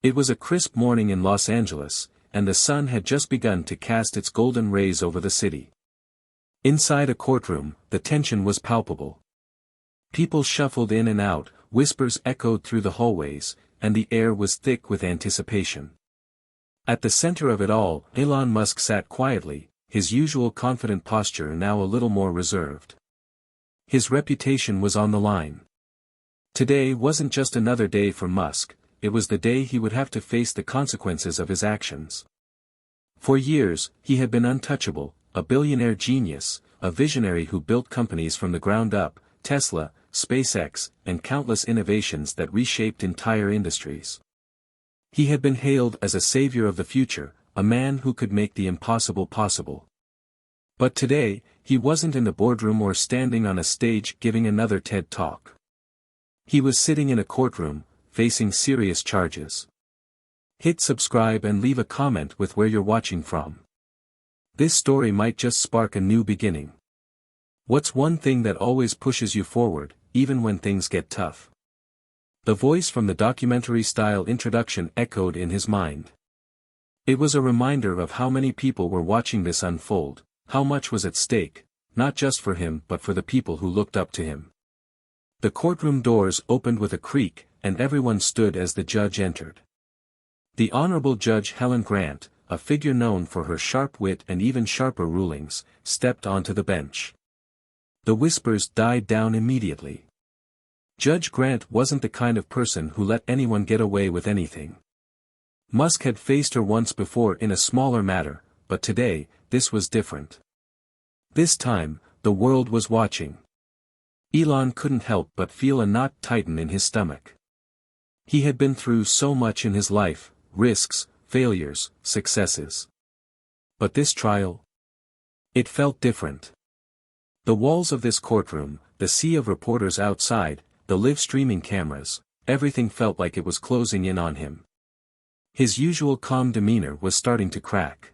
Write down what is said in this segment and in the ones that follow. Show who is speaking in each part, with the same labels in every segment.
Speaker 1: It was a crisp morning in Los Angeles, and the sun had just begun to cast its golden rays over the city. Inside a courtroom, the tension was palpable. People shuffled in and out, whispers echoed through the hallways, and the air was thick with anticipation. At the center of it all, Elon Musk sat quietly, his usual confident posture now a little more reserved. His reputation was on the line. Today wasn't just another day for Musk, it was the day he would have to face the consequences of his actions. For years, he had been untouchable, a billionaire genius, a visionary who built companies from the ground up, Tesla, SpaceX, and countless innovations that reshaped entire industries. He had been hailed as a savior of the future, a man who could make the impossible possible. But today, he wasn't in the boardroom or standing on a stage giving another TED Talk. He was sitting in a courtroom, facing serious charges. Hit subscribe and leave a comment with where you're watching from. This story might just spark a new beginning. What's one thing that always pushes you forward, even when things get tough? The voice from the documentary-style introduction echoed in his mind. It was a reminder of how many people were watching this unfold, how much was at stake, not just for him but for the people who looked up to him. The courtroom doors opened with a creak, and everyone stood as the judge entered. The Honorable Judge Helen Grant, a figure known for her sharp wit and even sharper rulings, stepped onto the bench. The whispers died down immediately. Judge Grant wasn't the kind of person who let anyone get away with anything. Musk had faced her once before in a smaller matter, but today, this was different. This time, the world was watching. Elon couldn't help but feel a knot tighten in his stomach. He had been through so much in his life, risks, failures, successes. But this trial? It felt different. The walls of this courtroom, the sea of reporters outside, the live-streaming cameras, everything felt like it was closing in on him. His usual calm demeanor was starting to crack.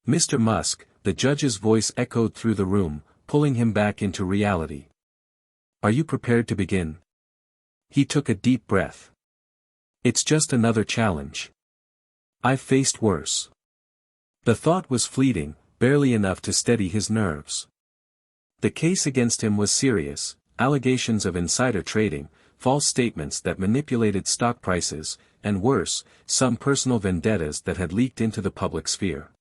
Speaker 1: Mr. Musk, the judge's voice echoed through the room, pulling him back into reality. Are you prepared to begin? He took a deep breath. It's just another challenge. I've faced worse. The thought was fleeting, barely enough to steady his nerves. The case against him was serious, allegations of insider trading, false statements that manipulated stock prices, and worse, some personal vendettas that had leaked into the public sphere.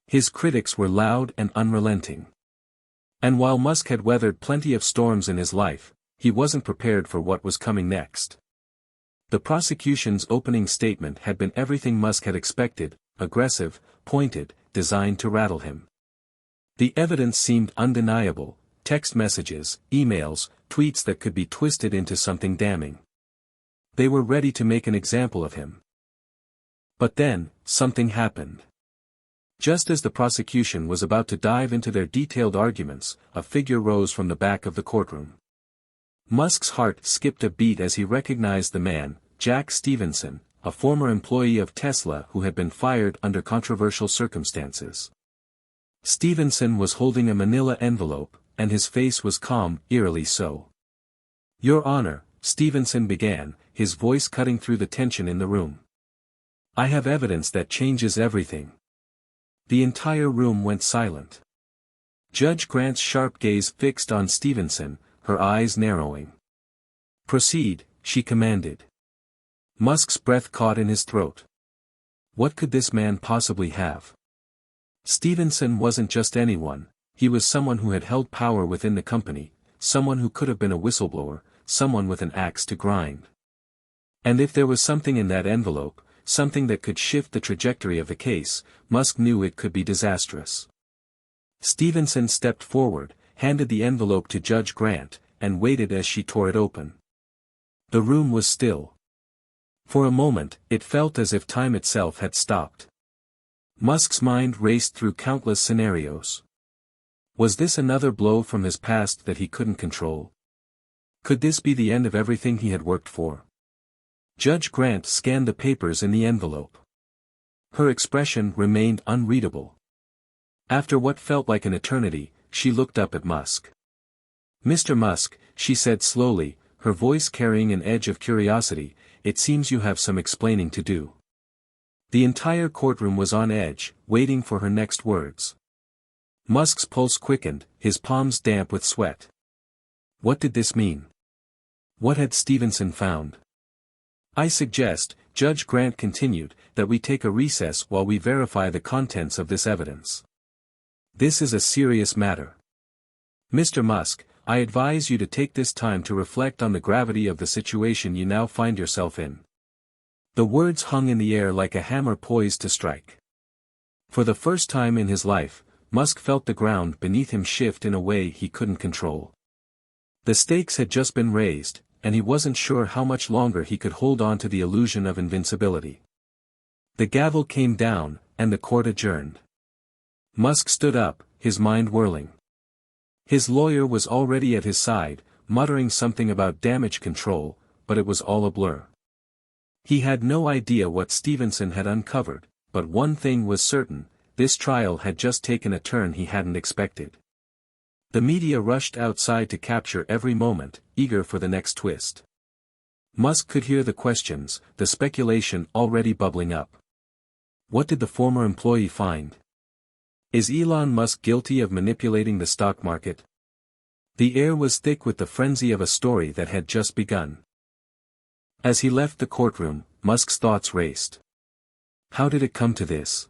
Speaker 1: His critics were loud and unrelenting. And while Musk had weathered plenty of storms in his life, he wasn't prepared for what was coming next. The prosecution's opening statement had been everything Musk had expected, aggressive, pointed, designed to rattle him. The evidence seemed undeniable, text messages, emails, tweets that could be twisted into something damning. They were ready to make an example of him. But then, something happened. Just as the prosecution was about to dive into their detailed arguments, a figure rose from the back of the courtroom. Musk's heart skipped a beat as he recognized the man, Jack Stevenson, a former employee of Tesla who had been fired under controversial circumstances. Stevenson was holding a manila envelope, and his face was calm, eerily so. Your Honor, Stevenson began, his voice cutting through the tension in the room. I have evidence that changes everything. The entire room went silent. Judge Grant's sharp gaze fixed on Stevenson, her eyes narrowing. Proceed, she commanded. Musk's breath caught in his throat. What could this man possibly have? Stevenson wasn't just anyone, he was someone who had held power within the company, someone who could have been a whistleblower, someone with an axe to grind. And if there was something in that envelope, something that could shift the trajectory of the case, Musk knew it could be disastrous. Stevenson stepped forward, handed the envelope to Judge Grant, and waited as she tore it open. The room was still. For a moment, it felt as if time itself had stopped. Musk's mind raced through countless scenarios. Was this another blow from his past that he couldn't control? Could this be the end of everything he had worked for? Judge Grant scanned the papers in the envelope. Her expression remained unreadable. After what felt like an eternity, she looked up at Musk. Mr. Musk, she said slowly, her voice carrying an edge of curiosity, it seems you have some explaining to do." The entire courtroom was on edge, waiting for her next words. Musk's pulse quickened, his palms damp with sweat. What did this mean? What had Stevenson found? "I suggest," Judge Grant continued, "that we take a recess while we verify the contents of this evidence. This is a serious matter. Mr. Musk, I advise you to take this time to reflect on the gravity of the situation you now find yourself in." The words hung in the air like a hammer poised to strike. For the first time in his life, Musk felt the ground beneath him shift in a way he couldn't control. The stakes had just been raised, and he wasn't sure how much longer he could hold on to the illusion of invincibility. The gavel came down, and the court adjourned. Musk stood up, his mind whirling. His lawyer was already at his side, muttering something about damage control, but it was all a blur. He had no idea what Stevenson had uncovered, but one thing was certain: this trial had just taken a turn he hadn't expected. The media rushed outside to capture every moment, eager for the next twist. Musk could hear the questions, the speculation already bubbling up. What did the former employee find? Is Elon Musk guilty of manipulating the stock market? The air was thick with the frenzy of a story that had just begun. As he left the courtroom, Musk's thoughts raced. How did it come to this?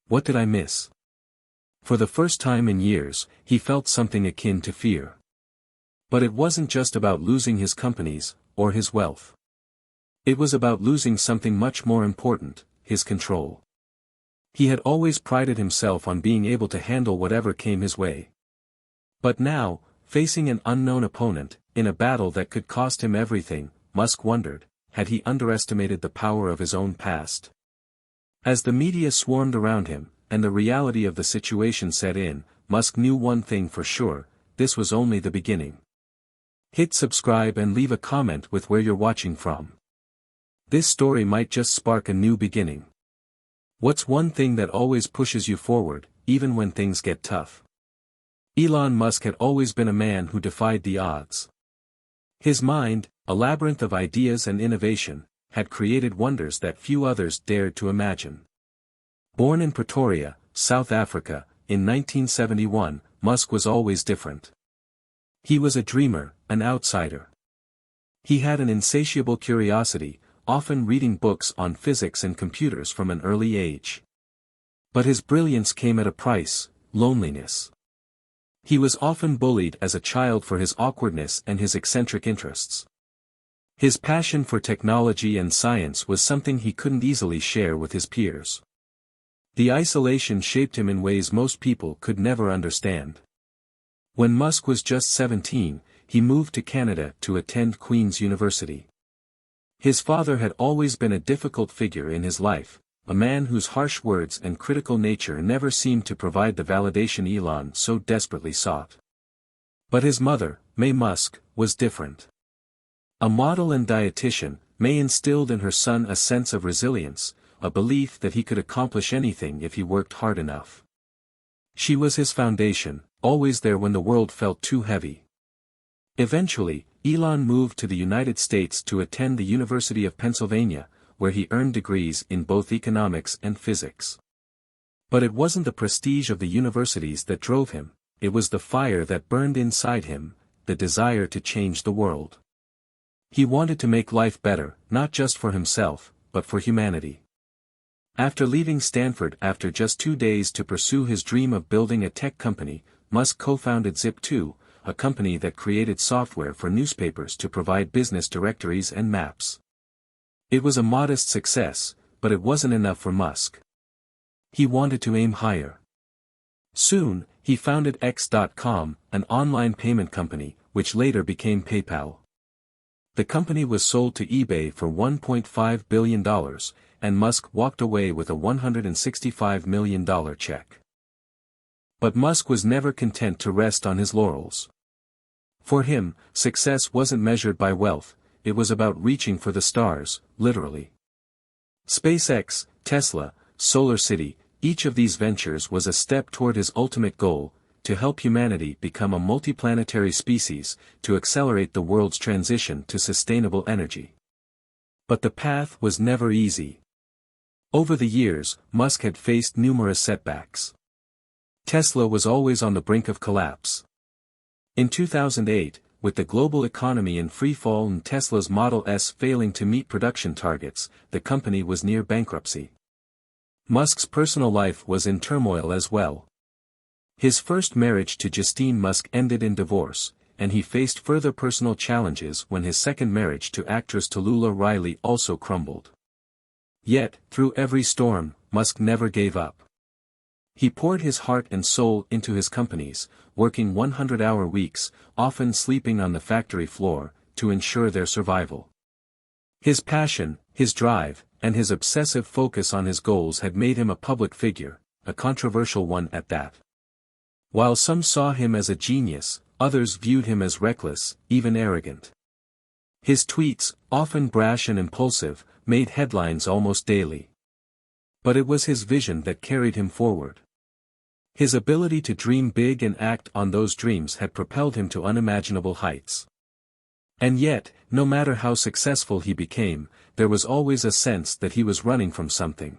Speaker 1: What did I miss? For the first time in years, he felt something akin to fear. But it wasn't just about losing his companies, or his wealth. It was about losing something much more important: his control. He had always prided himself on being able to handle whatever came his way. But now, facing an unknown opponent, in a battle that could cost him everything, Musk wondered, had he underestimated the power of his own past? As the media swarmed around him, and the reality of the situation set in, Musk knew one thing for sure: this was only the beginning. Hit subscribe and leave a comment with where you're watching from. This story might just spark a new beginning. What's one thing that always pushes you forward, even when things get tough? Elon Musk had always been a man who defied the odds. His mind, a labyrinth of ideas and innovation, had created wonders that few others dared to imagine. Born in Pretoria, South Africa, in 1971, Musk was always different. He was a dreamer, an outsider. He had an insatiable curiosity, often reading books on physics and computers from an early age. But his brilliance came at a price: loneliness. He was often bullied as a child for his awkwardness and his eccentric interests. His passion for technology and science was something he couldn't easily share with his peers. The isolation shaped him in ways most people could never understand. When Musk was just 17, he moved to Canada to attend Queen's University. His father had always been a difficult figure in his life, a man whose harsh words and critical nature never seemed to provide the validation Elon so desperately sought. But his mother, May Musk, was different. A model and dietitian, May instilled in her son a sense of resilience, a belief that he could accomplish anything if he worked hard enough. She was his foundation, always there when the world felt too heavy. Eventually, Elon moved to the United States to attend the University of Pennsylvania, where he earned degrees in both economics and physics. But it wasn't the prestige of the universities that drove him, it was the fire that burned inside him, the desire to change the world. He wanted to make life better, not just for himself, but for humanity. After leaving Stanford after just 2 days to pursue his dream of building a tech company, Musk co-founded Zip2, a company that created software for newspapers to provide business directories and maps. It was a modest success, but it wasn't enough for Musk. He wanted to aim higher. Soon, he founded X.com, an online payment company, which later became PayPal. The company was sold to eBay for $1.5 billion, and Musk walked away with a $165 million check. But Musk was never content to rest on his laurels. For him, success wasn't measured by wealth, it was about reaching for the stars, literally. SpaceX, Tesla, SolarCity, each of these ventures was a step toward his ultimate goal: to help humanity become a multiplanetary species, to accelerate the world's transition to sustainable energy. But the path was never easy. Over the years, Musk had faced numerous setbacks. Tesla was always on the brink of collapse. In 2008, with the global economy in freefall and Tesla's Model S failing to meet production targets, the company was near bankruptcy. Musk's personal life was in turmoil as well. His first marriage to Justine Musk ended in divorce, and he faced further personal challenges when his second marriage to actress Tallulah Riley also crumbled. Yet, through every storm, Musk never gave up. He poured his heart and soul into his companies, working 100-hour weeks, often sleeping on the factory floor, to ensure their survival. His passion, his drive, and his obsessive focus on his goals had made him a public figure, a controversial one at that. While some saw him as a genius, others viewed him as reckless, even arrogant. His tweets, often brash and impulsive, made headlines almost daily. But it was his vision that carried him forward. His ability to dream big and act on those dreams had propelled him to unimaginable heights. And yet, no matter how successful he became, there was always a sense that he was running from something.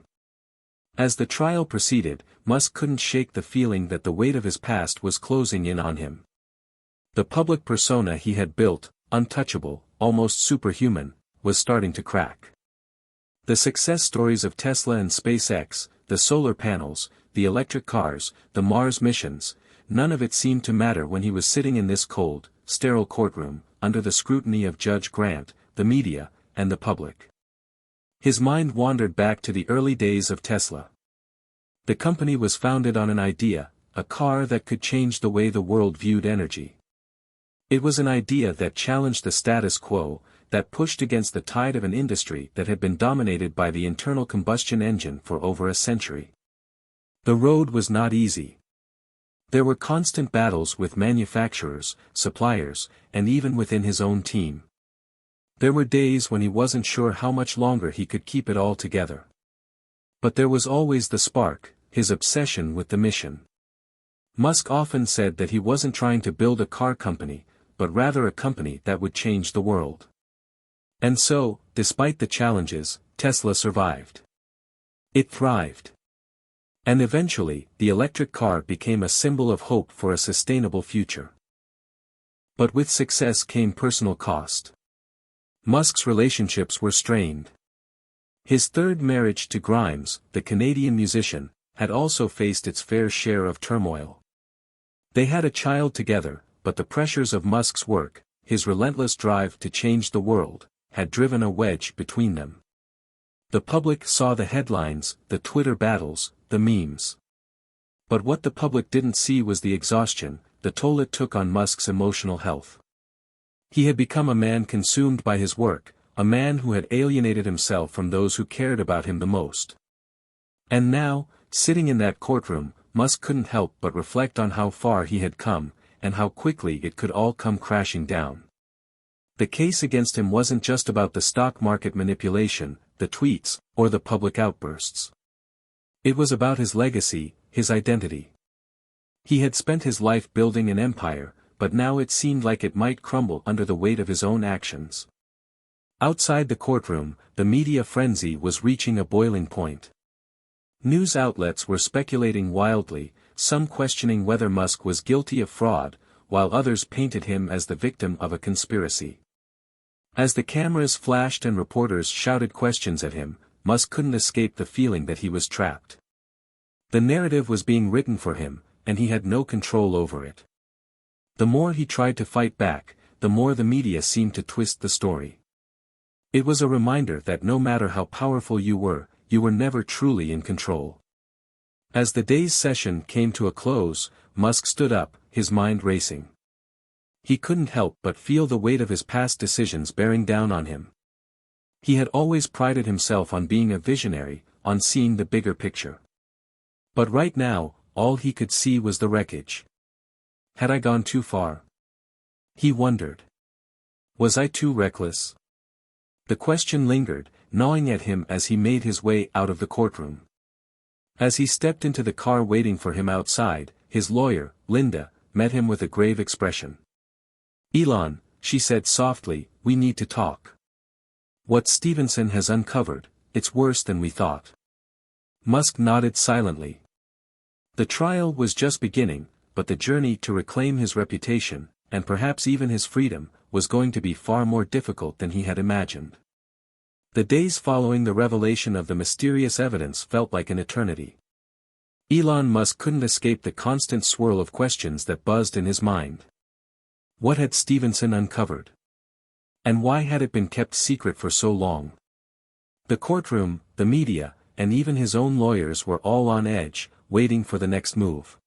Speaker 1: As the trial proceeded, Musk couldn't shake the feeling that the weight of his past was closing in on him. The public persona he had built, untouchable, almost superhuman, was starting to crack. The success stories of Tesla and SpaceX, the solar panels, the electric cars, the Mars missions, none of it seemed to matter when he was sitting in this cold, sterile courtroom, under the scrutiny of Judge Grant, the media, and the public. His mind wandered back to the early days of Tesla. The company was founded on an idea, a car that could change the way the world viewed energy. It was an idea that challenged the status quo, that pushed against the tide of an industry that had been dominated by the internal combustion engine for over a century. The road was not easy. There were constant battles with manufacturers, suppliers, and even within his own team. There were days when he wasn't sure how much longer he could keep it all together. But there was always the spark, his obsession with the mission. Musk often said that he wasn't trying to build a car company, but rather a company that would change the world. And so, despite the challenges, Tesla survived. It thrived. And eventually, the electric car became a symbol of hope for a sustainable future. But with success came personal cost. Musk's relationships were strained. His third marriage to Grimes, the Canadian musician, had also faced its fair share of turmoil. They had a child together, but the pressures of Musk's work, his relentless drive to change the world, had driven a wedge between them. The public saw the headlines, the Twitter battles, the memes. But what the public didn't see was the exhaustion, the toll it took on Musk's emotional health. He had become a man consumed by his work, a man who had alienated himself from those who cared about him the most. And now, sitting in that courtroom, Musk couldn't help but reflect on how far he had come, and how quickly it could all come crashing down. The case against him wasn't just about the stock market manipulation, the tweets, or the public outbursts. It was about his legacy, his identity. He had spent his life building an empire, but now it seemed like it might crumble under the weight of his own actions. Outside the courtroom, the media frenzy was reaching a boiling point. News outlets were speculating wildly, some questioning whether Musk was guilty of fraud, while others painted him as the victim of a conspiracy. As the cameras flashed and reporters shouted questions at him, Musk couldn't escape the feeling that he was trapped. The narrative was being written for him, and he had no control over it. The more he tried to fight back, the more the media seemed to twist the story. It was a reminder that no matter how powerful you were never truly in control. As the day's session came to a close, Musk stood up, his mind racing. He couldn't help but feel the weight of his past decisions bearing down on him. He had always prided himself on being a visionary, on seeing the bigger picture. But right now, all he could see was the wreckage. Had I gone too far? He wondered. Was I too reckless? The question lingered, gnawing at him as he made his way out of the courtroom. As he stepped into the car waiting for him outside, his lawyer, Linda, met him with a grave expression. "Elon," she said softly, "we need to talk." What Stevenson has uncovered, it's worse than we thought. Musk nodded silently. The trial was just beginning, but the journey to reclaim his reputation, and perhaps even his freedom, was going to be far more difficult than he had imagined. The days following the revelation of the mysterious evidence felt like an eternity. Elon Musk couldn't escape the constant swirl of questions that buzzed in his mind. What had Stevenson uncovered? And why had it been kept secret for so long? The courtroom, the media, and even his own lawyers were all on edge, waiting for the next move.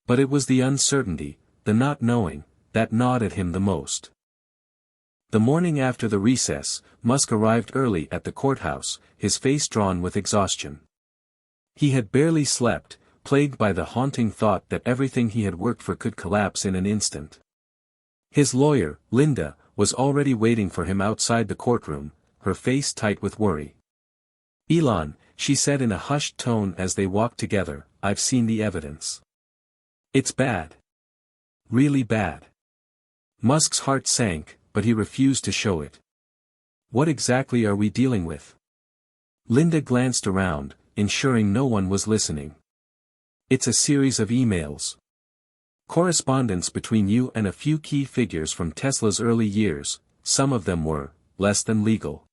Speaker 1: But it was the uncertainty, the not knowing, that gnawed at him the most. The morning after the recess, Musk arrived early at the courthouse, his face drawn with exhaustion. He had barely slept, plagued by the haunting thought that everything he had worked for could collapse in an instant. His lawyer, Linda, was already waiting for him outside the courtroom, her face tight with worry. "Elon," she said in a hushed tone as they walked together, "I've seen the evidence. It's bad. Really bad." Musk's heart sank, but he refused to show it. "What exactly are we dealing with?" Linda glanced around, ensuring no one was listening. "It's a series of emails. Correspondence between you and a few key figures from Tesla's early years, some of them were less than legal.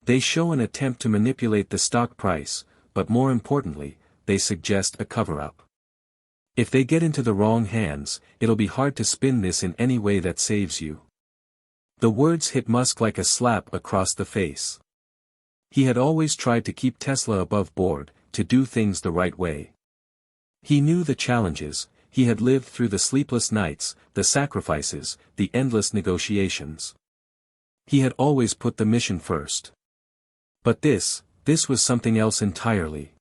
Speaker 1: They show an attempt to manipulate the stock price, but more importantly, they suggest a cover-up. If they get into the wrong hands, it'll be hard to spin this in any way that saves you." The words hit Musk like a slap across the face. He had always tried to keep Tesla above board, to do things the right way. He knew the challenges, he had lived through the sleepless nights, the sacrifices, the endless negotiations. He had always put the mission first. But this was something else entirely.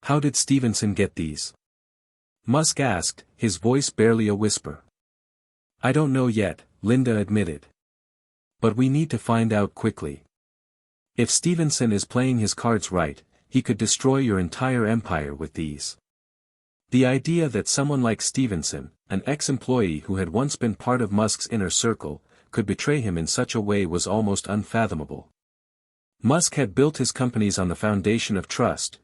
Speaker 1: How did Stevenson get these? Musk asked, his voice barely a whisper. "I don't know yet," Linda admitted. "But we need to find out quickly. If Stevenson is playing his cards right, he could destroy your entire empire with these." The idea that someone like Stevenson, an ex-employee who had once been part of Musk's inner circle, could betray him in such a way was almost unfathomable. Musk had built his companies on the foundation of trust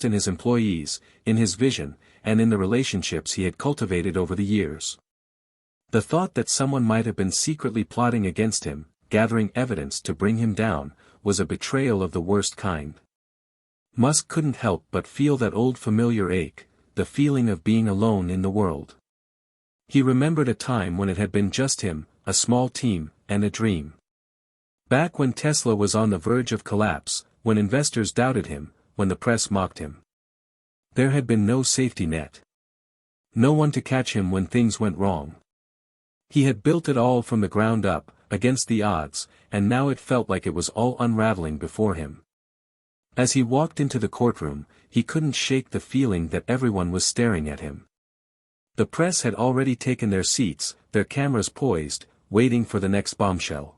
Speaker 1: in his employees, in his vision, and in the relationships he had cultivated over the years. The thought that someone might have been secretly plotting against him, gathering evidence to bring him down, was a betrayal of the worst kind. Musk couldn't help but feel that old familiar ache, the feeling of being alone in the world. He remembered a time when it had been just him, a small team, and a dream. Back when Tesla was on the verge of collapse, when investors doubted him, when the press mocked him. There had been no safety net. No one to catch him when things went wrong. He had built it all from the ground up, against the odds, and now it felt like it was all unraveling before him. As he walked into the courtroom, he couldn't shake the feeling that everyone was staring at him. The press had already taken their seats, their cameras poised, waiting for the next bombshell.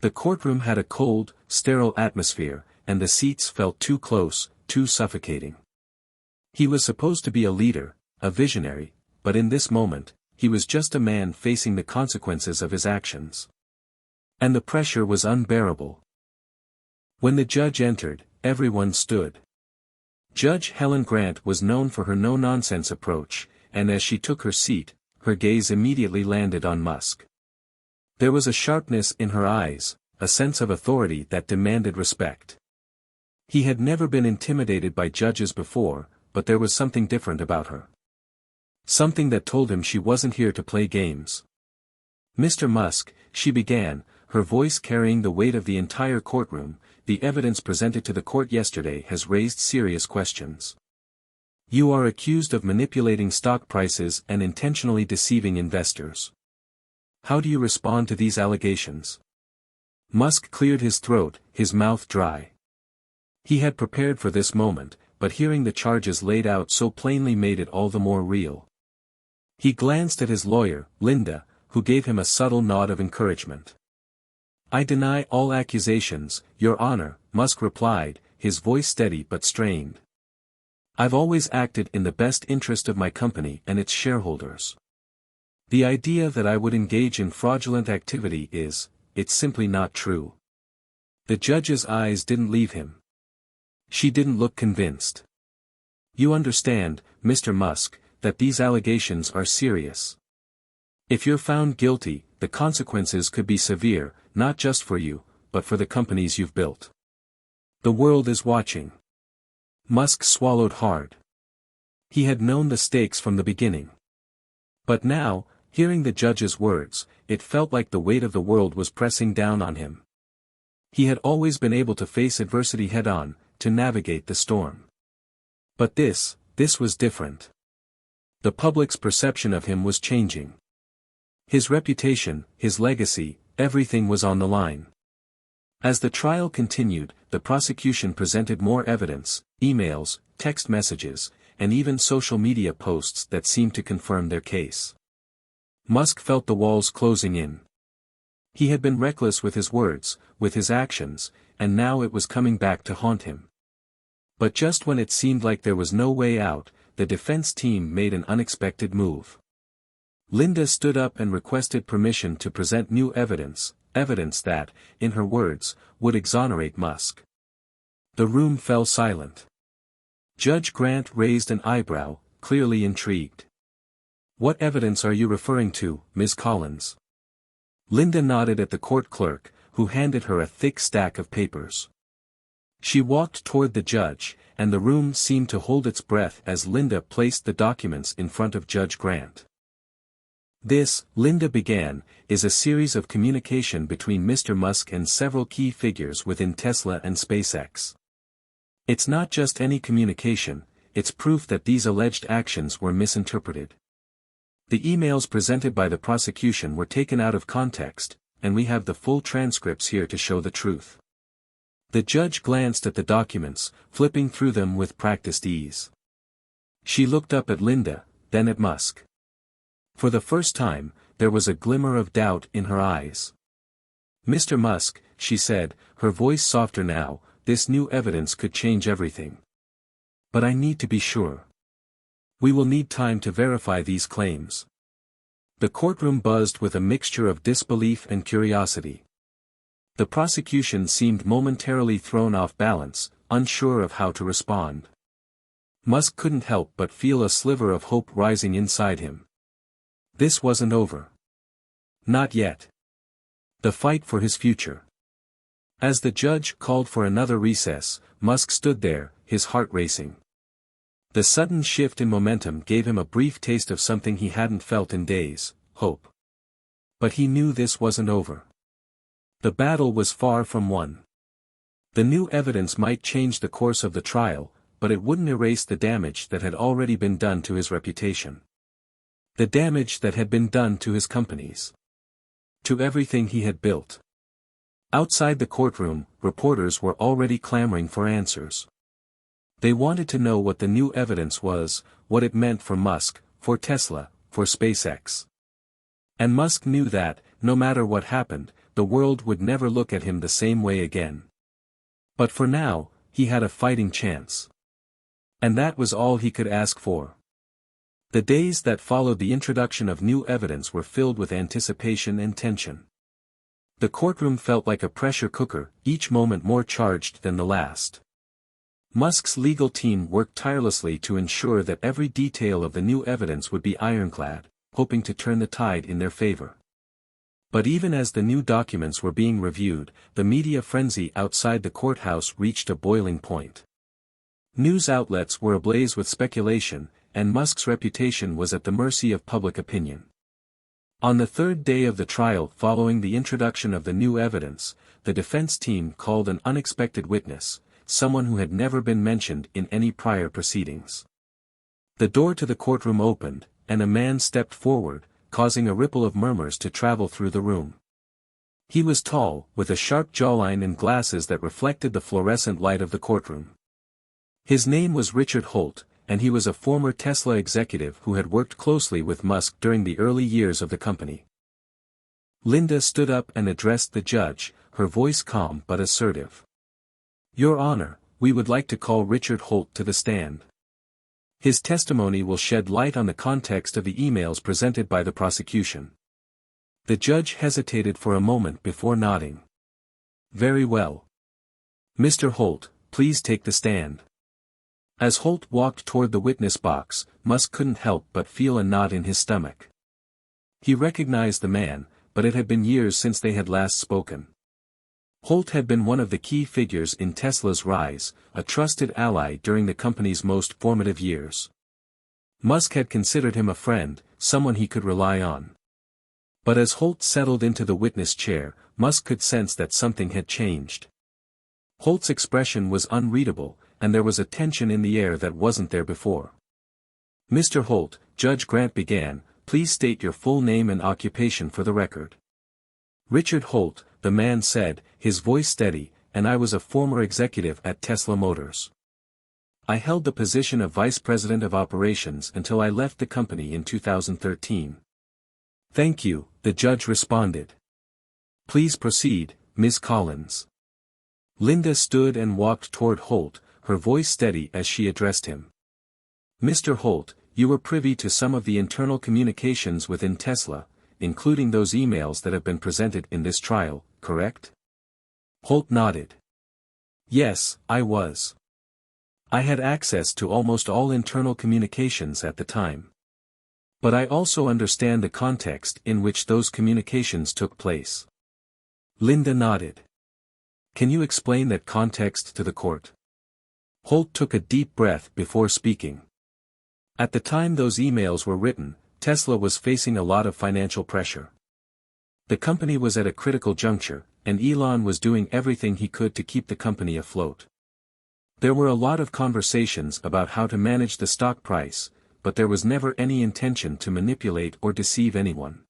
Speaker 1: The courtroom had a cold, sterile atmosphere, and the seats felt too close, too suffocating. He was supposed to be a leader, a visionary, but in this moment, he was just a man facing the consequences of his actions. And the pressure was unbearable. When the judge entered, everyone stood. Judge Helen Grant was known for her no-nonsense approach, and as she took her seat, her gaze immediately landed on Musk. There was a sharpness in her eyes, a sense of authority that demanded respect. He had never been intimidated by judges before, but there was something different about her. Something that told him she wasn't here to play games. "Mr. Musk," she began, her voice carrying the weight of the entire courtroom, "the evidence presented to the court yesterday has raised serious questions. You are accused of manipulating stock prices and intentionally deceiving investors. How do you respond to these allegations?" Musk cleared his throat, his mouth dry. He had prepared for this moment, but hearing the charges laid out so plainly made it all the more real. He glanced at his lawyer, Linda, who gave him a subtle nod of encouragement. "I deny all accusations, Your Honor," Musk replied, his voice steady but strained. "I've always acted in the best interest of my company and its shareholders. The idea that I would engage in fraudulent activity it's simply not true." The judge's eyes didn't leave him. She didn't look convinced. You understand, Mr. Musk, that these allegations are serious. If you're found guilty, the consequences could be severe, not just for you, but for the companies you've built. The world is watching. Musk swallowed hard. He had known the stakes from the beginning. But now, hearing the judge's words, it felt like the weight of the world was pressing down on him. He had always been able to face adversity head-on, to navigate the storm. But this was different. The public's perception of him was changing. His reputation, his legacy, everything was on the line. As the trial continued, the prosecution presented more evidence, emails, text messages, and even social media posts that seemed to confirm their case. Musk felt the walls closing in. He had been reckless with his words, with his actions, and now it was coming back to haunt him. But just when it seemed like there was no way out, the defense team made an unexpected move. Linda stood up and requested permission to present new evidence that, in her words, would exonerate Musk. The room fell silent. Judge Grant raised an eyebrow, clearly intrigued. What evidence are you referring to, Ms. Collins? Linda nodded at the court clerk, who handed her a thick stack of papers. She walked toward the judge, and the room seemed to hold its breath as Linda placed the documents in front of Judge Grant. This, Linda began, is a series of communication between Mr. Musk and several key figures within Tesla and SpaceX. It's not just any communication, it's proof that these alleged actions were misinterpreted. The emails presented by the prosecution were taken out of context, and we have the full transcripts here to show the truth. The judge glanced at the documents, flipping through them with practiced ease. She looked up at Linda, then at Musk. For the first time, there was a glimmer of doubt in her eyes. Mr. Musk, she said, her voice softer now, this new evidence could change everything. But I need to be sure. We will need time to verify these claims. The courtroom buzzed with a mixture of disbelief and curiosity. The prosecution seemed momentarily thrown off balance, unsure of how to respond. Musk couldn't help but feel a sliver of hope rising inside him. This wasn't over. Not yet. The fight for his future. As the judge called for another recess, Musk stood there, his heart racing. The sudden shift in momentum gave him a brief taste of something he hadn't felt in days, hope. But he knew this wasn't over. The battle was far from won. The new evidence might change the course of the trial, but it wouldn't erase the damage that had already been done to his reputation. The damage that had been done to his companies. To everything he had built. Outside the courtroom, reporters were already clamoring for answers. They wanted to know what the new evidence was, what it meant for Musk, for Tesla, for SpaceX. And Musk knew that, no matter what happened, the world would never look at him the same way again. But for now, he had a fighting chance. And that was all he could ask for. The days that followed the introduction of new evidence were filled with anticipation and tension. The courtroom felt like a pressure cooker, each moment more charged than the last. Musk's legal team worked tirelessly to ensure that every detail of the new evidence would be ironclad, hoping to turn the tide in their favor. But even as the new documents were being reviewed, the media frenzy outside the courthouse reached a boiling point. News outlets were ablaze with speculation, and Musk's reputation was at the mercy of public opinion. On the third day of the trial following the introduction of the new evidence, the defense team called an unexpected witness, someone who had never been mentioned in any prior proceedings. The door to the courtroom opened, and a man stepped forward, causing a ripple of murmurs to travel through the room. He was tall, with a sharp jawline and glasses that reflected the fluorescent light of the courtroom. His name was Richard Holt, and he was a former Tesla executive who had worked closely with Musk during the early years of the company. Linda stood up and addressed the judge, her voice calm but assertive. Your Honor, we would like to call Richard Holt to the stand. His testimony will shed light on the context of the emails presented by the prosecution. The judge hesitated for a moment before nodding. Very well. Mr. Holt, please take the stand. As Holt walked toward the witness box, Musk couldn't help but feel a knot in his stomach. He recognized the man, but it had been years since they had last spoken. Holt had been one of the key figures in Tesla's rise, a trusted ally during the company's most formative years. Musk had considered him a friend, someone he could rely on. But as Holt settled into the witness chair, Musk could sense that something had changed. Holt's expression was unreadable, and there was a tension in the air that wasn't there before. "Mr. Holt," Judge Grant began, "please state your full name and occupation for the record." "Richard Holt," the man said, his voice steady, "and I was a former executive at Tesla Motors. I held the position of Vice President of Operations until I left the company in 2013. "Thank you," the judge responded. "Please proceed, Ms. Collins." Linda stood and walked toward Holt, her voice steady as she addressed him. "Mr. Holt, you were privy to some of the internal communications within Tesla, including those emails that have been presented in this trial, correct?" Holt nodded. "Yes, I was. I had access to almost all internal communications at the time. But I also understand the context in which those communications took place." Linda nodded. "Can you explain that context to the court?" Holt took a deep breath before speaking. At the time those emails were written, Tesla was facing a lot of financial pressure. The company was at a critical juncture, and Elon was doing everything he could to keep the company afloat. There were a lot of conversations about how to manage the stock price, but there was never any intention to manipulate or deceive anyone.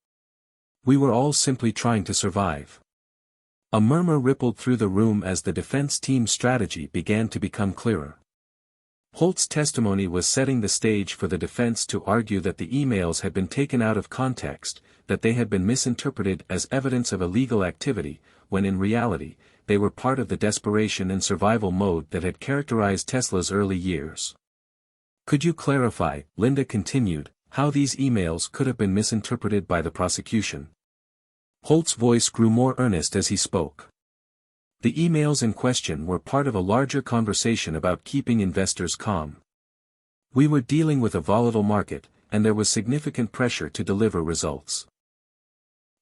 Speaker 1: "We were all simply trying to survive." A murmur rippled through the room as the defense team's strategy began to become clearer. Holt's testimony was setting the stage for the defense to argue that the emails had been taken out of context, that they had been misinterpreted as evidence of illegal activity, when in reality, they were part of the desperation and survival mode that had characterized Tesla's early years. "Could you clarify," Linda continued, "how these emails could have been misinterpreted by the prosecution?" Holt's voice grew more earnest as he spoke. "The emails in question were part of a larger conversation about keeping investors calm. We were dealing with a volatile market, and there was significant pressure to deliver results.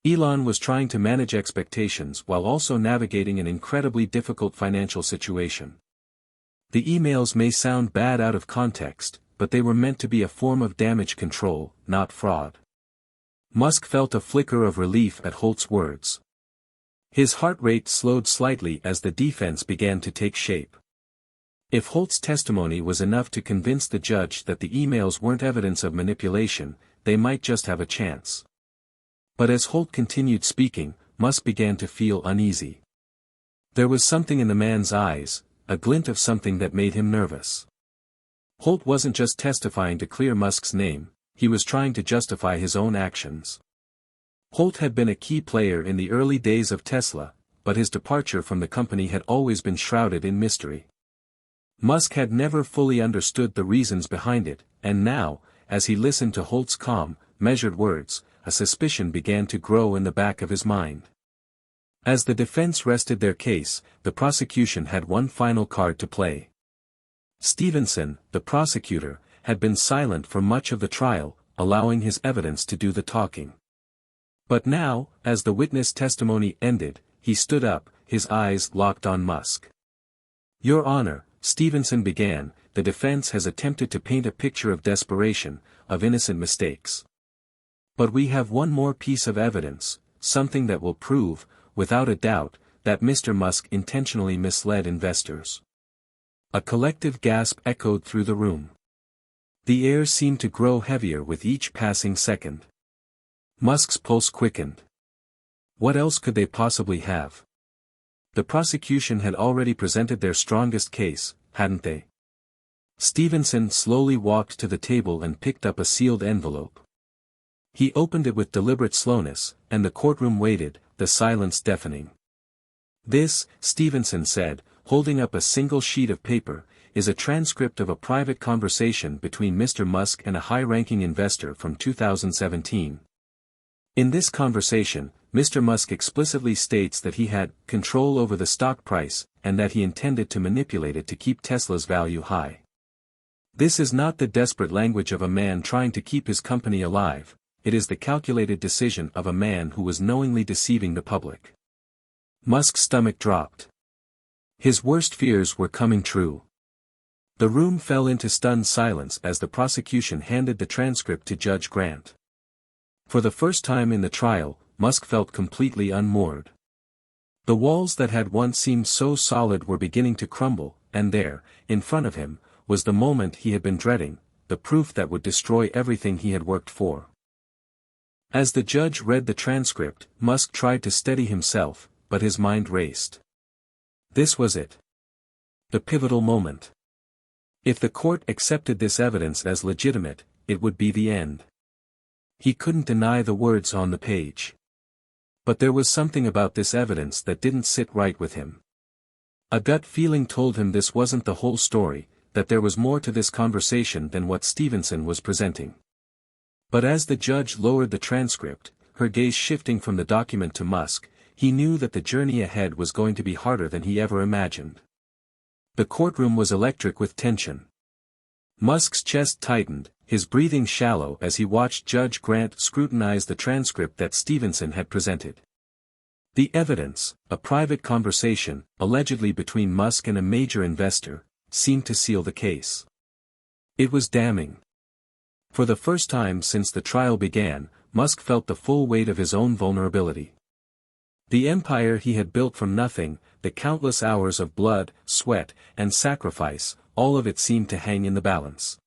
Speaker 1: Elon was trying to manage expectations while also navigating an incredibly difficult financial situation. The emails may sound bad out of context, but they were meant to be a form of damage control, not fraud." Musk felt a flicker of relief at Holt's words. His heart rate slowed slightly as the defense began to take shape. If Holt's testimony was enough to convince the judge that the emails weren't evidence of manipulation, they might just have a chance. But as Holt continued speaking, Musk began to feel uneasy. There was something in the man's eyes, a glint of something that made him nervous. Holt wasn't just testifying to clear Musk's name, he was trying to justify his own actions. Holt had been a key player in the early days of Tesla, but his departure from the company had always been shrouded in mystery. Musk had never fully understood the reasons behind it, and now, as he listened to Holt's calm, measured words, a suspicion began to grow in the back of his mind. As the defense rested their case, the prosecution had one final card to play. Stevenson, the prosecutor, had been silent for much of the trial, allowing his evidence to do the talking. But now, as the witness testimony ended, he stood up, his eyes locked on Musk. "Your Honor," Stevenson began, "the defense has attempted to paint a picture of desperation, of innocent mistakes. But we have one more piece of evidence, something that will prove, without a doubt, that Mr. Musk intentionally misled investors." A collective gasp echoed through the room. The air seemed to grow heavier with each passing second. Musk's pulse quickened. What else could they possibly have? The prosecution had already presented their strongest case, hadn't they? Stevenson slowly walked to the table and picked up a sealed envelope. He opened it with deliberate slowness, and the courtroom waited, the silence deafening. "This," Stevenson said, holding up a single sheet of paper, "is a transcript of a private conversation between Mr. Musk and a high-ranking investor from 2017. In this conversation, Mr. Musk explicitly states that he had control over the stock price, and that he intended to manipulate it to keep Tesla's value high. This is not the desperate language of a man trying to keep his company alive, it is the calculated decision of a man who was knowingly deceiving the public. Musk's stomach dropped. His worst fears were coming true. The room fell into stunned silence as the prosecution handed the transcript to Judge Grant. For the first time in the trial, Musk felt completely unmoored. The walls that had once seemed so solid were beginning to crumble, and there, in front of him, was the moment he had been dreading, the proof that would destroy everything he had worked for. As the judge read the transcript, Musk tried to steady himself, but his mind raced. This was it. The pivotal moment. If the court accepted this evidence as legitimate, it would be the end. He couldn't deny the words on the page. But there was something about this evidence that didn't sit right with him. A gut feeling told him this wasn't the whole story, that there was more to this conversation than what Stevenson was presenting. But as the judge lowered the transcript, her gaze shifting from the document to Musk, he knew that the journey ahead was going to be harder than he ever imagined. The courtroom was electric with tension. Musk's chest tightened, his breathing shallow as he watched Judge Grant scrutinize the transcript that Stevenson had presented. The evidence, a private conversation, allegedly between Musk and a major investor, seemed to seal the case. It was damning. For the first time since the trial began, Musk felt the full weight of his own vulnerability. The empire he had built from nothing, the countless hours of blood, sweat, and sacrifice, all of it seemed to hang in the balance.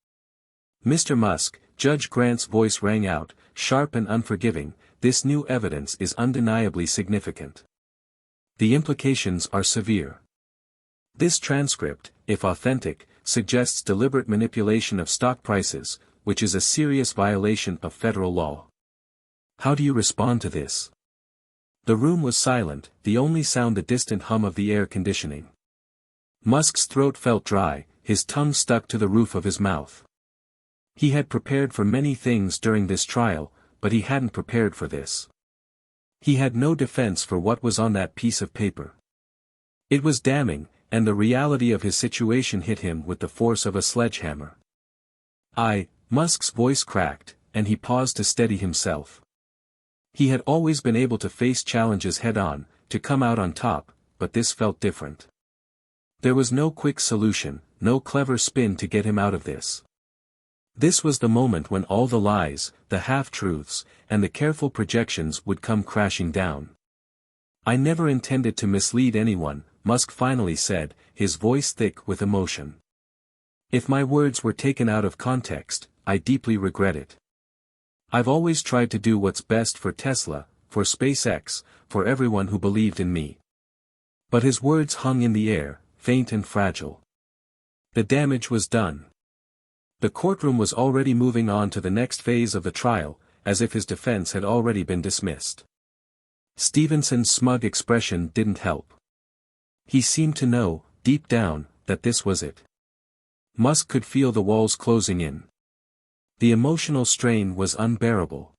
Speaker 1: Mr. Musk, Judge Grant's voice rang out, sharp and unforgiving, this new evidence is undeniably significant. The implications are severe. This transcript, if authentic, suggests deliberate manipulation of stock prices, which is a serious violation of federal law. How do you respond to this? The room was silent, the only sound the distant hum of the air conditioning. Musk's throat felt dry, his tongue stuck to the roof of his mouth. He had prepared for many things during this trial, but he hadn't prepared for this. He had no defense for what was on that piece of paper. It was damning, and the reality of his situation hit him with the force of a sledgehammer. Musk's voice cracked, and he paused to steady himself. He had always been able to face challenges head-on, to come out on top, but this felt different. There was no quick solution, no clever spin to get him out of this. This was the moment when all the lies, the half-truths, and the careful projections would come crashing down. I never intended to mislead anyone, Musk finally said, his voice thick with emotion. If my words were taken out of context, I deeply regret it. I've always tried to do what's best for Tesla, for SpaceX, for everyone who believed in me. But his words hung in the air, faint and fragile. The damage was done. The courtroom was already moving on to the next phase of the trial, as if his defense had already been dismissed. Stevenson's smug expression didn't help. He seemed to know, deep down, that this was it. Musk could feel the walls closing in. The emotional strain was unbearable.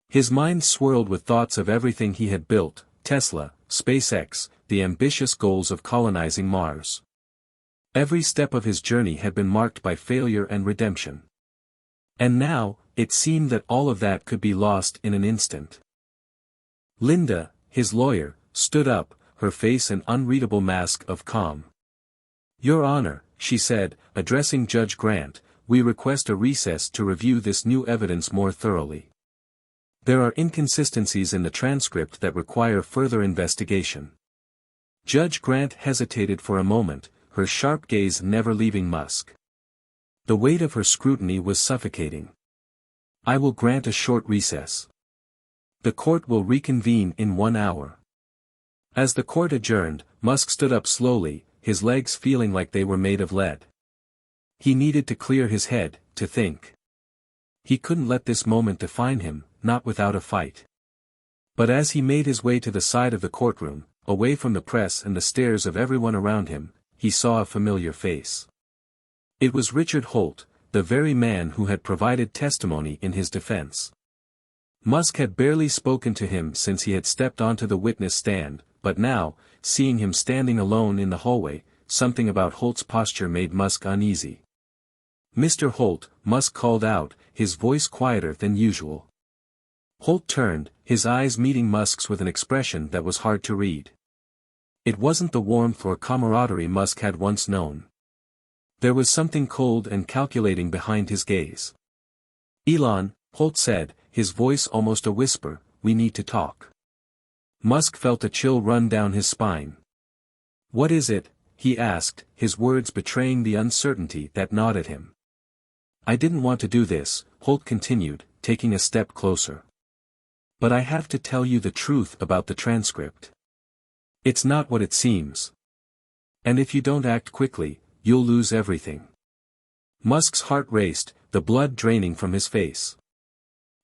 Speaker 1: His mind swirled with thoughts of everything he had built, Tesla, SpaceX, the ambitious goals of colonizing Mars. Every step of his journey had been marked by failure and redemption. And now, it seemed that all of that could be lost in an instant. Linda, his lawyer, stood up, her face an unreadable mask of calm. Your Honor, she said, addressing Judge Grant, we request a recess to review this new evidence more thoroughly. There are inconsistencies in the transcript that require further investigation. Judge Grant hesitated for a moment, her sharp gaze never leaving Musk. The weight of her scrutiny was suffocating. I will grant a short recess. The court will reconvene in 1 hour. As the court adjourned, Musk stood up slowly, his legs feeling like they were made of lead. He needed to clear his head, to think. He couldn't let this moment define him, not without a fight. But as he made his way to the side of the courtroom, away from the press and the stares of everyone around him, he saw a familiar face. It was Richard Holt, the very man who had provided testimony in his defense. Musk had barely spoken to him since he had stepped onto the witness stand, but now, seeing him standing alone in the hallway, something about Holt's posture made Musk uneasy. "Mr. Holt," Musk called out, his voice quieter than usual. Holt turned, his eyes meeting Musk's with an expression that was hard to read. It wasn't the warmth or camaraderie Musk had once known. There was something cold and calculating behind his gaze. "Elon," Holt said, his voice almost a whisper, "we need to talk." Musk felt a chill run down his spine. "What is it?" he asked, his words betraying the uncertainty that gnawed at him. "I didn't want to do this," Holt continued, taking a step closer. "But I have to tell you the truth about the transcript. It's not what it seems. And if you don't act quickly, you'll lose everything." Musk's heart raced, the blood draining from his face.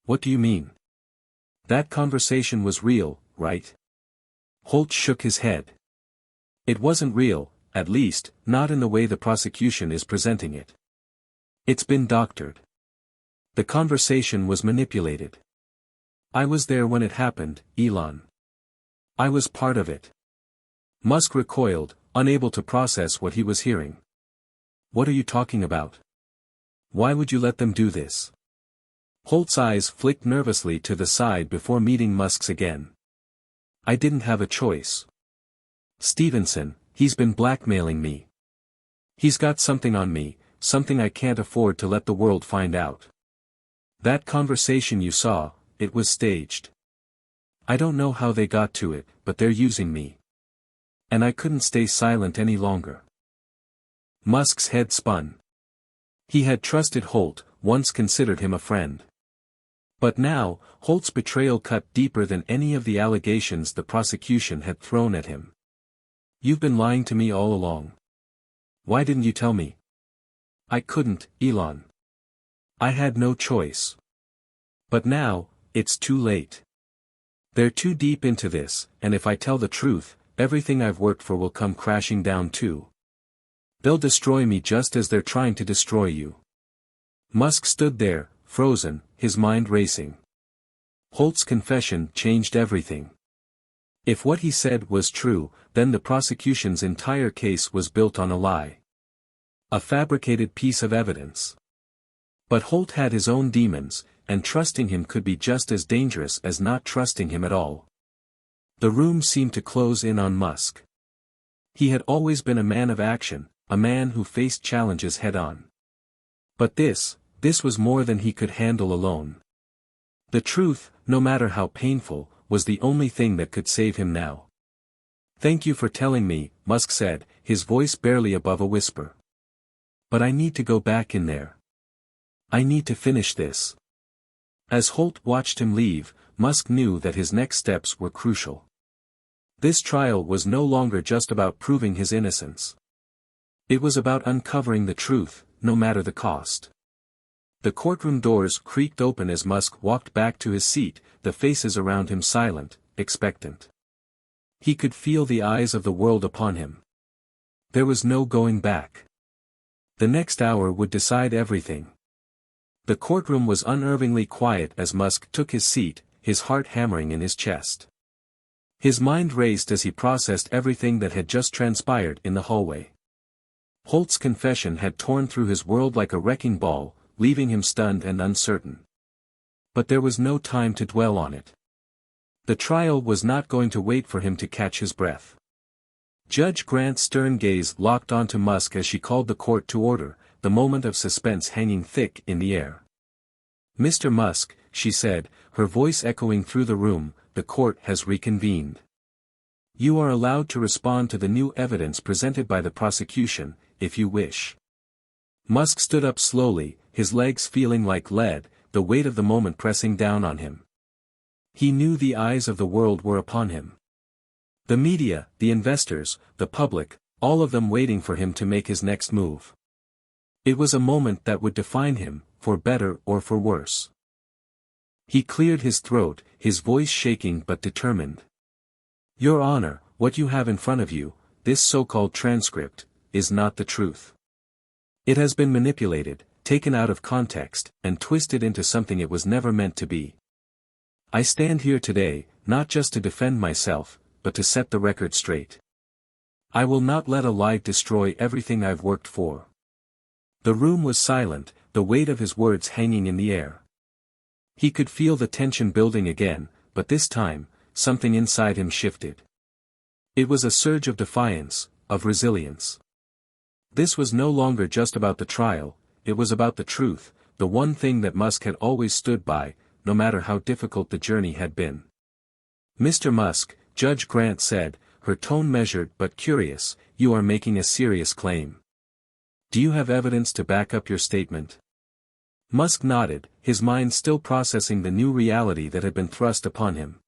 Speaker 1: "What do you mean? That conversation was real, right?" Holt shook his head. "It wasn't real, at least, not in the way the prosecution is presenting it. It's been doctored. The conversation was manipulated. I was there when it happened, Elon. I was part of it." Musk recoiled, unable to process what he was hearing. "What are you talking about? Why would you let them do this?" Holt's eyes flicked nervously to the side before meeting Musk's again. "I didn't have a choice. Stevenson, he's been blackmailing me. He's got something on me, something I can't afford to let the world find out. That conversation you saw, it was staged. I don't know how they got to it, but they're using me. And I couldn't stay silent any longer." Musk's head spun. He had trusted Holt, once considered him a friend. But now, Holt's betrayal cut deeper than any of the allegations the prosecution had thrown at him. "You've been lying to me all along. Why didn't you tell me?" "I couldn't, Elon. I had no choice. But now, it's too late. They're too deep into this, and if I tell the truth, everything I've worked for will come crashing down too. They'll destroy me just as they're trying to destroy you." Musk stood there, frozen, his mind racing. Holt's confession changed everything. If what he said was true, then the prosecution's entire case was built on a lie. A fabricated piece of evidence. But Holt had his own demons, and trusting him could be just as dangerous as not trusting him at all. The room seemed to close in on Musk. He had always been a man of action, a man who faced challenges head-on. But this was more than he could handle alone. The truth, no matter how painful, was the only thing that could save him now. "Thank you for telling me," Musk said, his voice barely above a whisper. "But I need to go back in there. I need to finish this." As Holt watched him leave, Musk knew that his next steps were crucial. This trial was no longer just about proving his innocence. It was about uncovering the truth, no matter the cost. The courtroom doors creaked open as Musk walked back to his seat, the faces around him silent, expectant. He could feel the eyes of the world upon him. There was no going back. The next hour would decide everything. The courtroom was unnervingly quiet as Musk took his seat, his heart hammering in his chest. His mind raced as he processed everything that had just transpired in the hallway. Holt's confession had torn through his world like a wrecking ball, leaving him stunned and uncertain. But there was no time to dwell on it. The trial was not going to wait for him to catch his breath. Judge Grant's stern gaze locked onto Musk as she called the court to order, the moment of suspense hanging thick in the air. "Mr. Musk," she said, her voice echoing through the room, "the court has reconvened. You are allowed to respond to the new evidence presented by the prosecution, if you wish." Musk stood up slowly, his legs feeling like lead, the weight of the moment pressing down on him. He knew the eyes of the world were upon him. The media, the investors, the public, all of them waiting for him to make his next move. It was a moment that would define him, for better or for worse. He cleared his throat, his voice shaking but determined. "Your Honor, what you have in front of you, this so-called transcript, is not the truth. It has been manipulated, taken out of context, and twisted into something it was never meant to be. I stand here today, not just to defend myself, but to set the record straight. I will not let a lie destroy everything I've worked for. The room was silent, the weight of his words hanging in the air. He could feel the tension building again, but this time, something inside him shifted. It was a surge of defiance, of resilience. This was no longer just about the trial, it was about the truth, the one thing that Musk had always stood by, no matter how difficult the journey had been. Mr. Musk, Judge Grant said, her tone measured but curious, you are making a serious claim. Do you have evidence to back up your statement? Musk nodded, his mind still processing the new reality that had been thrust upon him.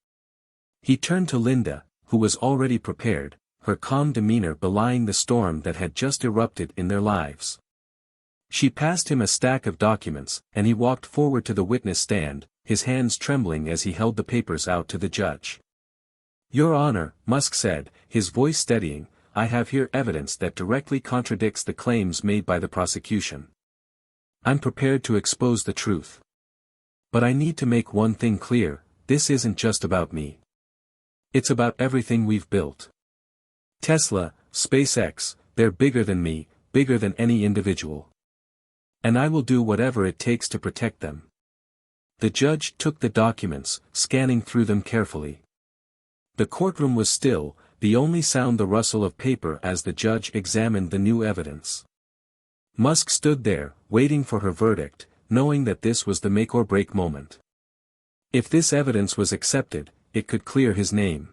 Speaker 1: He turned to Linda, who was already prepared, her calm demeanor belying the storm that had just erupted in their lives. She passed him a stack of documents, and he walked forward to the witness stand, his hands trembling as he held the papers out to the judge. Your Honor, Musk said, his voice steadying, I have here evidence that directly contradicts the claims made by the prosecution. I'm prepared to expose the truth. But I need to make one thing clear, this isn't just about me. It's about everything we've built. Tesla, SpaceX, they're bigger than me, bigger than any individual. And I will do whatever it takes to protect them. The judge took the documents, scanning through them carefully. The courtroom was still, the only sound the rustle of paper as the judge examined the new evidence. Musk stood there, waiting for her verdict, knowing that this was the make-or-break moment. If this evidence was accepted, it could clear his name.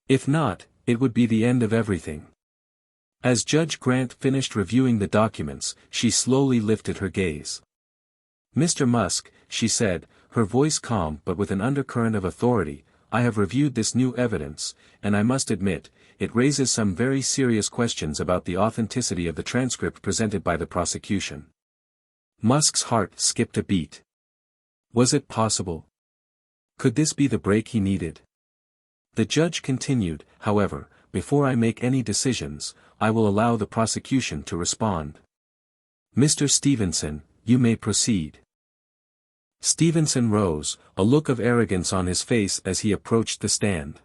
Speaker 1: If not, it would be the end of everything. As Judge Grant finished reviewing the documents, she slowly lifted her gaze. Mr. Musk, she said, her voice calm but with an undercurrent of authority, I have reviewed this new evidence, and I must admit, it raises some very serious questions about the authenticity of the transcript presented by the prosecution. Musk's heart skipped a beat. Was it possible? Could this be the break he needed? The judge continued, however, before I make any decisions, I will allow the prosecution to respond. Mr. Stevenson, you may proceed. Stevenson rose, a look of arrogance on his face as he approached the stand.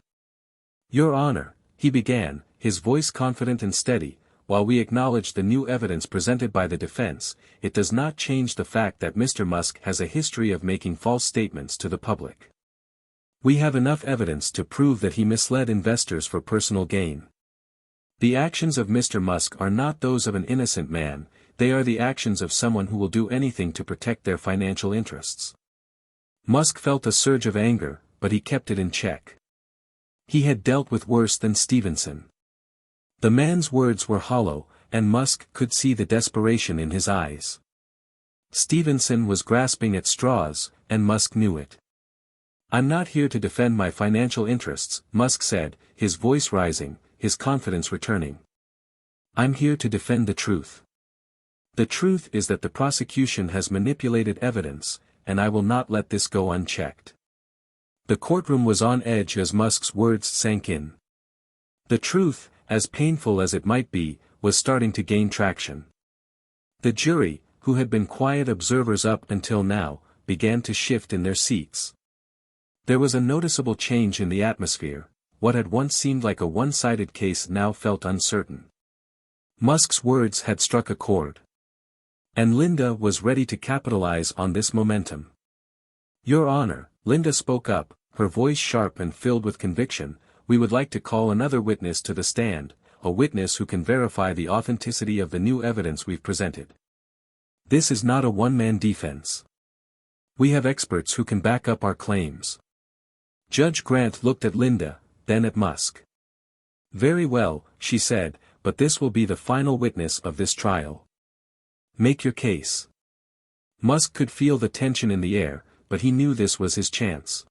Speaker 1: Your Honor, he began, his voice confident and steady, while we acknowledge the new evidence presented by the defense, it does not change the fact that Mr. Musk has a history of making false statements to the public. We have enough evidence to prove that he misled investors for personal gain. The actions of Mr. Musk are not those of an innocent man, they are the actions of someone who will do anything to protect their financial interests. Musk felt a surge of anger, but he kept it in check. He had dealt with worse than Stevenson. The man's words were hollow, and Musk could see the desperation in his eyes. Stevenson was grasping at straws, and Musk knew it. I'm not here to defend my financial interests, Musk said, his voice rising, his confidence returning. I'm here to defend the truth. The truth is that the prosecution has manipulated evidence, and I will not let this go unchecked. The courtroom was on edge as Musk's words sank in. The truth, as painful as it might be, was starting to gain traction. The jury, who had been quiet observers up until now, began to shift in their seats. There was a noticeable change in the atmosphere, what had once seemed like a one-sided case now felt uncertain. Musk's words had struck a chord. And Linda was ready to capitalize on this momentum. Your Honor, Linda spoke up, her voice sharp and filled with conviction, we would like to call another witness to the stand, a witness who can verify the authenticity of the new evidence we've presented. This is not a one-man defense. We have experts who can back up our claims. Judge Grant looked at Linda, then at Musk. Very well, she said, but this will be the final witness of this trial. Make your case. Musk could feel the tension in the air, but he knew this was his chance.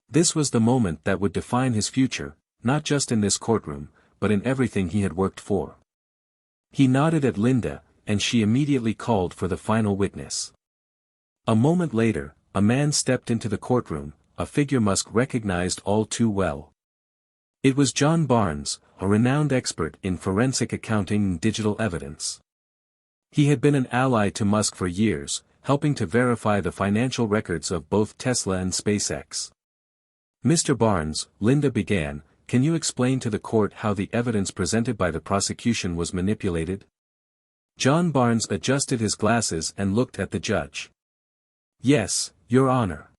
Speaker 1: This was the moment that would define his future, not just in this courtroom, but in everything he had worked for. He nodded at Linda, and she immediately called for the final witness. A moment later, a man stepped into the courtroom, a figure Musk recognized all too well. It was John Barnes, a renowned expert in forensic accounting and digital evidence. He had been an ally to Musk for years, helping to verify the financial records of both Tesla and SpaceX. "Mr. Barnes," Linda began, "can you explain to the court how the evidence presented by the prosecution was manipulated?" John Barnes adjusted his glasses and looked at the judge. "Yes, Your Honor.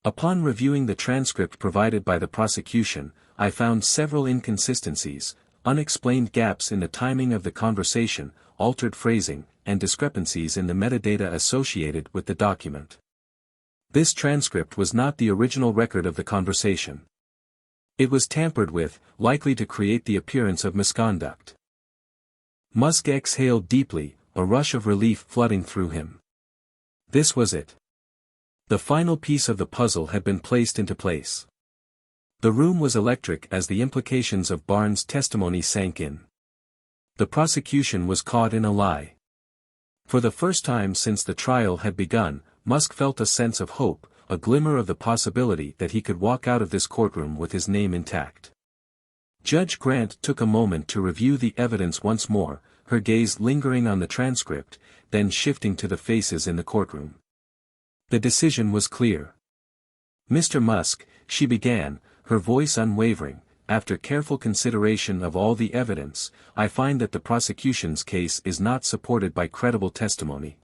Speaker 1: Upon reviewing the transcript provided by the prosecution, I found several inconsistencies, unexplained gaps in the timing of the conversation, altered phrasing, and discrepancies in the metadata associated with the document. This transcript was not the original record of the conversation. It was tampered with, likely to create the appearance of misconduct." Musk exhaled deeply, a rush of relief flooding through him. This was it. The final piece of the puzzle had been placed into place. The room was electric as the implications of Barnes' testimony sank in. The prosecution was caught in a lie. For the first time since the trial had begun, Musk felt a sense of hope, a glimmer of the possibility that he could walk out of this courtroom with his name intact. Judge Grant took a moment to review the evidence once more, her gaze lingering on the transcript, then shifting to the faces in the courtroom. The decision was clear. "Mr. Musk," she began, her voice unwavering, "after careful consideration of all the evidence, I find that the prosecution's case is not supported by credible testimony.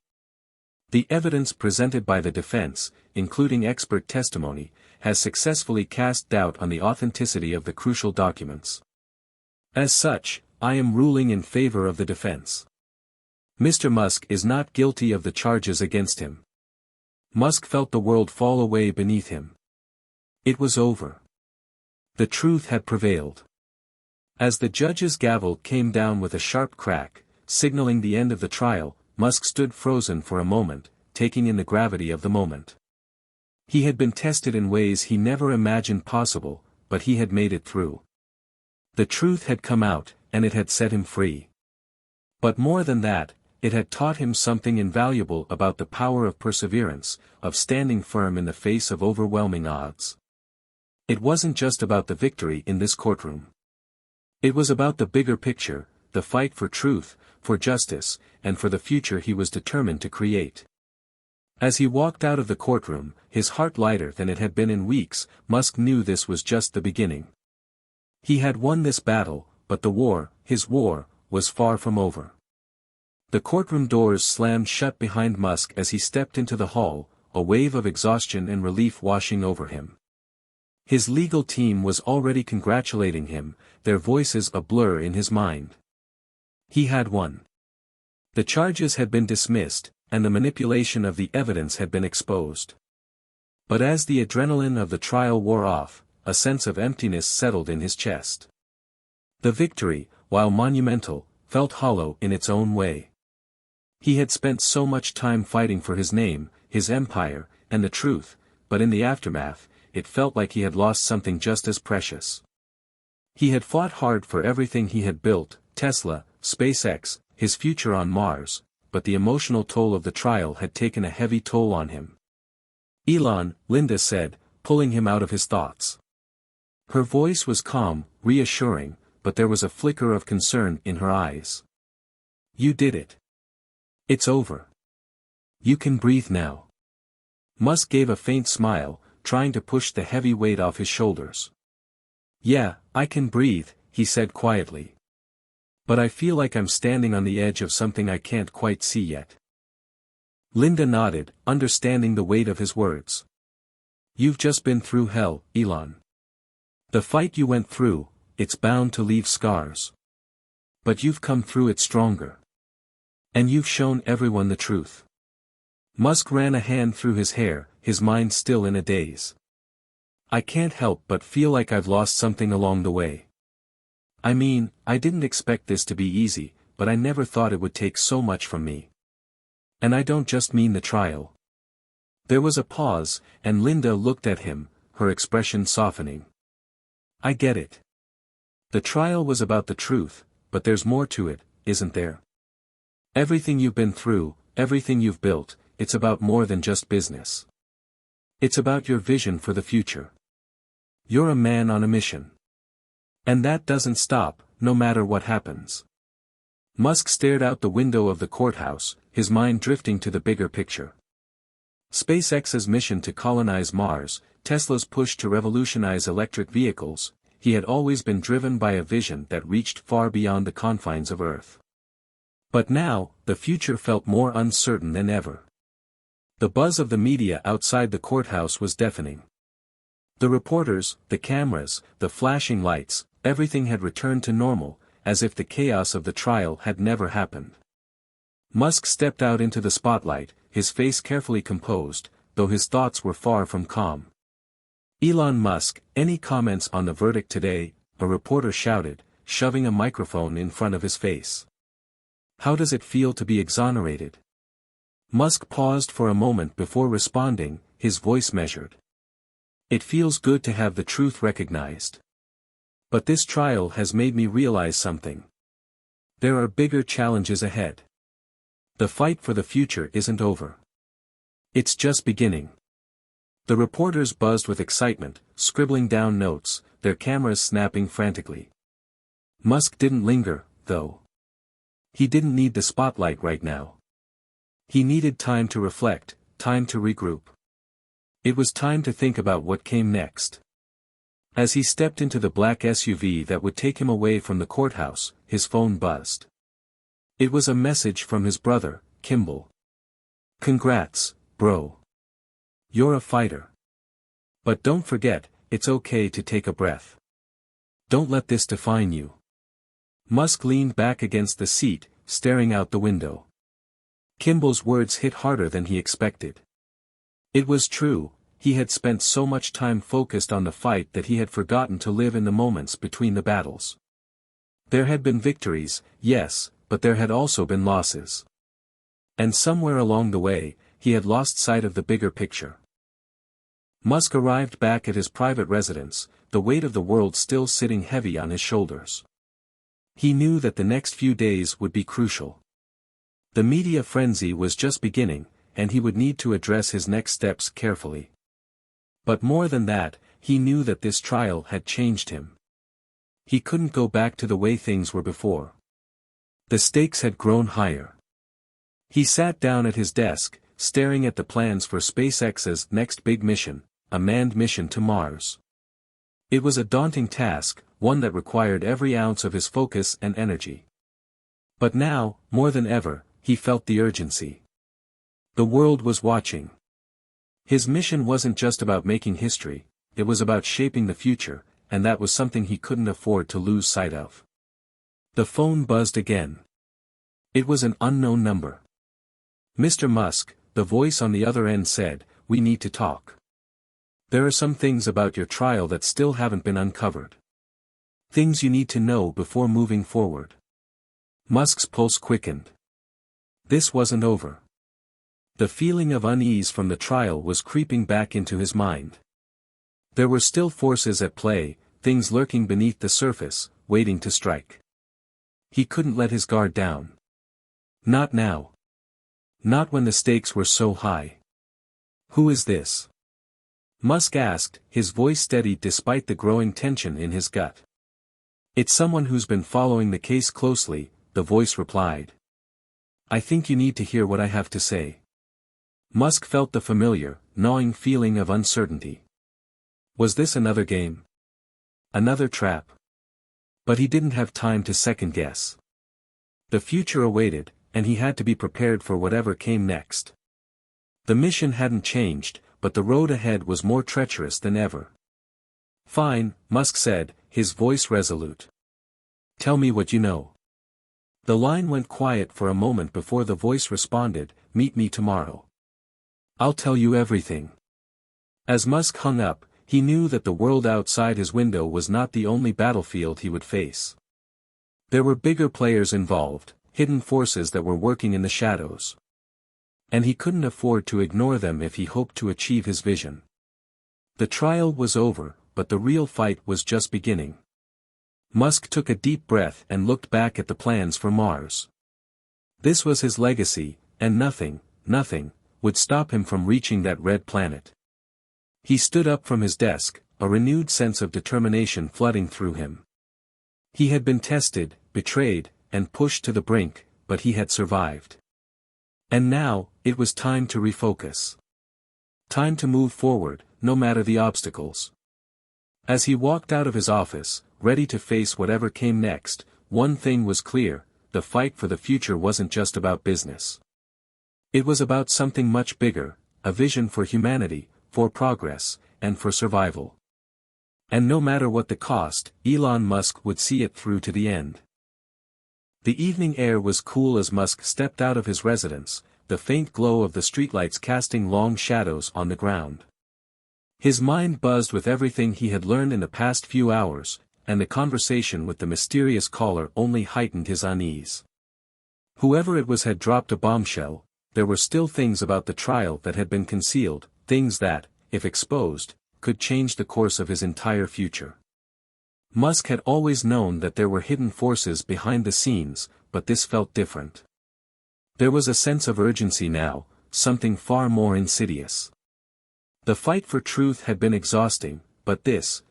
Speaker 1: The evidence presented by the defense, including expert testimony, has successfully cast doubt on the authenticity of the crucial documents. As such, I am ruling in favor of the defense. Mr. Musk is not guilty of the charges against him." Musk felt the world fall away beneath him. It was over. The truth had prevailed. As the judge's gavel came down with a sharp crack, signaling the end of the trial, Musk stood frozen for a moment, taking in the gravity of the moment. He had been tested in ways he never imagined possible, but he had made it through. The truth had come out, and it had set him free. But more than that, it had taught him something invaluable about the power of perseverance, of standing firm in the face of overwhelming odds. It wasn't just about the victory in this courtroom. It was about the bigger picture, the fight for truth, for justice, and for the future he was determined to create. As he walked out of the courtroom, his heart lighter than it had been in weeks, Musk knew this was just the beginning. He had won this battle, but the war, his war, was far from over. The courtroom doors slammed shut behind Musk as he stepped into the hall, a wave of exhaustion and relief washing over him. His legal team was already congratulating him, their voices a blur in his mind. He had won. The charges had been dismissed, and the manipulation of the evidence had been exposed. But as the adrenaline of the trial wore off, a sense of emptiness settled in his chest. The victory, while monumental, felt hollow in its own way. He had spent so much time fighting for his name, his empire, and the truth, but in the aftermath, it felt like he had lost something just as precious. He had fought hard for everything he had built, Tesla, SpaceX, his future on Mars, but the emotional toll of the trial had taken a heavy toll on him. "Elon," Linda said, pulling him out of his thoughts. Her voice was calm, reassuring, but there was a flicker of concern in her eyes. "You did it. It's over. You can breathe now." Musk gave a faint smile, trying to push the heavy weight off his shoulders. "Yeah, I can breathe," he said quietly. "But I feel like I'm standing on the edge of something I can't quite see yet." Linda nodded, understanding the weight of his words. "You've just been through hell, Elon. The fight you went through, it's bound to leave scars. But you've come through it stronger. And you've shown everyone the truth." Musk ran a hand through his hair, his mind still in a daze. "I can't help but feel like I've lost something along the way. I mean, I didn't expect this to be easy, but I never thought it would take so much from me. And I don't just mean the trial." There was a pause, and Linda looked at him, her expression softening. "I get it. The trial was about the truth, but there's more to it, isn't there? Everything you've been through, everything you've built, it's about more than just business. It's about your vision for the future. You're a man on a mission. And that doesn't stop, no matter what happens." Musk stared out the window of the courthouse, his mind drifting to the bigger picture. SpaceX's mission to colonize Mars, Tesla's push to revolutionize electric vehicles, he had always been driven by a vision that reached far beyond the confines of Earth. But now, the future felt more uncertain than ever. The buzz of the media outside the courthouse was deafening. The reporters, the cameras, the flashing lights, everything had returned to normal, as if the chaos of the trial had never happened. Musk stepped out into the spotlight, his face carefully composed, though his thoughts were far from calm. "Elon Musk, any comments on the verdict today?" a reporter shouted, shoving a microphone in front of his face. "How does it feel to be exonerated?" Musk paused for a moment before responding, his voice measured. "It feels good to have the truth recognized. But this trial has made me realize something. There are bigger challenges ahead. The fight for the future isn't over. It's just beginning." The reporters buzzed with excitement, scribbling down notes, their cameras snapping frantically. Musk didn't linger, though. He didn't need the spotlight right now. He needed time to reflect, time to regroup. It was time to think about what came next. As he stepped into the black SUV that would take him away from the courthouse, his phone buzzed. It was a message from his brother, Kimball. "Congrats, bro. You're a fighter. But don't forget, it's okay to take a breath. Don't let this define you." Musk leaned back against the seat, staring out the window. Kimball's words hit harder than he expected. It was true, he had spent so much time focused on the fight that he had forgotten to live in the moments between the battles. There had been victories, yes, but there had also been losses. And somewhere along the way, he had lost sight of the bigger picture. Musk arrived back at his private residence, the weight of the world still sitting heavy on his shoulders. He knew that the next few days would be crucial. The media frenzy was just beginning, and he would need to address his next steps carefully. But more than that, he knew that this trial had changed him. He couldn't go back to the way things were before. The stakes had grown higher. He sat down at his desk, staring at the plans for SpaceX's next big mission, a manned mission to Mars. It was a daunting task, one that required every ounce of his focus and energy. But now, more than ever, he felt the urgency. The world was watching. His mission wasn't just about making history, it was about shaping the future, and that was something he couldn't afford to lose sight of. The phone buzzed again. It was an unknown number. "Mr. Musk," the voice on the other end said, "we need to talk. There are some things about your trial that still haven't been uncovered. Things you need to know before moving forward." Musk's pulse quickened. This wasn't over. The feeling of unease from the trial was creeping back into his mind. There were still forces at play, things lurking beneath the surface, waiting to strike. He couldn't let his guard down. Not now. Not when the stakes were so high. "Who is this?" Musk asked, his voice steady despite the growing tension in his gut. "It's someone who's been following the case closely," the voice replied. "I think you need to hear what I have to say." Musk felt the familiar, gnawing feeling of uncertainty. Was this another game? Another trap? But he didn't have time to second guess. The future awaited, and he had to be prepared for whatever came next. The mission hadn't changed, but the road ahead was more treacherous than ever. "Fine," Musk said, his voice resolute. "Tell me what you know." The line went quiet for a moment before the voice responded, "Meet me tomorrow. I'll tell you everything." As Musk hung up, he knew that the world outside his window was not the only battlefield he would face. There were bigger players involved, hidden forces that were working in the shadows. And he couldn't afford to ignore them if he hoped to achieve his vision. The trial was over, but the real fight was just beginning. Musk took a deep breath and looked back at the plans for Mars. This was his legacy, and nothing, would stop him from reaching that red planet. He stood up from his desk, a renewed sense of determination flooding through him. He had been tested, betrayed, and pushed to the brink, but he had survived. And now, it was time to refocus. Time to move forward, no matter the obstacles. As he walked out of his office, ready to face whatever came next, one thing was clear: the fight for the future wasn't just about business. It was about something much bigger, a vision for humanity, for progress, and for survival. And no matter what the cost, Elon Musk would see it through to the end. The evening air was cool as Musk stepped out of his residence, the faint glow of the streetlights casting long shadows on the ground. His mind buzzed with everything he had learned in the past few hours, and the conversation with the mysterious caller only heightened his unease. Whoever it was had dropped a bombshell. There were still things about the trial that had been concealed, things that, if exposed, could change the course of his entire future. Musk had always known that there were hidden forces behind the scenes, but this felt different. There was a sense of urgency now, something far more insidious. The fight for truth had been exhausting, but this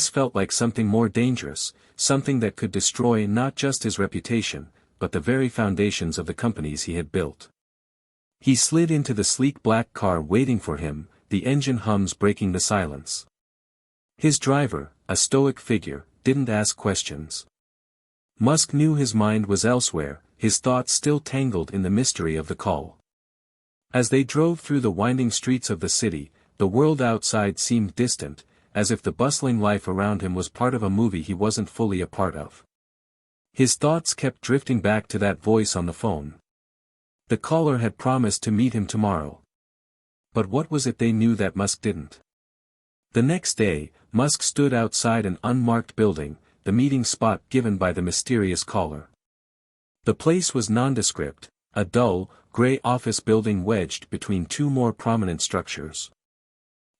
Speaker 1: felt like something more dangerous, something that could destroy not just his reputation, but the very foundations of the companies he had built. He slid into the sleek black car waiting for him, the engine hums breaking the silence. His driver, a stoic figure, didn't ask questions. Musk knew his mind was elsewhere, his thoughts still tangled in the mystery of the call. As they drove through the winding streets of the city, the world outside seemed distant, as if the bustling life around him was part of a movie he wasn't fully a part of. His thoughts kept drifting back to that voice on the phone. The caller had promised to meet him tomorrow. But what was it they knew that Musk didn't? The next day, Musk stood outside an unmarked building, the meeting spot given by the mysterious caller. The place was nondescript, a dull, gray office building wedged between two more prominent structures.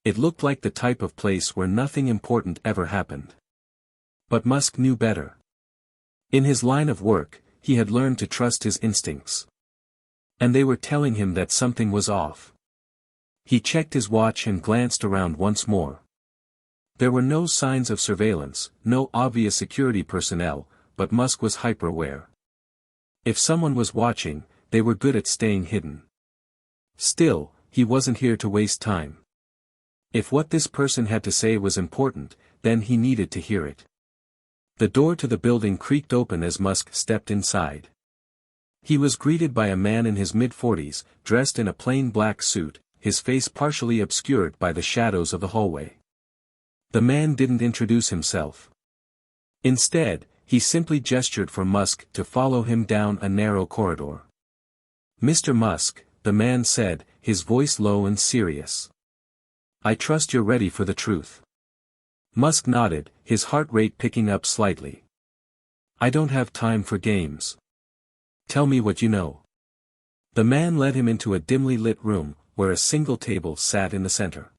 Speaker 1: It looked like the type of place where nothing important ever happened. But Musk knew better. In his line of work, he had learned to trust his instincts. And they were telling him that something was off. He checked his watch and glanced around once more. There were no signs of surveillance, no obvious security personnel, but Musk was hyper-aware. If someone was watching, they were good at staying hidden. Still, he wasn't here to waste time. If what this person had to say was important, then he needed to hear it. The door to the building creaked open as Musk stepped inside. He was greeted by a man in his mid-40s, dressed in a plain black suit, his face partially obscured by the shadows of the hallway. The man didn't introduce himself. Instead, he simply gestured for Musk to follow him down a narrow corridor. "Mr. Musk," the man said, his voice low and serious. "I trust you're ready for the truth." Musk nodded, his heart rate picking up slightly. "I don't have time for games. Tell me what you know." The man led him into a dimly lit room, where a single table sat in the center.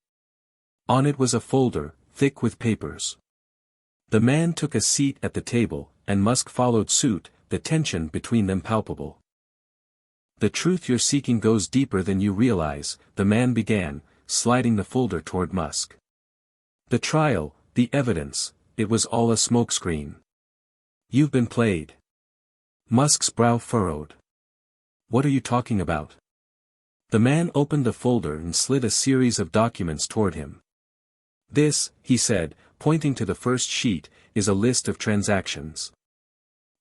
Speaker 1: On it was a folder, thick with papers. The man took a seat at the table, and Musk followed suit, the tension between them palpable. "The truth you're seeking goes deeper than you realize," the man began, sliding the folder toward Musk. "The trial, the evidence, it was all a smokescreen. You've been played." Musk's brow furrowed. "What are you talking about?" The man opened the folder and slid a series of documents toward him. "This," he said, pointing to the first sheet, "is a list of transactions.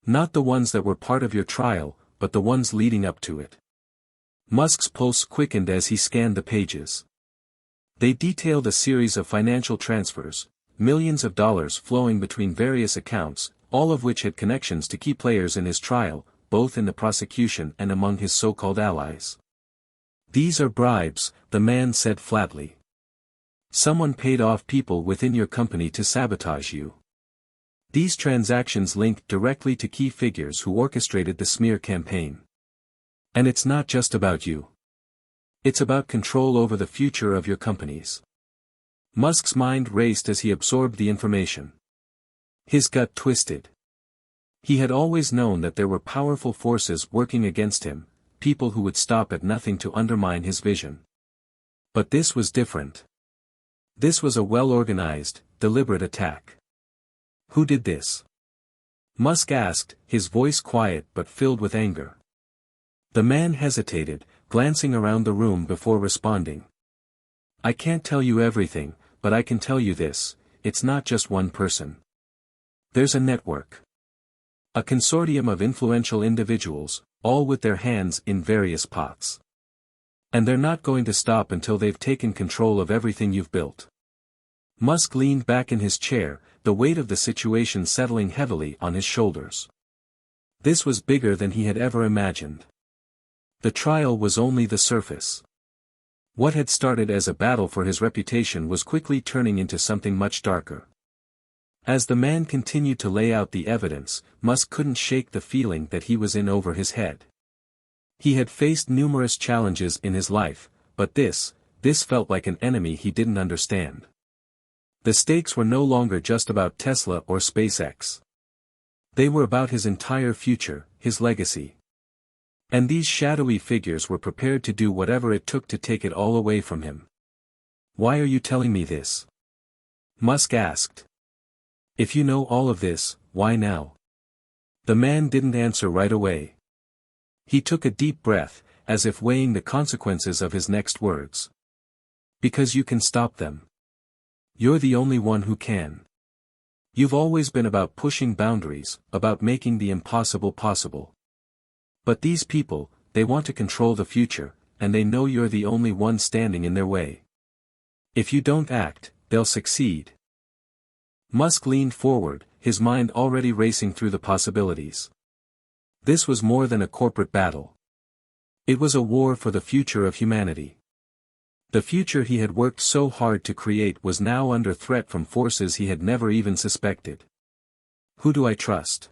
Speaker 1: Not the ones that were part of your trial, but the ones leading up to it." Musk's pulse quickened as he scanned the pages. They detailed a series of financial transfers, millions of dollars flowing between various accounts, all of which had connections to key players in his trial, both in the prosecution and among his so-called allies. "These are bribes," the man said flatly. "Someone paid off people within your company to sabotage you. These transactions linked directly to key figures who orchestrated the smear campaign. And it's not just about you. It's about control over the future of your companies." Musk's mind raced as he absorbed the information. His gut twisted. He had always known that there were powerful forces working against him, people who would stop at nothing to undermine his vision. But this was different. This was a well-organized, deliberate attack. "Who did this?" Musk asked, his voice quiet but filled with anger. The man hesitated, glancing around the room before responding. I can't tell you everything, but I can tell you this, it's not just one person. There's a network. A consortium of influential individuals, all with their hands in various pots. And they're not going to stop until they've taken control of everything you've built. Musk leaned back in his chair, the weight of the situation settling heavily on his shoulders. This was bigger than he had ever imagined. The trial was only the surface. What had started as a battle for his reputation was quickly turning into something much darker. As the man continued to lay out the evidence, Musk couldn't shake the feeling that he was in over his head. He had faced numerous challenges in his life, but this felt like an enemy he didn't understand. The stakes were no longer just about Tesla or SpaceX. They were about his entire future, his legacy. And these shadowy figures were prepared to do whatever it took to take it all away from him. Why are you telling me this? Musk asked. If you know all of this, why now? The man didn't answer right away. He took a deep breath, as if weighing the consequences of his next words. Because you can stop them. You're the only one who can. You've always been about pushing boundaries, about making the impossible possible. But these people, they want to control the future, and they know you're the only one standing in their way. If you don't act, they'll succeed. Musk leaned forward, his mind already racing through the possibilities. This was more than a corporate battle. It was a war for the future of humanity. The future he had worked so hard to create was now under threat from forces he had never even suspected. Who do I trust?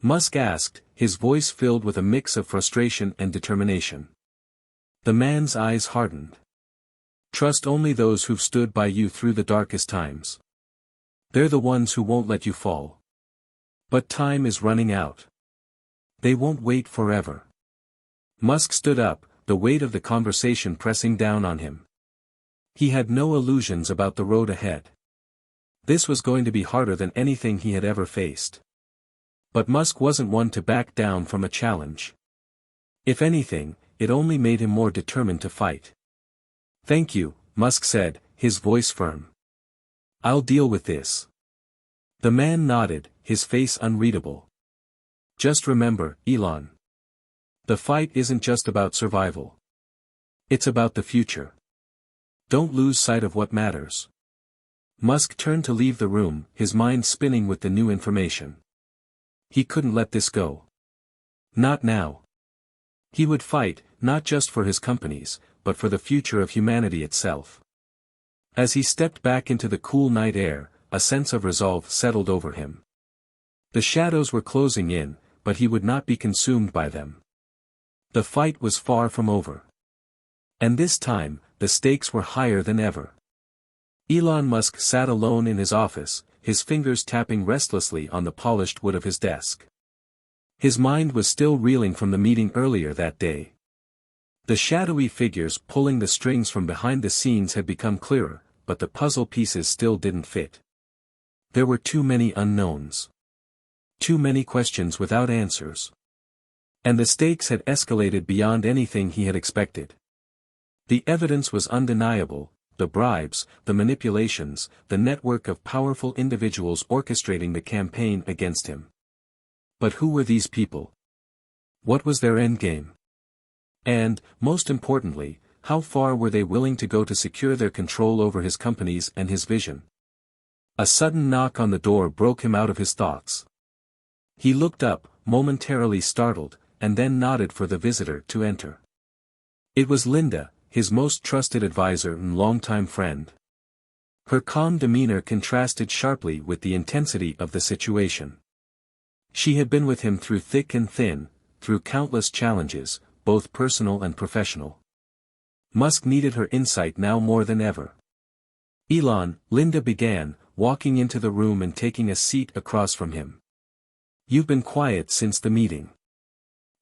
Speaker 1: Musk asked, his voice filled with a mix of frustration and determination. The man's eyes hardened. Trust only those who've stood by you through the darkest times. They're the ones who won't let you fall. But time is running out. They won't wait forever. Musk stood up, the weight of the conversation pressing down on him. He had no illusions about the road ahead. This was going to be harder than anything he had ever faced. But Musk wasn't one to back down from a challenge. If anything, it only made him more determined to fight. Thank you, Musk said, his voice firm. I'll deal with this. The man nodded, his face unreadable. Just remember, Elon. The fight isn't just about survival. It's about the future. Don't lose sight of what matters. Musk turned to leave the room, his mind spinning with the new information. He couldn't let this go. Not now. He would fight, not just for his companies, but for the future of humanity itself. As he stepped back into the cool night air, a sense of resolve settled over him. The shadows were closing in, but he would not be consumed by them. The fight was far from over. And this time, the stakes were higher than ever. Elon Musk sat alone in his office, his fingers tapping restlessly on the polished wood of his desk. His mind was still reeling from the meeting earlier that day. The shadowy figures pulling the strings from behind the scenes had become clearer, but the puzzle pieces still didn't fit. There were too many unknowns. Too many questions without answers. And the stakes had escalated beyond anything he had expected. The evidence was undeniable, the bribes, the manipulations, the network of powerful individuals orchestrating the campaign against him. But who were these people? What was their endgame? And, most importantly, how far were they willing to go to secure their control over his companies and his vision? A sudden knock on the door broke him out of his thoughts. He looked up, momentarily startled, and then nodded for the visitor to enter. It was Linda, his most trusted advisor and longtime friend. Her calm demeanor contrasted sharply with the intensity of the situation. She had been with him through thick and thin, through countless challenges, both personal and professional. Musk needed her insight now more than ever. Elon, Linda began, walking into the room and taking a seat across from him. You've been quiet since the meeting.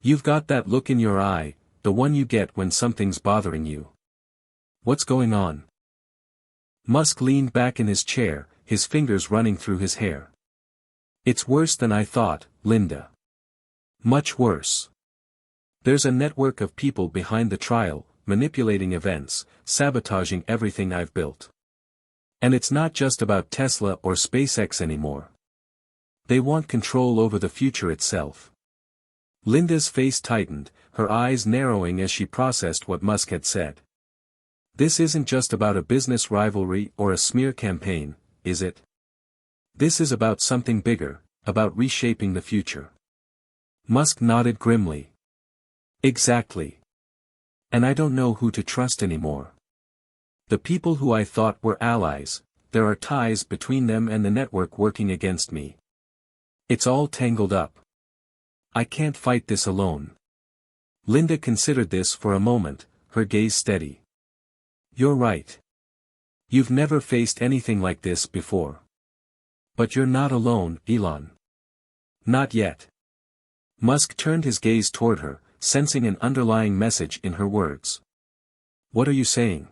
Speaker 1: You've got that look in your eye, the one you get when something's bothering you. What's going on? Musk leaned back in his chair, his fingers running through his hair. It's worse than I thought, Linda. Much worse. There's a network of people behind the trial, manipulating events, sabotaging everything I've built. And it's not just about Tesla or SpaceX anymore. They want control over the future itself. Linda's face tightened, her eyes narrowing as she processed what Musk had said. This isn't just about a business rivalry or a smear campaign, is it? This is about something bigger, about reshaping the future. Musk nodded grimly. Exactly. And I don't know who to trust anymore. The people who I thought were allies, there are ties between them and the network working against me. It's all tangled up. I can't fight this alone. Linda considered this for a moment, her gaze steady. You're right. You've never faced anything like this before. But you're not alone, Elon. Not yet. Musk turned his gaze toward her, sensing an underlying message in her words. What are you saying?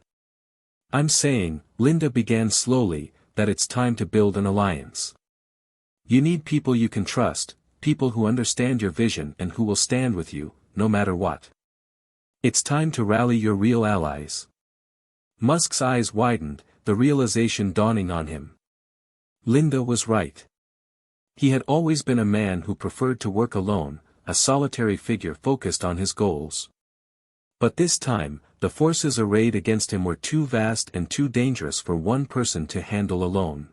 Speaker 1: I'm saying, Linda began slowly, that it's time to build an alliance. You need people you can trust, people who understand your vision and who will stand with you, no matter what. It's time to rally your real allies. Musk's eyes widened, the realization dawning on him. Linda was right. He had always been a man who preferred to work alone, a solitary figure focused on his goals. But this time, the forces arrayed against him were too vast and too dangerous for one person to handle alone.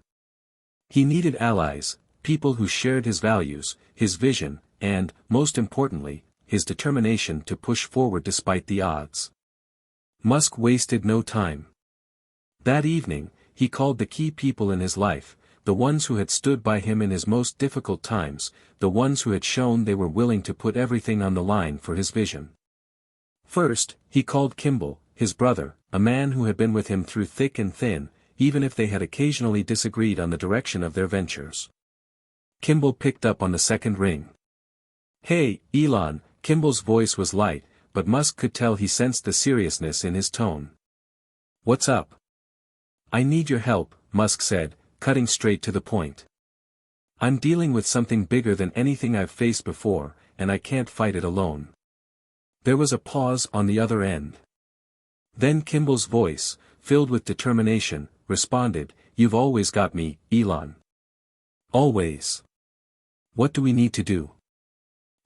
Speaker 1: He needed allies, people who shared his values, his vision, and, most importantly, his determination to push forward despite the odds. Musk wasted no time. That evening, he called the key people in his life, the ones who had stood by him in his most difficult times, the ones who had shown they were willing to put everything on the line for his vision. First, he called Kimball, his brother, a man who had been with him through thick and thin, even if they had occasionally disagreed on the direction of their ventures. Kimball picked up on the second ring. Hey, Elon, Kimball's voice was light, but Musk could tell he sensed the seriousness in his tone. What's up? I need your help, Musk said, cutting straight to the point. I'm dealing with something bigger than anything I've faced before, and I can't fight it alone. There was a pause on the other end. Then Kimball's voice, filled with determination, responded, You've always got me, Elon. Always. What do we need to do?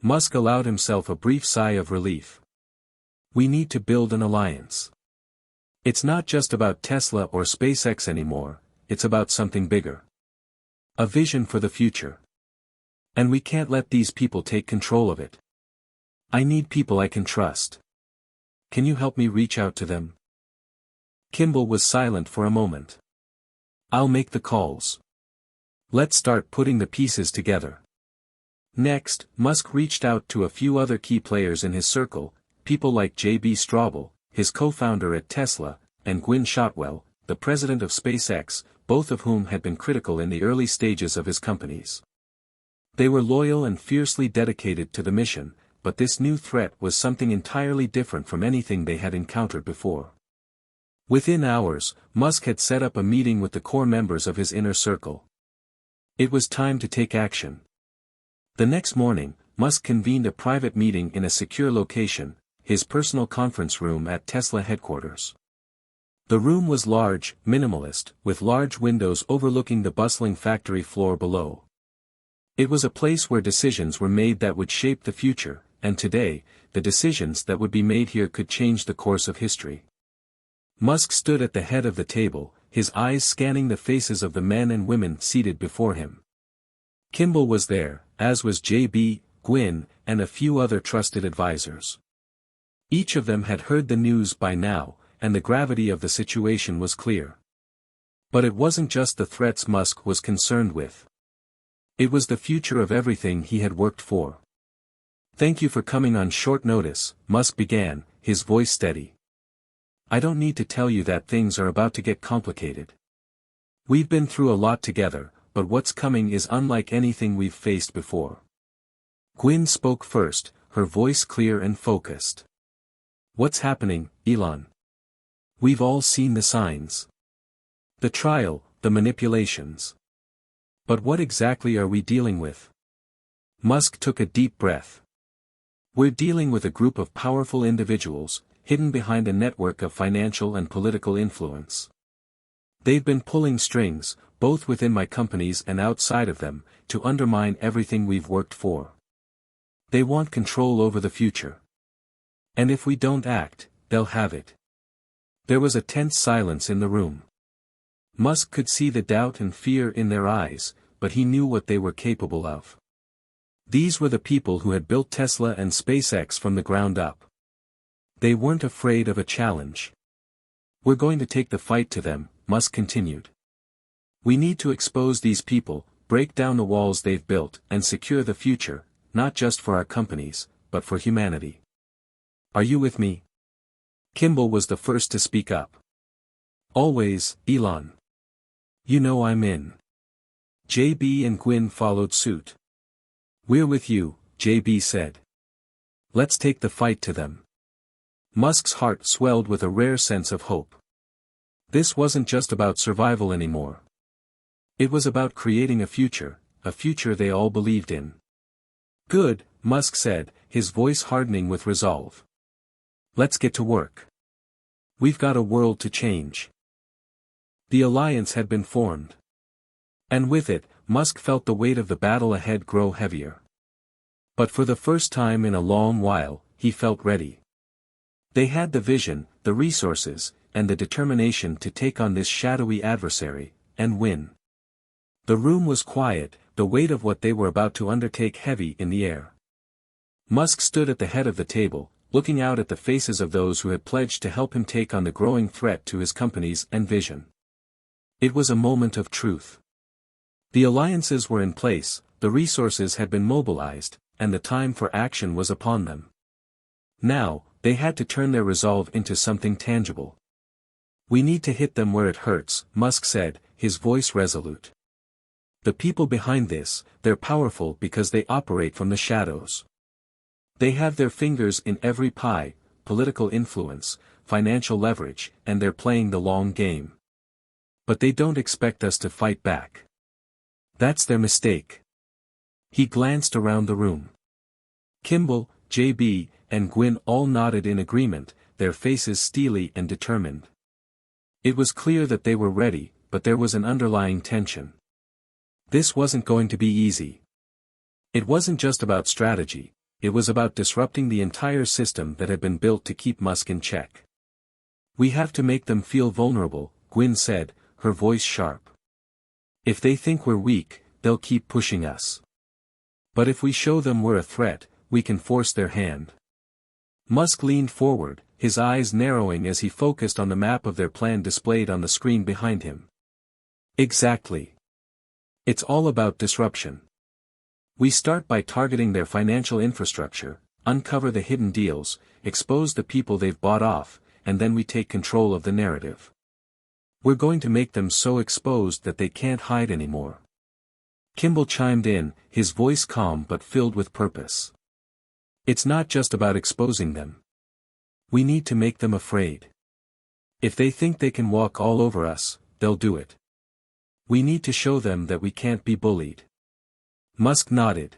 Speaker 1: Musk allowed himself a brief sigh of relief. We need to build an alliance. It's not just about Tesla or SpaceX anymore, it's about something bigger. A vision for the future. And we can't let these people take control of it. I need people I can trust. Can you help me reach out to them? Kimball was silent for a moment. I'll make the calls. Let's start putting the pieces together. Next, Musk reached out to a few other key players in his circle, people like J.B. Straubel, his co-founder at Tesla, and Gwynne Shotwell, the president of SpaceX, both of whom had been critical in the early stages of his companies. They were loyal and fiercely dedicated to the mission, but this new threat was something entirely different from anything they had encountered before. Within hours, Musk had set up a meeting with the core members of his inner circle. It was time to take action. The next morning, Musk convened a private meeting in a secure location, his personal conference room at Tesla headquarters. The room was large, minimalist, with large windows overlooking the bustling factory floor below. It was a place where decisions were made that would shape the future, and today, the decisions that would be made here could change the course of history. Musk stood at the head of the table, his eyes scanning the faces of the men and women seated before him. Kimball was there, as was J.B., Gwynne, and a few other trusted advisors. Each of them had heard the news by now, and the gravity of the situation was clear. But it wasn't just the threats Musk was concerned with. It was the future of everything he had worked for. Thank you for coming on short notice, Musk began, his voice steady. I don't need to tell you that things are about to get complicated. We've been through a lot together, but what's coming is unlike anything we've faced before. Gwynne spoke first, her voice clear and focused. What's happening, Elon? We've all seen the signs. The trial, the manipulations. But what exactly are we dealing with? Musk took a deep breath. We're dealing with a group of powerful individuals, hidden behind a network of financial and political influence. They've been pulling strings, both within my companies and outside of them, to undermine everything we've worked for. They want control over the future. And if we don't act, they'll have it. There was a tense silence in the room. Musk could see the doubt and fear in their eyes, but he knew what they were capable of. These were the people who had built Tesla and SpaceX from the ground up. They weren't afraid of a challenge. We're going to take the fight to them, Musk continued. We need to expose these people, break down the walls they've built, and secure the future, not just for our companies, but for humanity. Are you with me? Kimball was the first to speak up. Always, Elon. You know I'm in. JB and Gwynn followed suit. We're with you, JB said. Let's take the fight to them. Musk's heart swelled with a rare sense of hope. This wasn't just about survival anymore. It was about creating a future they all believed in. Good, Musk said, his voice hardening with resolve. Let's get to work. We've got a world to change. The alliance had been formed. And with it, Musk felt the weight of the battle ahead grow heavier. But for the first time in a long while, he felt ready. They had the vision, the resources, and the determination to take on this shadowy adversary, and win. The room was quiet, the weight of what they were about to undertake heavy in the air. Musk stood at the head of the table, looking out at the faces of those who had pledged to help him take on the growing threat to his companies and vision. It was a moment of truth. The alliances were in place, the resources had been mobilized, and the time for action was upon them. Now, they had to turn their resolve into something tangible. We need to hit them where it hurts, Musk said, his voice resolute. The people behind this, they're powerful because they operate from the shadows. They have their fingers in every pie, political influence, financial leverage, and they're playing the long game. But they don't expect us to fight back. That's their mistake. He glanced around the room. Kimball, JB, and Gwynn all nodded in agreement, their faces steely and determined. It was clear that they were ready, but there was an underlying tension. This wasn't going to be easy. It wasn't just about strategy, it was about disrupting the entire system that had been built to keep Musk in check. We have to make them feel vulnerable, Gwynn said, her voice sharp. If they think we're weak, they'll keep pushing us. But if we show them we're a threat, we can force their hand. Musk leaned forward, his eyes narrowing as he focused on the map of their plan displayed on the screen behind him. Exactly. It's all about disruption. We start by targeting their financial infrastructure, uncover the hidden deals, expose the people they've bought off, and then we take control of the narrative. We're going to make them so exposed that they can't hide anymore. Kimball chimed in, his voice calm but filled with purpose. It's not just about exposing them. We need to make them afraid. If they think they can walk all over us, they'll do it. We need to show them that we can't be bullied. Musk nodded.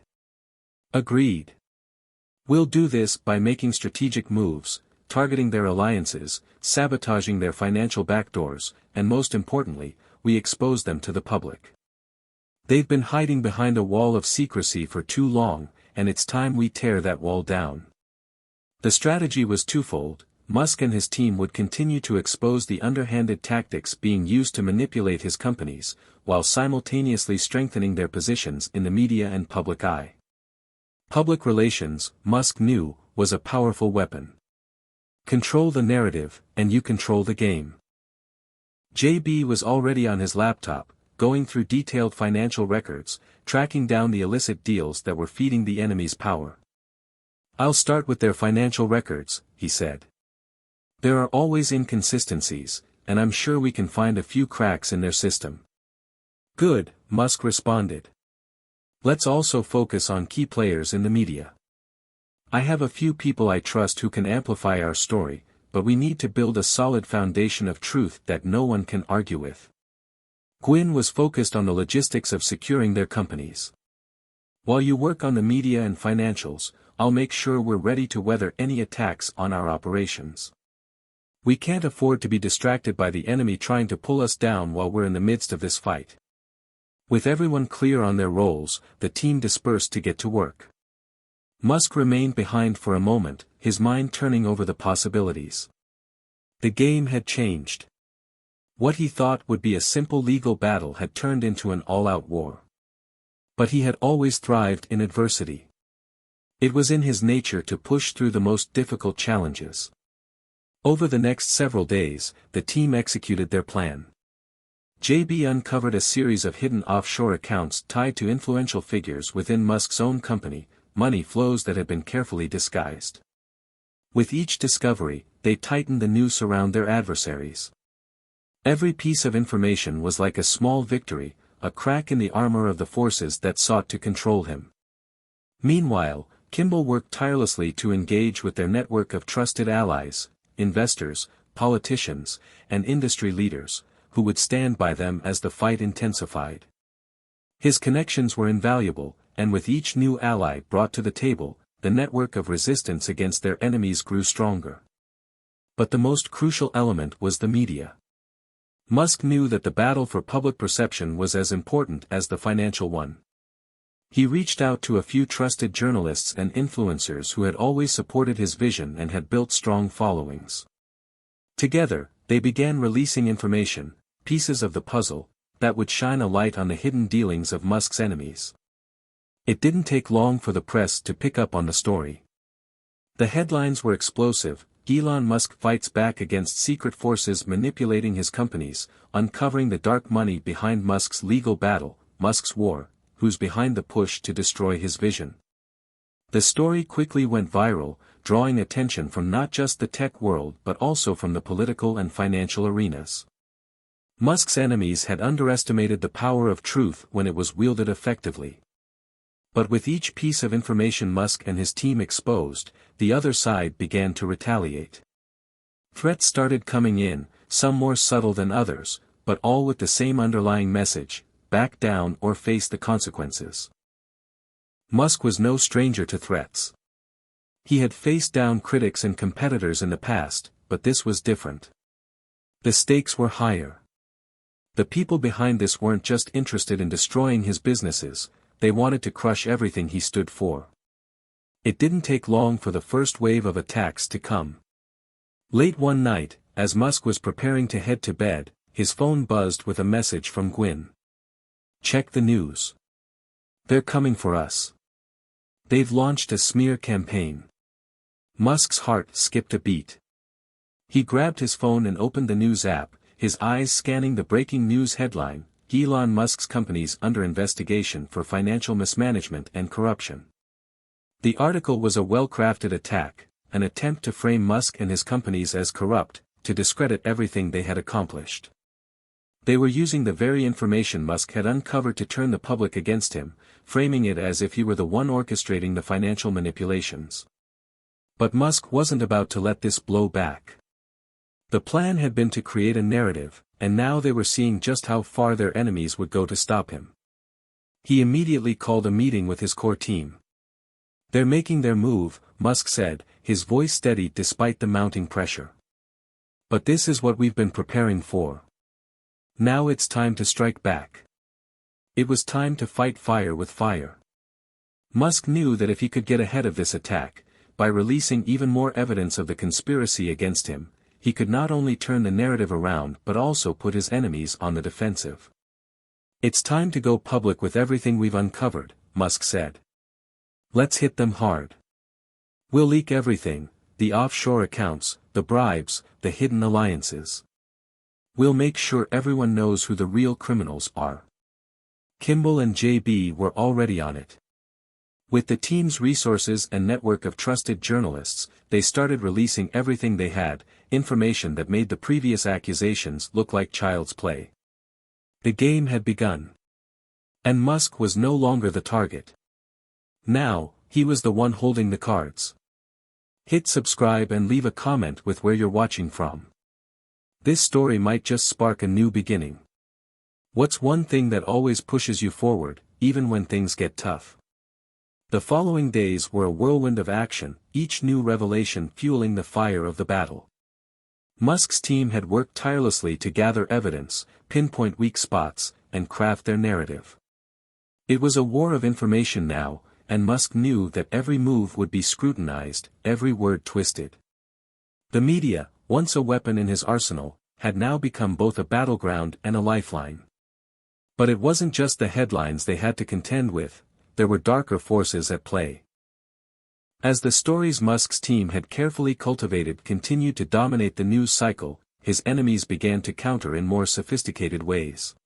Speaker 1: Agreed. We'll do this by making strategic moves, targeting their alliances, sabotaging their financial backdoors, and most importantly, we expose them to the public. They've been hiding behind a wall of secrecy for too long, and it's time we tear that wall down. The strategy was twofold. Musk and his team would continue to expose the underhanded tactics being used to manipulate his companies, while simultaneously strengthening their positions in the media and public eye. Public relations, Musk knew, was a powerful weapon. Control the narrative, and you control the game. JB was already on his laptop, going through detailed financial records, tracking down the illicit deals that were feeding the enemy's power. I'll start with their financial records, he said. There are always inconsistencies, and I'm sure we can find a few cracks in their system. Good, Musk responded. Let's also focus on key players in the media. I have a few people I trust who can amplify our story, but we need to build a solid foundation of truth that no one can argue with. Gwynn was focused on the logistics of securing their companies. While you work on the media and financials, I'll make sure we're ready to weather any attacks on our operations. We can't afford to be distracted by the enemy trying to pull us down while we're in the midst of this fight." With everyone clear on their roles, the team dispersed to get to work. Musk remained behind for a moment, his mind turning over the possibilities. The game had changed. What he thought would be a simple legal battle had turned into an all-out war. But he had always thrived in adversity. It was in his nature to push through the most difficult challenges. Over the next several days, the team executed their plan. JB uncovered a series of hidden offshore accounts tied to influential figures within Musk's own company, money flows that had been carefully disguised. With each discovery, they tightened the noose around their adversaries. Every piece of information was like a small victory, a crack in the armor of the forces that sought to control him. Meanwhile, Kimball worked tirelessly to engage with their network of trusted allies, investors, politicians, and industry leaders, who would stand by them as the fight intensified. His connections were invaluable, and with each new ally brought to the table, the network of resistance against their enemies grew stronger. But the most crucial element was the media. Musk knew that the battle for public perception was as important as the financial one. He reached out to a few trusted journalists and influencers who had always supported his vision and had built strong followings. Together, they began releasing information, pieces of the puzzle, that would shine a light on the hidden dealings of Musk's enemies. It didn't take long for the press to pick up on the story. The headlines were explosive: Elon Musk fights back against secret forces manipulating his companies, uncovering the dark money behind Musk's legal battle, Musk's war, who's behind the push to destroy his vision. The story quickly went viral, drawing attention from not just the tech world but also from the political and financial arenas. Musk's enemies had underestimated the power of truth when it was wielded effectively. But with each piece of information Musk and his team exposed, the other side began to retaliate. Threats started coming in, some more subtle than others, but all with the same underlying message: back down or face the consequences. Musk was no stranger to threats. He had faced down critics and competitors in the past, but this was different. The stakes were higher. The people behind this weren't just interested in destroying his businesses, they wanted to crush everything he stood for. It didn't take long for the first wave of attacks to come. Late one night, as Musk was preparing to head to bed, his phone buzzed with a message from Gwyn. "Check the news. They're coming for us. They've launched a smear campaign." Musk's heart skipped a beat. He grabbed his phone and opened the news app, his eyes scanning the breaking news headline: Elon Musk's companies under investigation for financial mismanagement and corruption. The article was a well-crafted attack, an attempt to frame Musk and his companies as corrupt, to discredit everything they had accomplished. They were using the very information Musk had uncovered to turn the public against him, framing it as if he were the one orchestrating the financial manipulations. But Musk wasn't about to let this blow back. The plan had been to create a narrative, and now they were seeing just how far their enemies would go to stop him. He immediately called a meeting with his core team. "They're making their move," Musk said, his voice steady despite the mounting pressure. "But this is what we've been preparing for. Now it's time to strike back." It was time to fight fire with fire. Musk knew that if he could get ahead of this attack, by releasing even more evidence of the conspiracy against him, he could not only turn the narrative around but also put his enemies on the defensive. "It's time to go public with everything we've uncovered," Musk said. "Let's hit them hard. We'll leak everything: the offshore accounts, the bribes, the hidden alliances. We'll make sure everyone knows who the real criminals are." Kimball and JB were already on it. With the team's resources and network of trusted journalists, they started releasing everything they had, information that made the previous accusations look like child's play. The game had begun. And Musk was no longer the target. Now, he was the one holding the cards. Hit subscribe and leave a comment with where you're watching from. This story might just spark a new beginning. What's one thing that always pushes you forward, even when things get tough? The following days were a whirlwind of action, each new revelation fueling the fire of the battle. Musk's team had worked tirelessly to gather evidence, pinpoint weak spots, and craft their narrative. It was a war of information now, and Musk knew that every move would be scrutinized, every word twisted. The media, once a weapon in his arsenal, had now become both a battleground and a lifeline. But it wasn't just the headlines they had to contend with, there were darker forces at play. As the stories Musk's team had carefully cultivated continued to dominate the news cycle, his enemies began to counter in more sophisticated ways.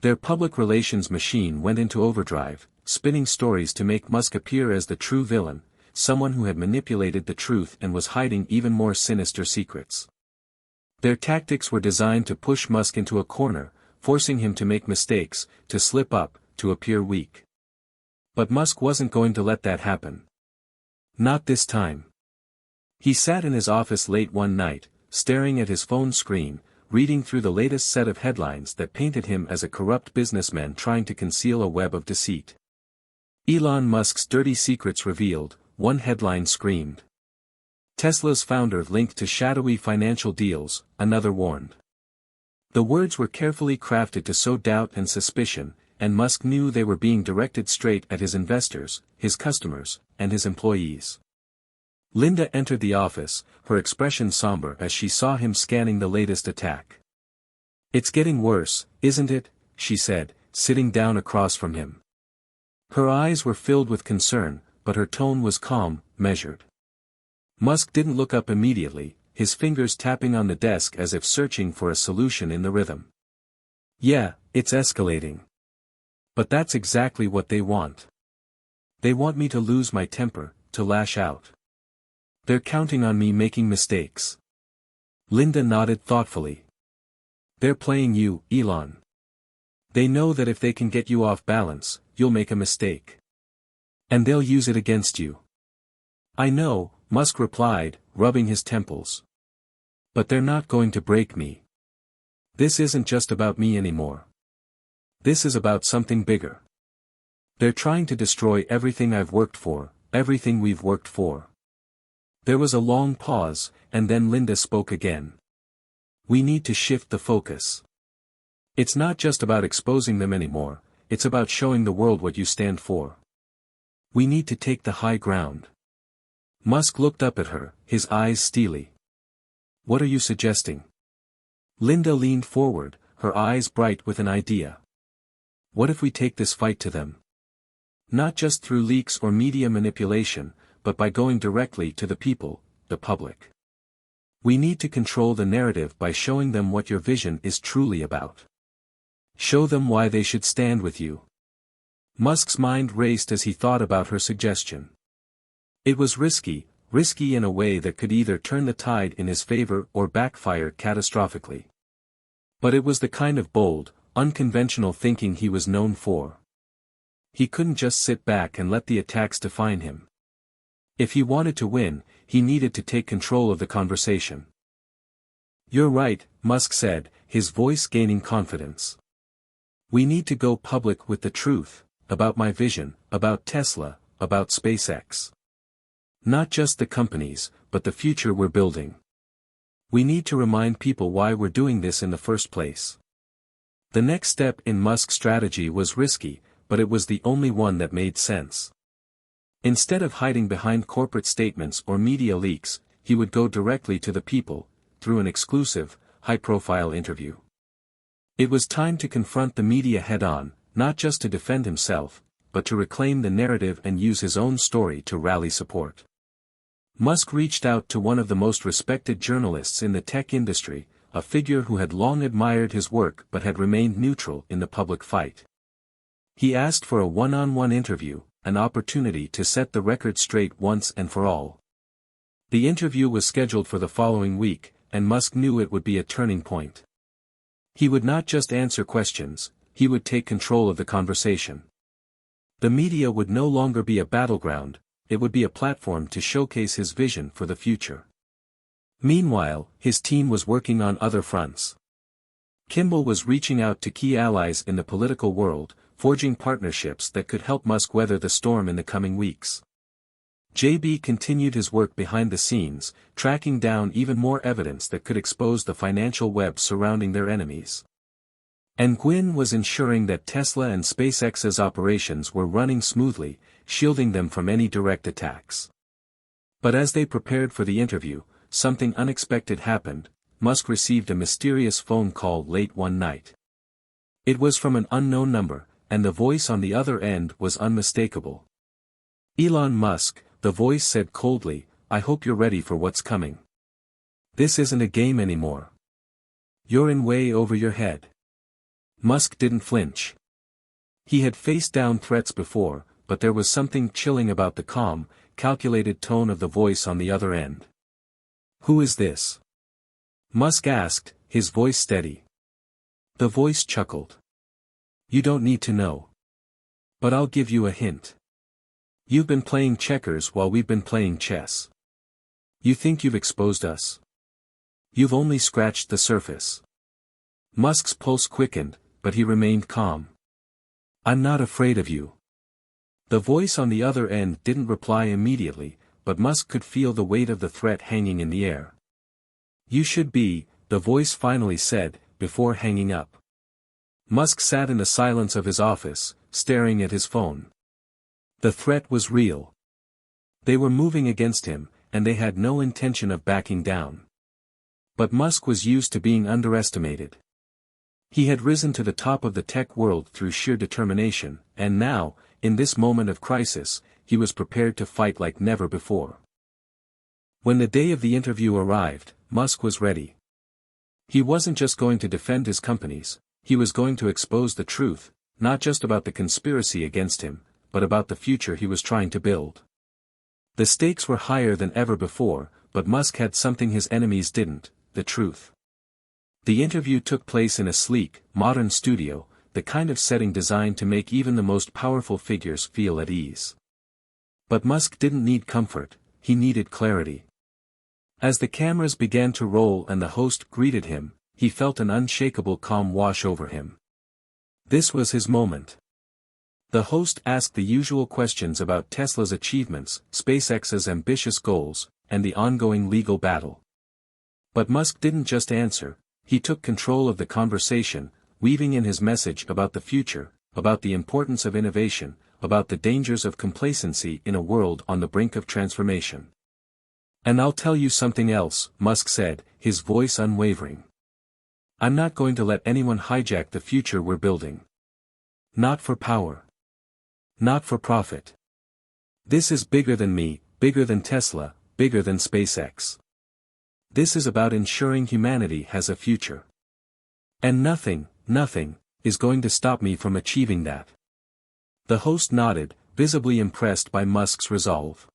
Speaker 1: Their public relations machine went into overdrive, spinning stories to make Musk appear as the true villain, someone who had manipulated the truth and was hiding even more sinister secrets. Their tactics were designed to push Musk into a corner, forcing him to make mistakes, to slip up, to appear weak. But Musk wasn't going to let that happen. Not this time. He sat in his office late one night, staring at his phone screen, reading through the latest set of headlines that painted him as a corrupt businessman trying to conceal a web of deceit. Elon Musk's dirty secrets revealed, one headline screamed. Tesla's founder linked to shadowy financial deals, another warned. The words were carefully crafted to sow doubt and suspicion, and Musk knew they were being directed straight at his investors, his customers, and his employees. Linda entered the office, her expression somber as she saw him scanning the latest attack. "It's getting worse, isn't it?" she said, sitting down across from him. Her eyes were filled with concern, but her tone was calm, measured. Musk didn't look up immediately, his fingers tapping on the desk as if searching for a solution in the rhythm. "Yeah, it's escalating. But that's exactly what they want. They want me to lose my temper, to lash out. They're counting on me making mistakes." Linda nodded thoughtfully. "They're playing you, Elon. They know that if they can get you off balance, you'll make a mistake. And they'll use it against you." "I know," Musk replied, rubbing his temples. "But they're not going to break me. This isn't just about me anymore. This is about something bigger. They're trying to destroy everything I've worked for, everything we've worked for." There was a long pause, and then Linda spoke again. "We need to shift the focus. It's not just about exposing them anymore, it's about showing the world what you stand for. We need to take the high ground." Musk looked up at her, his eyes steely. "What are you suggesting?" Linda leaned forward, her eyes bright with an idea. "What if we take this fight to them? Not just through leaks or media manipulation, but by going directly to the people, the public. We need to control the narrative by showing them what your vision is truly about. Show them why they should stand with you." Musk's mind raced as he thought about her suggestion. It was risky in a way that could either turn the tide in his favor or backfire catastrophically. But it was the kind of bold, unconventional thinking he was known for. He couldn't just sit back and let the attacks define him. If he wanted to win, he needed to take control of the conversation. "You're right," Musk said, his voice gaining confidence. "We need to go public with the truth, about my vision, about Tesla, about SpaceX. Not just the companies, but the future we're building. We need to remind people why we're doing this in the first place." The next step in Musk's strategy was risky, but it was the only one that made sense. Instead of hiding behind corporate statements or media leaks, he would go directly to the people, through an exclusive, high-profile interview. It was time to confront the media head-on, not just to defend himself, but to reclaim the narrative and use his own story to rally support. Musk reached out to one of the most respected journalists in the tech industry, a figure who had long admired his work but had remained neutral in the public fight. He asked for a one-on-one interview, an opportunity to set the record straight once and for all. The interview was scheduled for the following week, and Musk knew it would be a turning point. He would not just answer questions, he would take control of the conversation. The media would no longer be a battleground, it would be a platform to showcase his vision for the future. Meanwhile, his team was working on other fronts. Kimball was reaching out to key allies in the political world, forging partnerships that could help Musk weather the storm in the coming weeks. JB continued his work behind the scenes, tracking down even more evidence that could expose the financial web surrounding their enemies. And Gwynn was ensuring that Tesla and SpaceX's operations were running smoothly, shielding them from any direct attacks. But as they prepared for the interview, something unexpected happened. Musk received a mysterious phone call late one night. It was from an unknown number, and the voice on the other end was unmistakable. "Elon Musk," the voice said coldly, "I hope you're ready for what's coming. This isn't a game anymore. You're in way over your head." Musk didn't flinch. He had faced down threats before, but there was something chilling about the calm, calculated tone of the voice on the other end. "Who is this?" Musk asked, his voice steady. The voice chuckled. "You don't need to know. But I'll give you a hint. You've been playing checkers while we've been playing chess. You think you've exposed us? You've only scratched the surface." Musk's pulse quickened, but he remained calm. "I'm not afraid of you." The voice on the other end didn't reply immediately, but Musk could feel the weight of the threat hanging in the air. "You should be," the voice finally said, before hanging up. Musk sat in the silence of his office, staring at his phone. The threat was real. They were moving against him, and they had no intention of backing down. But Musk was used to being underestimated. He had risen to the top of the tech world through sheer determination, and now, in this moment of crisis, he was prepared to fight like never before. When the day of the interview arrived, Musk was ready. He wasn't just going to defend his companies, he was going to expose the truth, not just about the conspiracy against him, but about the future he was trying to build. The stakes were higher than ever before, but Musk had something his enemies didn't: the truth. The interview took place in a sleek, modern studio, the kind of setting designed to make even the most powerful figures feel at ease. But Musk didn't need comfort, he needed clarity. As the cameras began to roll and the host greeted him, he felt an unshakable calm wash over him. This was his moment. The host asked the usual questions about Tesla's achievements, SpaceX's ambitious goals, and the ongoing legal battle. But Musk didn't just answer, he took control of the conversation, weaving in his message about the future, about the importance of innovation, about the dangers of complacency in a world on the brink of transformation. "And I'll tell you something else," Musk said, his voice unwavering. "I'm not going to let anyone hijack the future we're building. Not for power. Not for profit. This is bigger than me, bigger than Tesla, bigger than SpaceX. This is about ensuring humanity has a future. And nothing is going to stop me from achieving that." The host nodded, visibly impressed by Musk's resolve.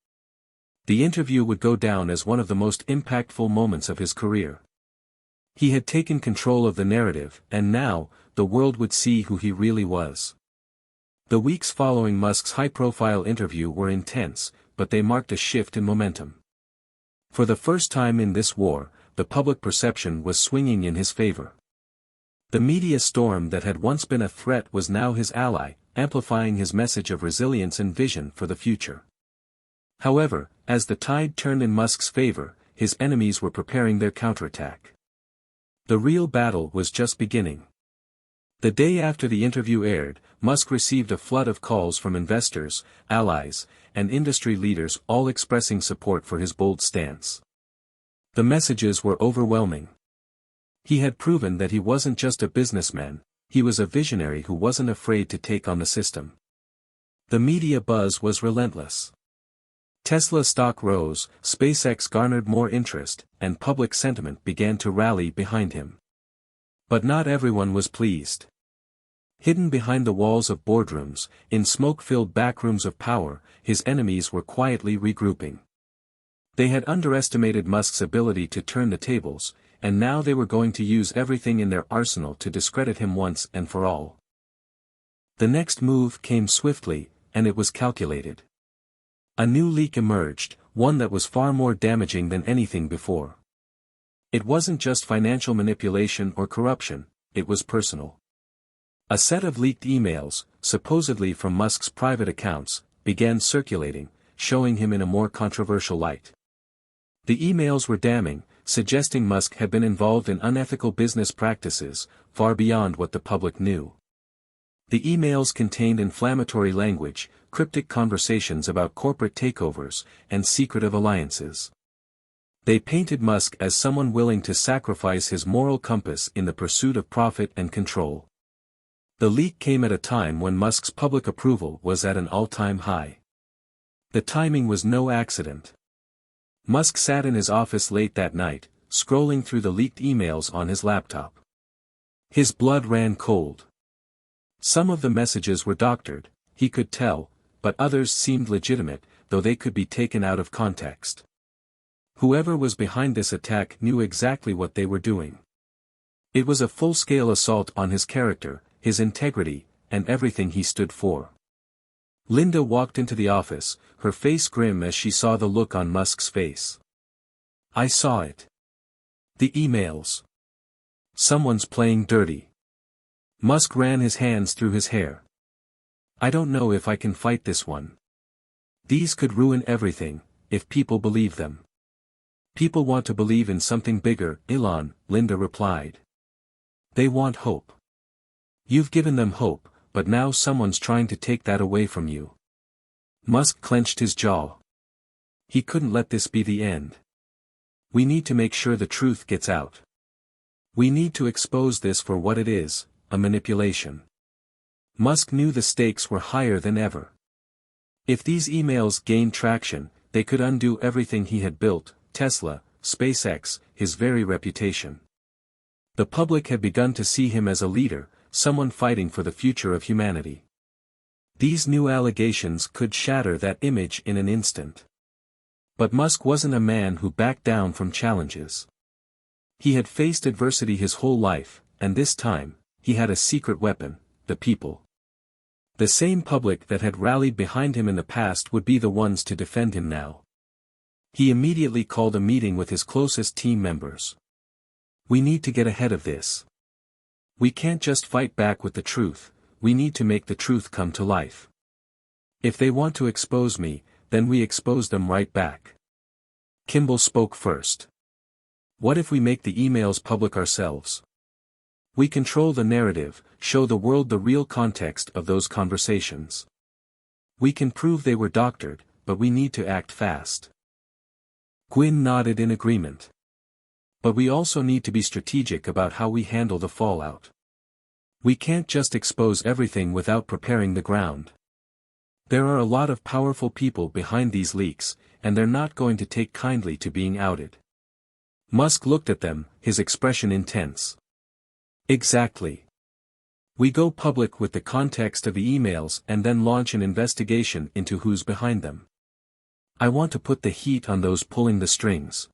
Speaker 1: The interview would go down as one of the most impactful moments of his career. He had taken control of the narrative, and now, the world would see who he really was. The weeks following Musk's high-profile interview were intense, but they marked a shift in momentum. For the first time in this war, the public perception was swinging in his favor. The media storm that had once been a threat was now his ally, amplifying his message of resilience and vision for the future. However, as the tide turned in Musk's favor, his enemies were preparing their counterattack. The real battle was just beginning. The day after the interview aired, Musk received a flood of calls from investors, allies, and industry leaders all expressing support for his bold stance. The messages were overwhelming. He had proven that he wasn't just a businessman, he was a visionary who wasn't afraid to take on the system. The media buzz was relentless. Tesla stock rose, SpaceX garnered more interest, and public sentiment began to rally behind him. But not everyone was pleased. Hidden behind the walls of boardrooms, in smoke-filled backrooms of power, his enemies were quietly regrouping. They had underestimated Musk's ability to turn the tables, and now they were going to use everything in their arsenal to discredit him once and for all. The next move came swiftly, and it was calculated. A new leak emerged, one that was far more damaging than anything before. It wasn't just financial manipulation or corruption, it was personal. A set of leaked emails, supposedly from Musk's private accounts, began circulating, showing him in a more controversial light. The emails were damning, suggesting Musk had been involved in unethical business practices, far beyond what the public knew. The emails contained inflammatory language, cryptic conversations about corporate takeovers, and secretive alliances. They painted Musk as someone willing to sacrifice his moral compass in the pursuit of profit and control. The leak came at a time when Musk's public approval was at an all-time high. The timing was no accident. Musk sat in his office late that night, scrolling through the leaked emails on his laptop. His blood ran cold. Some of the messages were doctored, he could tell, but others seemed legitimate, though they could be taken out of context. Whoever was behind this attack knew exactly what they were doing. It was a full-scale assault on his character, his integrity, and everything he stood for. Linda walked into the office, her face grim as she saw the look on Musk's face. "I saw it. The emails. Someone's playing dirty." Musk ran his hands through his hair. "I don't know if I can fight this one. These could ruin everything, if people believe them." "People want to believe in something bigger, Elon," Linda replied. "They want hope. You've given them hope, but now someone's trying to take that away from you." Musk clenched his jaw. He couldn't let this be the end. "We need to make sure the truth gets out. We need to expose this for what it is, a manipulation." Musk knew the stakes were higher than ever. If these emails gained traction, they could undo everything he had built, Tesla, SpaceX, his very reputation. The public had begun to see him as a leader, someone fighting for the future of humanity. These new allegations could shatter that image in an instant. But Musk wasn't a man who backed down from challenges. He had faced adversity his whole life, and this time, he had a secret weapon, the people. The same public that had rallied behind him in the past would be the ones to defend him now. He immediately called a meeting with his closest team members. "We need to get ahead of this. We can't just fight back with the truth, we need to make the truth come to life. If they want to expose me, then we expose them right back." Kimball spoke first. "What if we make the emails public ourselves? We control the narrative, show the world the real context of those conversations. We can prove they were doctored, but we need to act fast." Gwynn nodded in agreement. "But we also need to be strategic about how we handle the fallout. We can't just expose everything without preparing the ground. There are a lot of powerful people behind these leaks, and they're not going to take kindly to being outed." Musk looked at them, his expression intense. "Exactly. We go public with the context of the emails and then launch an investigation into who's behind them. I want to put the heat on those pulling the strings.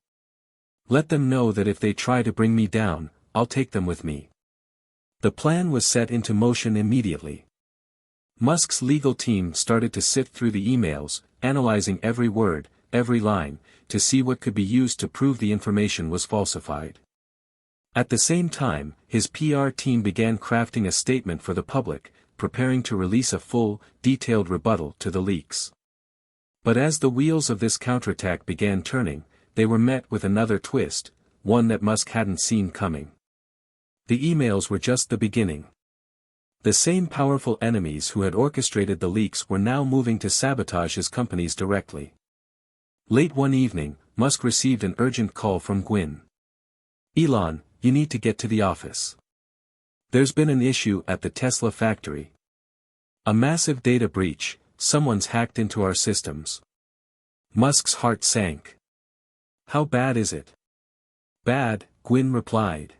Speaker 1: Let them know that if they try to bring me down, I'll take them with me." The plan was set into motion immediately. Musk's legal team started to sift through the emails, analyzing every word, every line, to see what could be used to prove the information was falsified. At the same time, his PR team began crafting a statement for the public, preparing to release a full, detailed rebuttal to the leaks. But as the wheels of this counterattack began turning, they were met with another twist, one that Musk hadn't seen coming. The emails were just the beginning. The same powerful enemies who had orchestrated the leaks were now moving to sabotage his companies directly. Late one evening, Musk received an urgent call from Gwynn. "Elon, you need to get to the office. There's been an issue at the Tesla factory. A massive data breach, someone's hacked into our systems." Musk's heart sank. "How bad is it?" "Bad," Gwynn replied.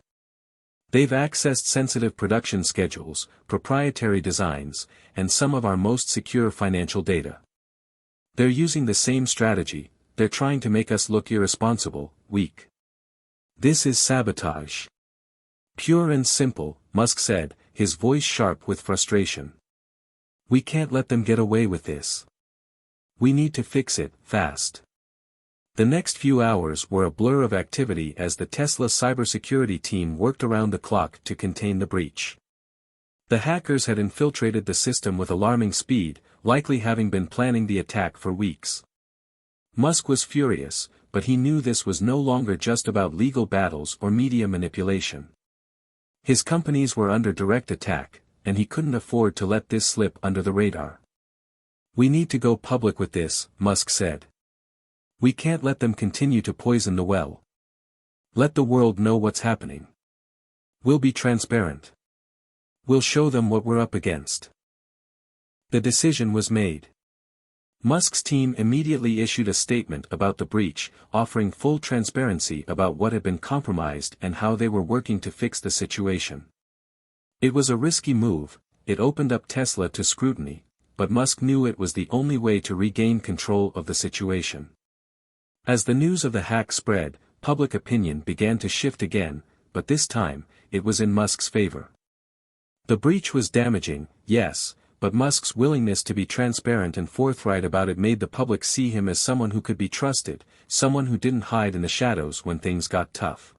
Speaker 1: "They've accessed sensitive production schedules, proprietary designs, and some of our most secure financial data. They're using the same strategy, they're trying to make us look irresponsible, weak. This is sabotage. Pure and simple," Musk said, his voice sharp with frustration. "We can't let them get away with this. We need to fix it, fast." The next few hours were a blur of activity as the Tesla cybersecurity team worked around the clock to contain the breach. The hackers had infiltrated the system with alarming speed, likely having been planning the attack for weeks. Musk was furious, but he knew this was no longer just about legal battles or media manipulation. His companies were under direct attack, and he couldn't afford to let this slip under the radar. "We need to go public with this," Musk said. "We can't let them continue to poison the well. Let the world know what's happening. We'll be transparent. We'll show them what we're up against." The decision was made. Musk's team immediately issued a statement about the breach, offering full transparency about what had been compromised and how they were working to fix the situation. It was a risky move, it opened up Tesla to scrutiny, but Musk knew it was the only way to regain control of the situation. As the news of the hack spread, public opinion began to shift again, but this time, it was in Musk's favor. The breach was damaging, yes, but Musk's willingness to be transparent and forthright about it made the public see him as someone who could be trusted, someone who didn't hide in the shadows when things got tough.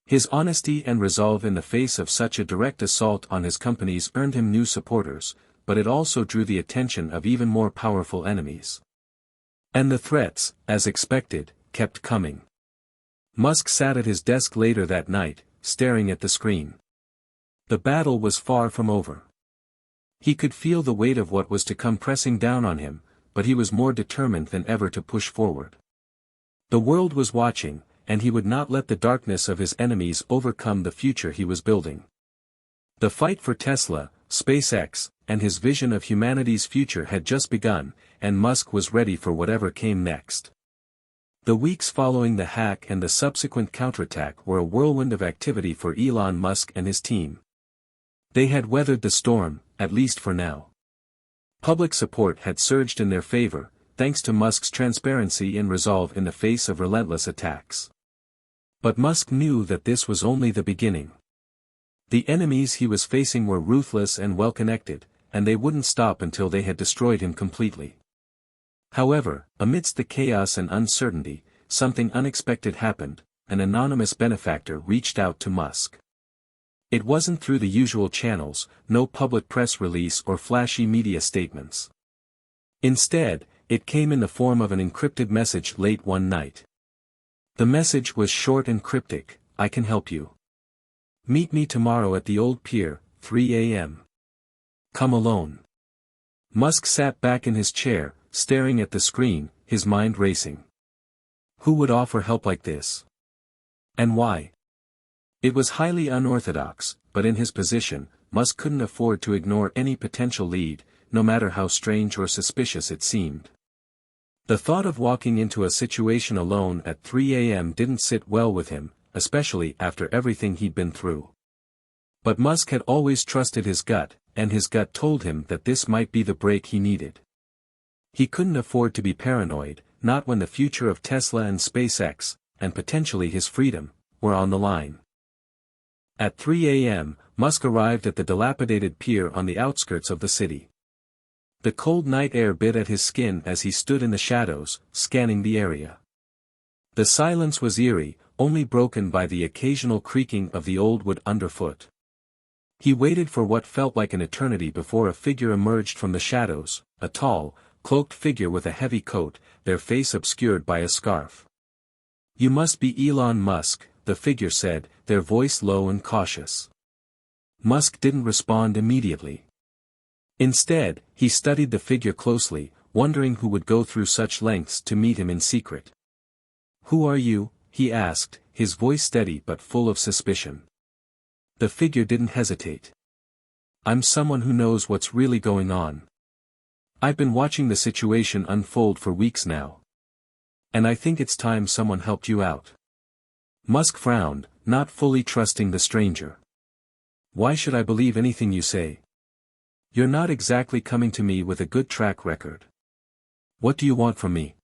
Speaker 1: His honesty and resolve in the face of such a direct assault on his companies earned him new supporters, but it also drew the attention of even more powerful enemies. And the threats, as expected, kept coming. Musk sat at his desk later that night, staring at the screen. The battle was far from over. He could feel the weight of what was to come pressing down on him, but he was more determined than ever to push forward. The world was watching, and he would not let the darkness of his enemies overcome the future he was building. The fight for Tesla, SpaceX, and his vision of humanity's future had just begun, and Musk was ready for whatever came next. The weeks following the hack and the subsequent counterattack were a whirlwind of activity for Elon Musk and his team. They had weathered the storm, at least for now. Public support had surged in their favor, thanks to Musk's transparency and resolve in the face of relentless attacks. But Musk knew that this was only the beginning. The enemies he was facing were ruthless and well-connected, and they wouldn't stop until they had destroyed him completely. However, amidst the chaos and uncertainty, something unexpected happened. An anonymous benefactor reached out to Musk. It wasn't through the usual channels, no public press release or flashy media statements. Instead, it came in the form of an encrypted message late one night. The message was short and cryptic: "I can help you. Meet me tomorrow at the old pier, 3 a.m. Come alone." Musk sat back in his chair, staring at the screen, his mind racing. Who would offer help like this? And why? It was highly unorthodox, but in his position, Musk couldn't afford to ignore any potential lead, no matter how strange or suspicious it seemed. The thought of walking into a situation alone at 3 a.m. didn't sit well with him, especially after everything he'd been through. But Musk had always trusted his gut, and his gut told him that this might be the break he needed. He couldn't afford to be paranoid, not when the future of Tesla and SpaceX, and potentially his freedom, were on the line. At 3 a.m., Musk arrived at the dilapidated pier on the outskirts of the city. The cold night air bit at his skin as he stood in the shadows, scanning the area. The silence was eerie, only broken by the occasional creaking of the old wood underfoot. He waited for what felt like an eternity before a figure emerged from the shadows, a tall, cloaked figure with a heavy coat, their face obscured by a scarf. "You must be Elon Musk," the figure said, their voice low and cautious. Musk didn't respond immediately. Instead, he studied the figure closely, wondering who would go through such lengths to meet him in secret. "Who are you?" he asked, his voice steady but full of suspicion. The figure didn't hesitate. "I'm someone who knows what's really going on. I've been watching the situation unfold for weeks now. And I think it's time someone helped you out." Musk frowned, not fully trusting the stranger. "Why should I believe anything you say? You're not exactly coming to me with a good track record. What do you want from me?"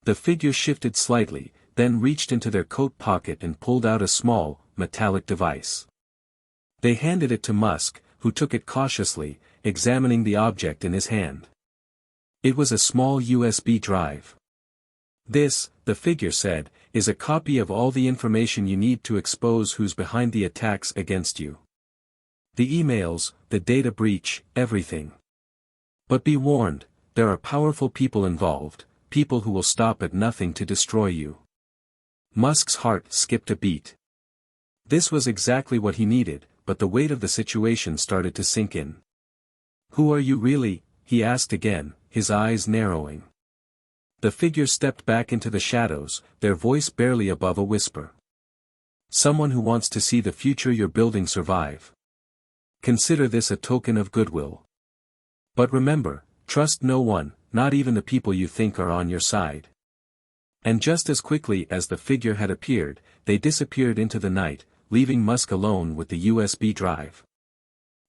Speaker 1: The figure shifted slightly, then reached into their coat pocket and pulled out a small, metallic device. They handed it to Musk, who took it cautiously, examining the object in his hand. It was a small USB drive. "This," the figure said, "is a copy of all the information you need to expose who's behind the attacks against you. The emails, the data breach, everything. But be warned, there are powerful people involved, people who will stop at nothing to destroy you. Musk's heart skipped a beat. This was exactly what he needed, but the weight of the situation started to sink in. "Who are you really?" he asked again, his eyes narrowing. The figure stepped back into the shadows, their voice barely above a whisper. "Someone who wants to see the future you're building survive. Consider this a token of goodwill. But remember, trust no one, not even the people you think are on your side." And just as quickly as the figure had appeared, they disappeared into the night, leaving Musk alone with the USB drive.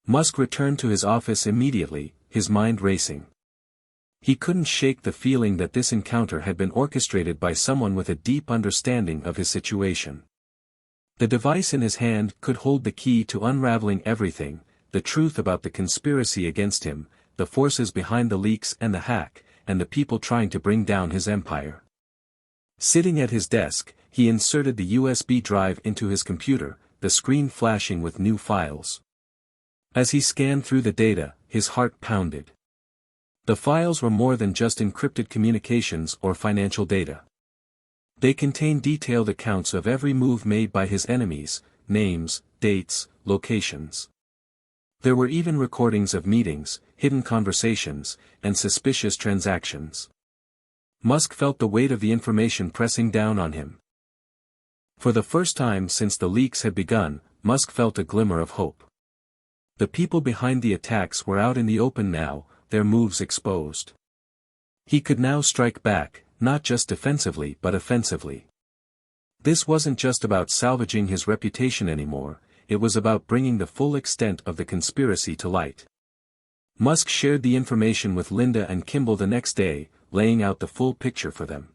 Speaker 1: Musk returned to his office immediately, his mind racing. He couldn't shake the feeling that this encounter had been orchestrated by someone with a deep understanding of his situation. The device in his hand could hold the key to unraveling everything, the truth about the conspiracy against him, the forces behind the leaks and the hack, and the people trying to bring down his empire. Sitting at his desk, he inserted the USB drive into his computer, the screen flashing with new files. As he scanned through the data, his heart pounded. The files were more than just encrypted communications or financial data. They contained detailed accounts of every move made by his enemies, names, dates, locations. There were even recordings of meetings, hidden conversations, and suspicious transactions. Musk felt the weight of the information pressing down on him. For the first time since the leaks had begun, Musk felt a glimmer of hope. The people behind the attacks were out in the open now, their moves exposed. He could now strike back, not just defensively but offensively. This wasn't just about salvaging his reputation anymore, it was about bringing the full extent of the conspiracy to light. Musk shared the information with Linda and Kimball the next day, laying out the full picture for them.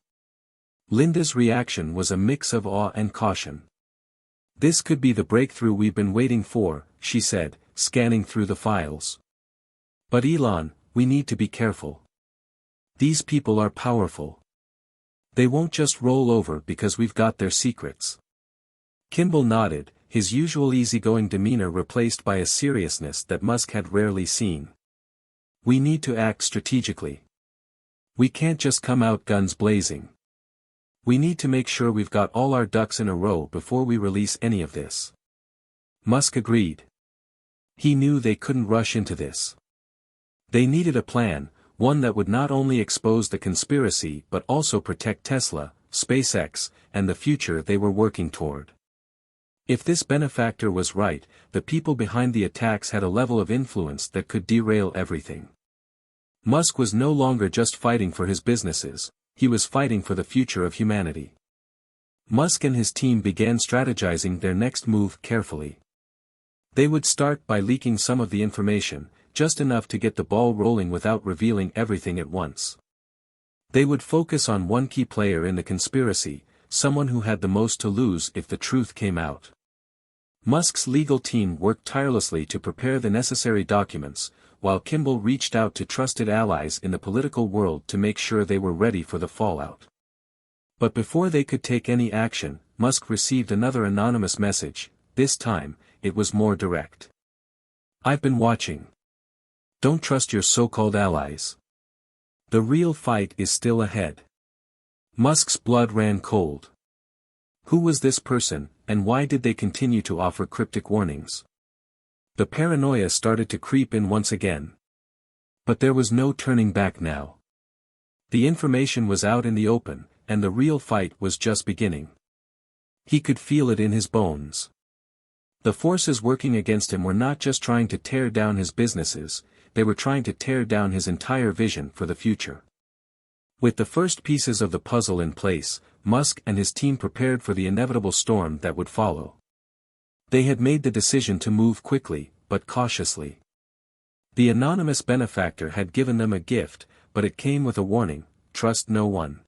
Speaker 1: Linda's reaction was a mix of awe and caution. "This could be the breakthrough we've been waiting for," she said, scanning through the files. "But Elon, we need to be careful. These people are powerful. They won't just roll over because we've got their secrets." Kimball nodded, his usual easygoing demeanor replaced by a seriousness that Musk had rarely seen. "We need to act strategically. We can't just come out guns blazing. We need to make sure we've got all our ducks in a row before we release any of this." Musk agreed. He knew they couldn't rush into this. They needed a plan, one that would not only expose the conspiracy but also protect Tesla, SpaceX, and the future they were working toward. If this benefactor was right, the people behind the attacks had a level of influence that could derail everything. Musk was no longer just fighting for his businesses, he was fighting for the future of humanity. Musk and his team began strategizing their next move carefully. They would start by leaking some of the information, just enough to get the ball rolling without revealing everything at once. They would focus on one key player in the conspiracy, someone who had the most to lose if the truth came out. Musk's legal team worked tirelessly to prepare the necessary documents, while Kimball reached out to trusted allies in the political world to make sure they were ready for the fallout. But before they could take any action, Musk received another anonymous message. This time, it was more direct. "I've been watching. Don't trust your so-called allies. The real fight is still ahead." Musk's blood ran cold. Who was this person, and why did they continue to offer cryptic warnings? The paranoia started to creep in once again. But there was no turning back now. The information was out in the open, and the real fight was just beginning. He could feel it in his bones. The forces working against him were not just trying to tear down his businesses, they were trying to tear down his entire vision for the future. With the first pieces of the puzzle in place, Musk and his team prepared for the inevitable storm that would follow. They had made the decision to move quickly, but cautiously. The anonymous benefactor had given them a gift, but it came with a warning: trust no one.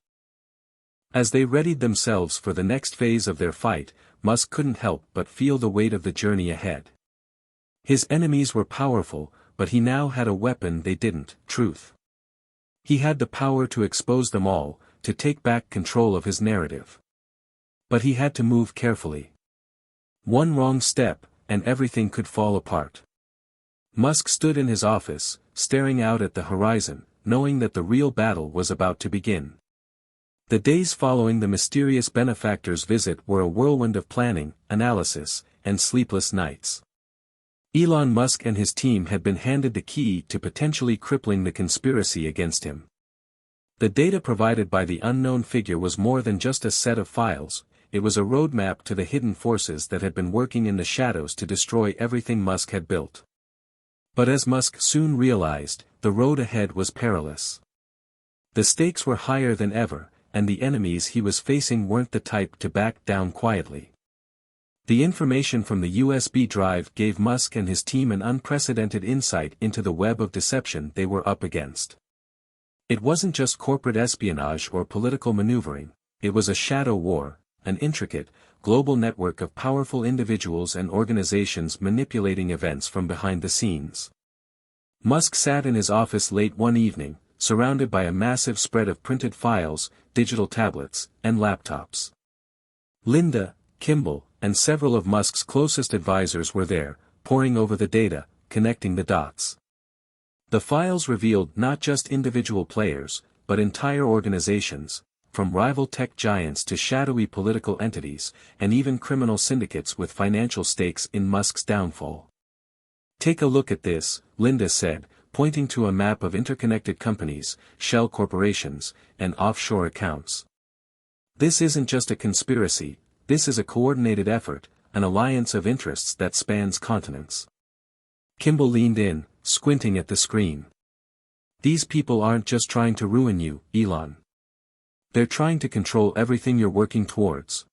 Speaker 1: As they readied themselves for the next phase of their fight, Musk couldn't help but feel the weight of the journey ahead. His enemies were powerful, but he now had a weapon they didn't: truth. He had the power to expose them all, to take back control of his narrative. But he had to move carefully. One wrong step, and everything could fall apart. Musk stood in his office, staring out at the horizon, knowing that the real battle was about to begin. The days following the mysterious benefactor's visit were a whirlwind of planning, analysis, and sleepless nights. Elon Musk and his team had been handed the key to potentially crippling the conspiracy against him. The data provided by the unknown figure was more than just a set of files, it was a roadmap to the hidden forces that had been working in the shadows to destroy everything Musk had built. But as Musk soon realized, the road ahead was perilous. The stakes were higher than ever, and the enemies he was facing weren't the type to back down quietly. The information from the USB drive gave Musk and his team an unprecedented insight into the web of deception they were up against. It wasn't just corporate espionage or political maneuvering, it was a shadow war, an intricate, global network of powerful individuals and organizations manipulating events from behind the scenes. Musk sat in his office late one evening, surrounded by a massive spread of printed files, digital tablets, and laptops. Linda, Kimball, and several of Musk's closest advisors were there, poring over the data, connecting the dots. The files revealed not just individual players, but entire organizations, from rival tech giants to shadowy political entities, and even criminal syndicates with financial stakes in Musk's downfall. "Take a look at this," Linda said, pointing to a map of interconnected companies, shell corporations, and offshore accounts. "This isn't just a conspiracy, this is a coordinated effort, an alliance of interests that spans continents." Kimball leaned in, squinting at the screen. "These people aren't just trying to ruin you, Elon. They're trying to control everything you're working towards.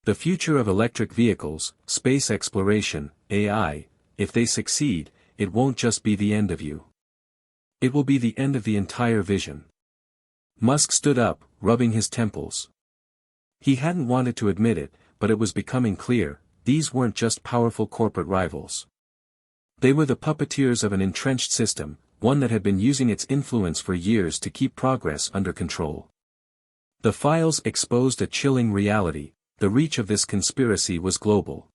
Speaker 1: The future of electric vehicles, space exploration, AI, if they succeed, it won't just be the end of you. It will be the end of the entire vision." Musk stood up, rubbing his temples. He hadn't wanted to admit it, but it was becoming clear, these weren't just powerful corporate rivals. They were the puppeteers of an entrenched system, one that had been using its influence for years to keep progress under control. The files exposed a chilling reality, the reach of this conspiracy was global.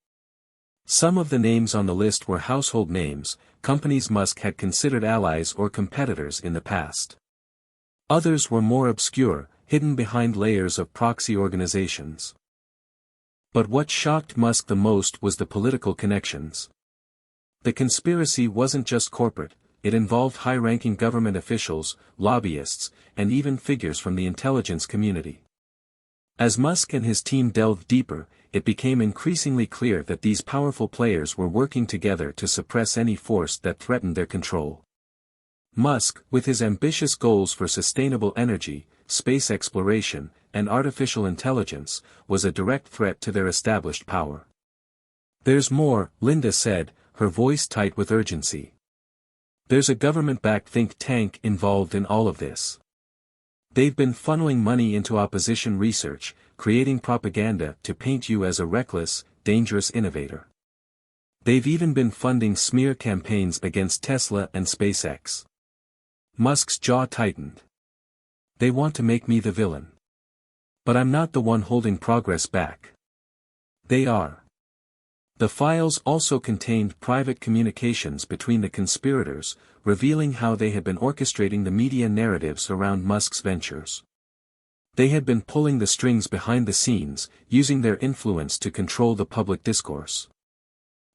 Speaker 1: Some of the names on the list were household names, companies Musk had considered allies or competitors in the past. Others were more obscure, hidden behind layers of proxy organizations. But what shocked Musk the most was the political connections. The conspiracy wasn't just corporate, it involved high-ranking government officials, lobbyists, and even figures from the intelligence community. As Musk and his team delved deeper, it became increasingly clear that these powerful players were working together to suppress any force that threatened their control. Musk, with his ambitious goals for sustainable energy, space exploration, and artificial intelligence, was a direct threat to their established power. "There's more," Linda said, her voice tight with urgency. "There's a government-backed think tank involved in all of this. They've been funneling money into opposition research, creating propaganda to paint you as a reckless, dangerous innovator. They've even been funding smear campaigns against Tesla and SpaceX." Musk's jaw tightened. "They want to make me the villain. But I'm not the one holding progress back. They are." The files also contained private communications between the conspirators, revealing how they had been orchestrating the media narratives around Musk's ventures. They had been pulling the strings behind the scenes, using their influence to control the public discourse.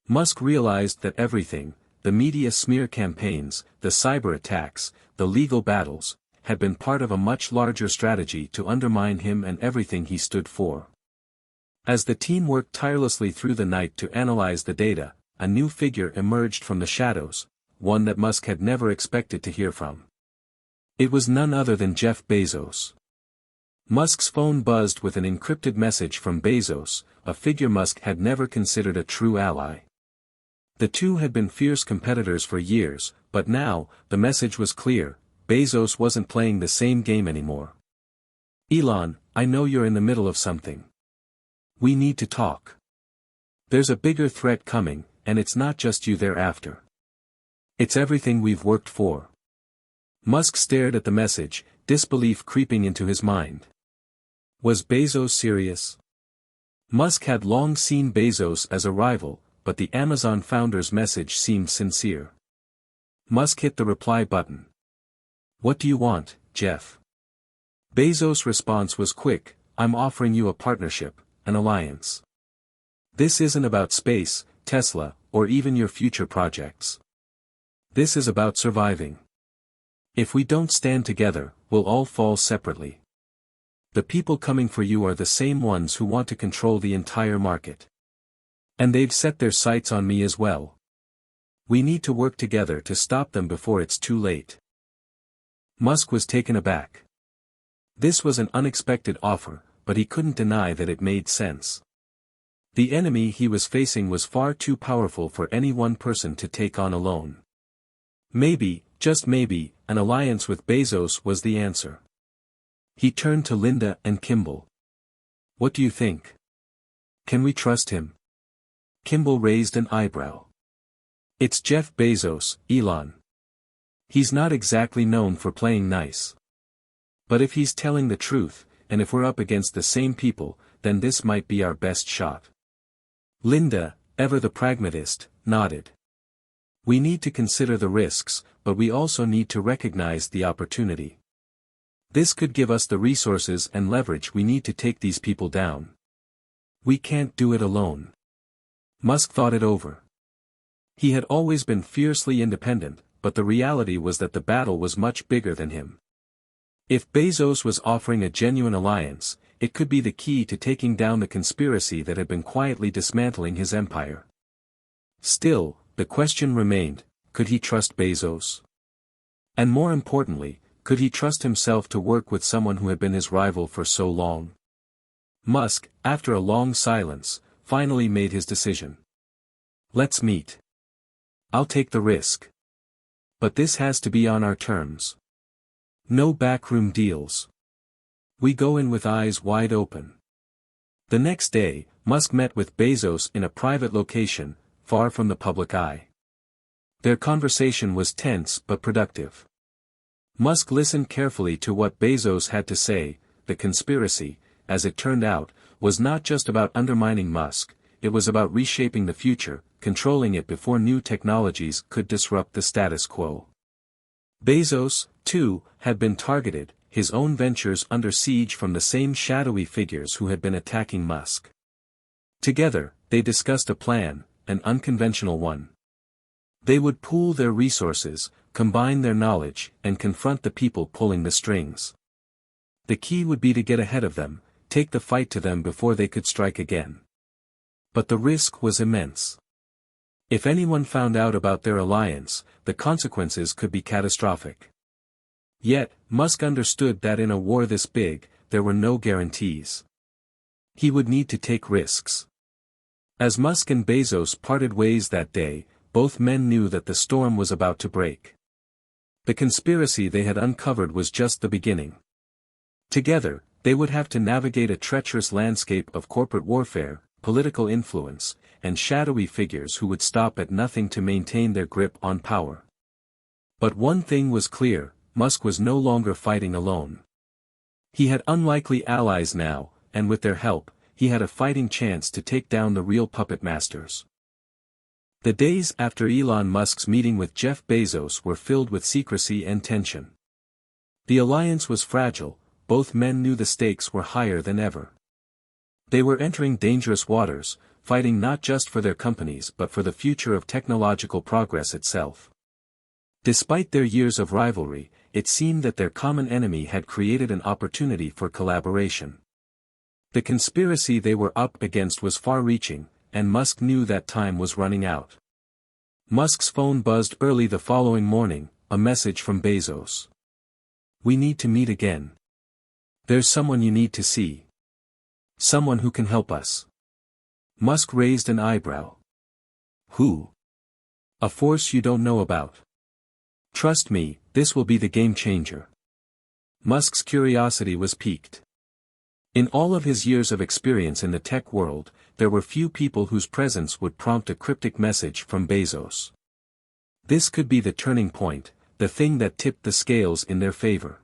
Speaker 1: Musk realized that everything, the media smear campaigns, the cyber attacks, the legal battles, had been part of a much larger strategy to undermine him and everything he stood for. As the team worked tirelessly through the night to analyze the data, a new figure emerged from the shadows, one that Musk had never expected to hear from. It was none other than Jeff Bezos. Musk's phone buzzed with an encrypted message from Bezos, a figure Musk had never considered a true ally. The two had been fierce competitors for years, but now, the message was clear, Bezos wasn't playing the same game anymore. "Elon, I know you're in the middle of something. We need to talk. There's a bigger threat coming, and it's not just you they're after. It's everything we've worked for." Musk stared at the message, disbelief creeping into his mind. Was Bezos serious? Musk had long seen Bezos as a rival, but the Amazon founder's message seemed sincere. Musk hit the reply button. "What do you want, Jeff?" Bezos' response was quick, "I'm offering you a partnership, an alliance. This isn't about space, Tesla, or even your future projects. This is about surviving. If we don't stand together, we'll all fall separately. The people coming for you are the same ones who want to control the entire market. And they've set their sights on me as well. We need to work together to stop them before it's too late." Musk was taken aback. This was an unexpected offer, but he couldn't deny that it made sense. The enemy he was facing was far too powerful for any one person to take on alone. Maybe, just maybe, an alliance with Bezos was the answer. He turned to Linda and Kimball. "What do you think? Can we trust him?" Kimball raised an eyebrow. "It's Jeff Bezos, Elon. He's not exactly known for playing nice. But if he's telling the truth, and if we're up against the same people, then this might be our best shot." Linda, ever the pragmatist, nodded. "We need to consider the risks, but we also need to recognize the opportunity. This could give us the resources and leverage we need to take these people down. We can't do it alone." Musk thought it over. He had always been fiercely independent, but the reality was that the battle was much bigger than him. If Bezos was offering a genuine alliance, it could be the key to taking down the conspiracy that had been quietly dismantling his empire. Still, the question remained, could he trust Bezos? And more importantly, could he trust himself to work with someone who had been his rival for so long? Musk, after a long silence, finally made his decision. "Let's meet. I'll take the risk. But this has to be on our terms. No backroom deals. We go in with eyes wide open." The next day, Musk met with Bezos in a private location, far from the public eye. Their conversation was tense but productive. Musk listened carefully to what Bezos had to say. The conspiracy, as it turned out, was not just about undermining Musk, it was about reshaping the future, controlling it before new technologies could disrupt the status quo. Bezos, too, had been targeted, his own ventures under siege from the same shadowy figures who had been attacking Musk. Together, they discussed a plan, an unconventional one. They would pool their resources, combine their knowledge, and confront the people pulling the strings. The key would be to get ahead of them, take the fight to them before they could strike again. But the risk was immense. If anyone found out about their alliance, the consequences could be catastrophic. Yet, Musk understood that in a war this big, there were no guarantees. He would need to take risks. As Musk and Bezos parted ways that day, both men knew that the storm was about to break. The conspiracy they had uncovered was just the beginning. Together, they would have to navigate a treacherous landscape of corporate warfare, political influence, and shadowy figures who would stop at nothing to maintain their grip on power. But one thing was clear, Musk was no longer fighting alone. He had unlikely allies now, and with their help, he had a fighting chance to take down the real puppet masters. The days after Elon Musk's meeting with Jeff Bezos were filled with secrecy and tension. The alliance was fragile, both men knew the stakes were higher than ever. They were entering dangerous waters, fighting not just for their companies but for the future of technological progress itself. Despite their years of rivalry, it seemed that their common enemy had created an opportunity for collaboration. The conspiracy they were up against was far-reaching, and Musk knew that time was running out. Musk's phone buzzed early the following morning, a message from Bezos. "We need to meet again. There's someone you need to see. Someone who can help us." Musk raised an eyebrow. "Who?" "A force you don't know about. Trust me, this will be the game changer." Musk's curiosity was piqued. In all of his years of experience in the tech world, there were few people whose presence would prompt a cryptic message from Bezos. This could be the turning point, the thing that tipped the scales in their favor.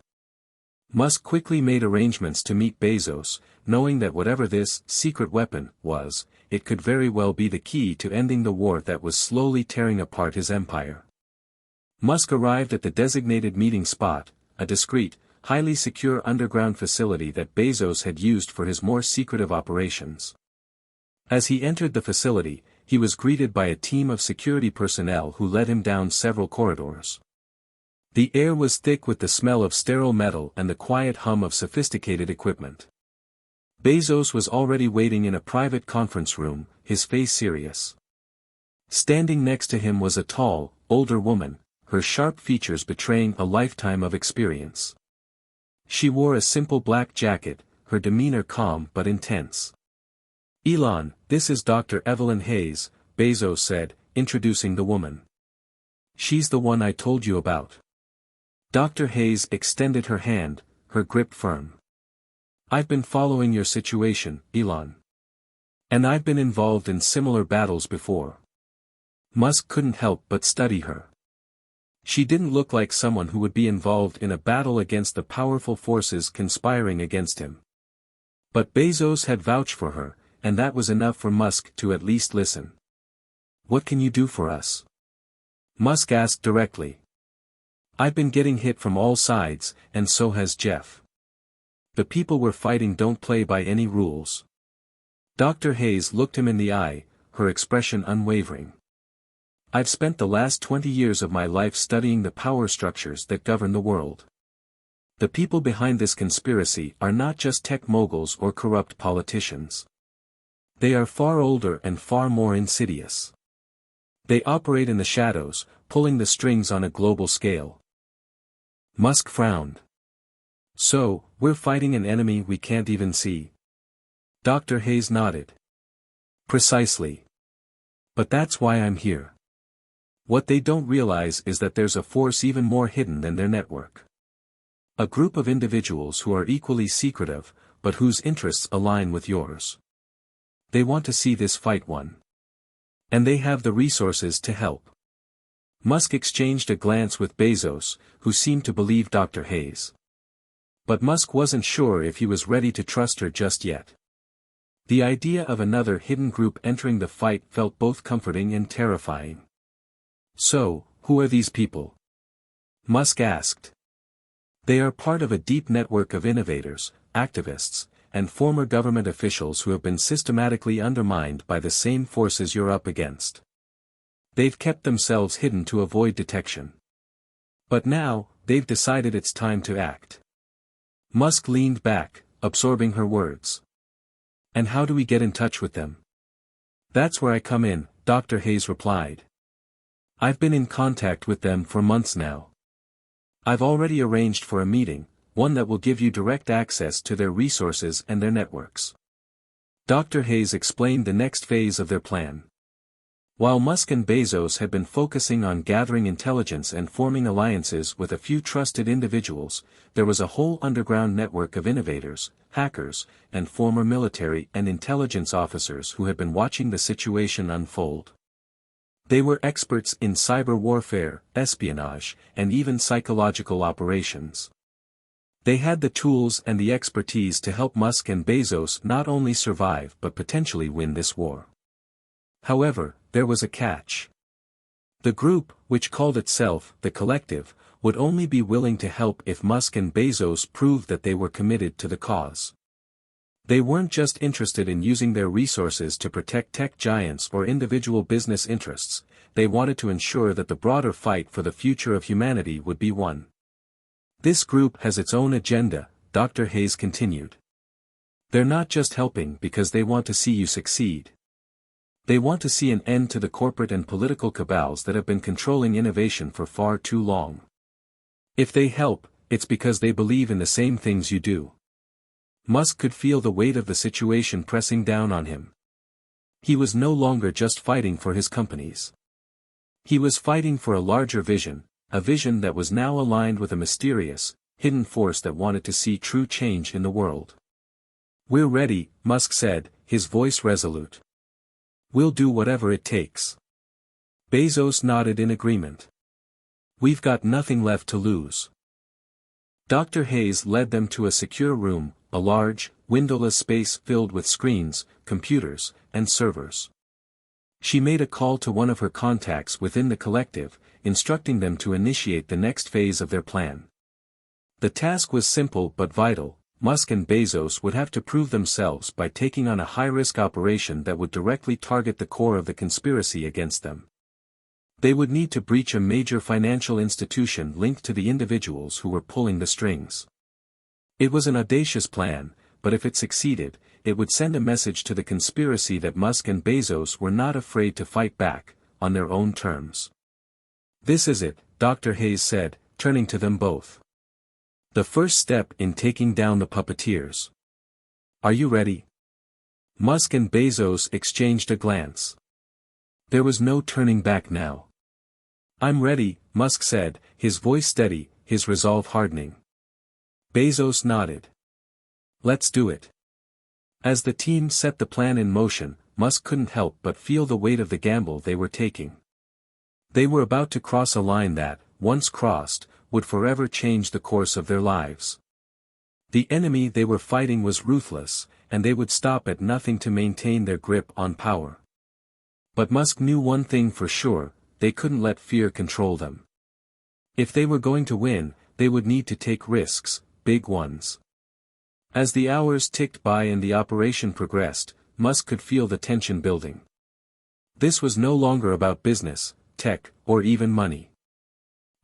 Speaker 1: Musk quickly made arrangements to meet Bezos, knowing that whatever this secret weapon was, it could very well be the key to ending the war that was slowly tearing apart his empire. Musk arrived at the designated meeting spot, a discreet, highly secure underground facility that Bezos had used for his more secretive operations. As he entered the facility, he was greeted by a team of security personnel who led him down several corridors. The air was thick with the smell of sterile metal and the quiet hum of sophisticated equipment. Bezos was already waiting in a private conference room, his face serious. Standing next to him was a tall, older woman, her sharp features betraying a lifetime of experience. She wore a simple black jacket, her demeanor calm but intense. "Elon, this is Dr. Evelyn Hayes," Bezos said, introducing the woman. "She's the one I told you about." Dr. Hayes extended her hand, her grip firm. "I've been following your situation, Elon. And I've been involved in similar battles before." Musk couldn't help but study her. She didn't look like someone who would be involved in a battle against the powerful forces conspiring against him. But Bezos had vouched for her, and that was enough for Musk to at least listen. "What can you do for us?" Musk asked directly. "I've been getting hit from all sides, and so has Jeff. The people we're fighting don't play by any rules." Dr. Hayes looked him in the eye, her expression unwavering. "I've spent the last 20 years of my life studying the power structures that govern the world. The people behind this conspiracy are not just tech moguls or corrupt politicians. They are far older and far more insidious. They operate in the shadows, pulling the strings on a global scale." Musk frowned. "So, we're fighting an enemy we can't even see?" Dr. Hayes nodded. "Precisely. But that's why I'm here. What they don't realize is that there's a force even more hidden than their network. A group of individuals who are equally secretive, but whose interests align with yours. They want to see this fight won. And they have the resources to help." Musk exchanged a glance with Bezos, who seemed to believe Dr. Hayes. But Musk wasn't sure if he was ready to trust her just yet. The idea of another hidden group entering the fight felt both comforting and terrifying. "So, who are these people?" Musk asked. "They are part of a deep network of innovators, activists, and former government officials who have been systematically undermined by the same forces you're up against. They've kept themselves hidden to avoid detection. But now, they've decided it's time to act." Musk leaned back, absorbing her words. "And how do we get in touch with them?" "That's where I come in," Dr. Hayes replied. "I've been in contact with them for months now. I've already arranged for a meeting, one that will give you direct access to their resources and their networks." Dr. Hayes explained the next phase of their plan. While Musk and Bezos had been focusing on gathering intelligence and forming alliances with a few trusted individuals, there was a whole underground network of innovators, hackers, and former military and intelligence officers who had been watching the situation unfold. They were experts in cyber warfare, espionage, and even psychological operations. They had the tools and the expertise to help Musk and Bezos not only survive but potentially win this war. However, there was a catch. The group, which called itself the Collective, would only be willing to help if Musk and Bezos proved that they were committed to the cause. They weren't just interested in using their resources to protect tech giants or individual business interests, they wanted to ensure that the broader fight for the future of humanity would be won. "This group has its own agenda," Dr. Hayes continued. "They're not just helping because they want to see you succeed. They want to see an end to the corporate and political cabals that have been controlling innovation for far too long. If they help, it's because they believe in the same things you do." Musk could feel the weight of the situation pressing down on him. He was no longer just fighting for his companies. He was fighting for a larger vision, a vision that was now aligned with a mysterious, hidden force that wanted to see true change in the world. "We're ready," Musk said, his voice resolute. "We'll do whatever it takes." Bezos nodded in agreement. "We've got nothing left to lose." Dr. Hayes led them to a secure room, a large, windowless space filled with screens, computers, and servers. She made a call to one of her contacts within the collective, instructing them to initiate the next phase of their plan. The task was simple but vital. Musk and Bezos would have to prove themselves by taking on a high-risk operation that would directly target the core of the conspiracy against them. They would need to breach a major financial institution linked to the individuals who were pulling the strings. It was an audacious plan, but if it succeeded, it would send a message to the conspiracy that Musk and Bezos were not afraid to fight back, on their own terms. "This is it," Dr. Hayes said, turning to them both. "The first step in taking down the puppeteers. Are you ready?" Musk and Bezos exchanged a glance. There was no turning back now. "I'm ready," Musk said, his voice steady, his resolve hardening. Bezos nodded. "Let's do it." As the team set the plan in motion, Musk couldn't help but feel the weight of the gamble they were taking. They were about to cross a line that, once crossed, would forever change the course of their lives. The enemy they were fighting was ruthless, and they would stop at nothing to maintain their grip on power. But Musk knew one thing for sure: they couldn't let fear control them. If they were going to win, they would need to take risks, big ones. As the hours ticked by and the operation progressed, Musk could feel the tension building. This was no longer about business, tech, or even money.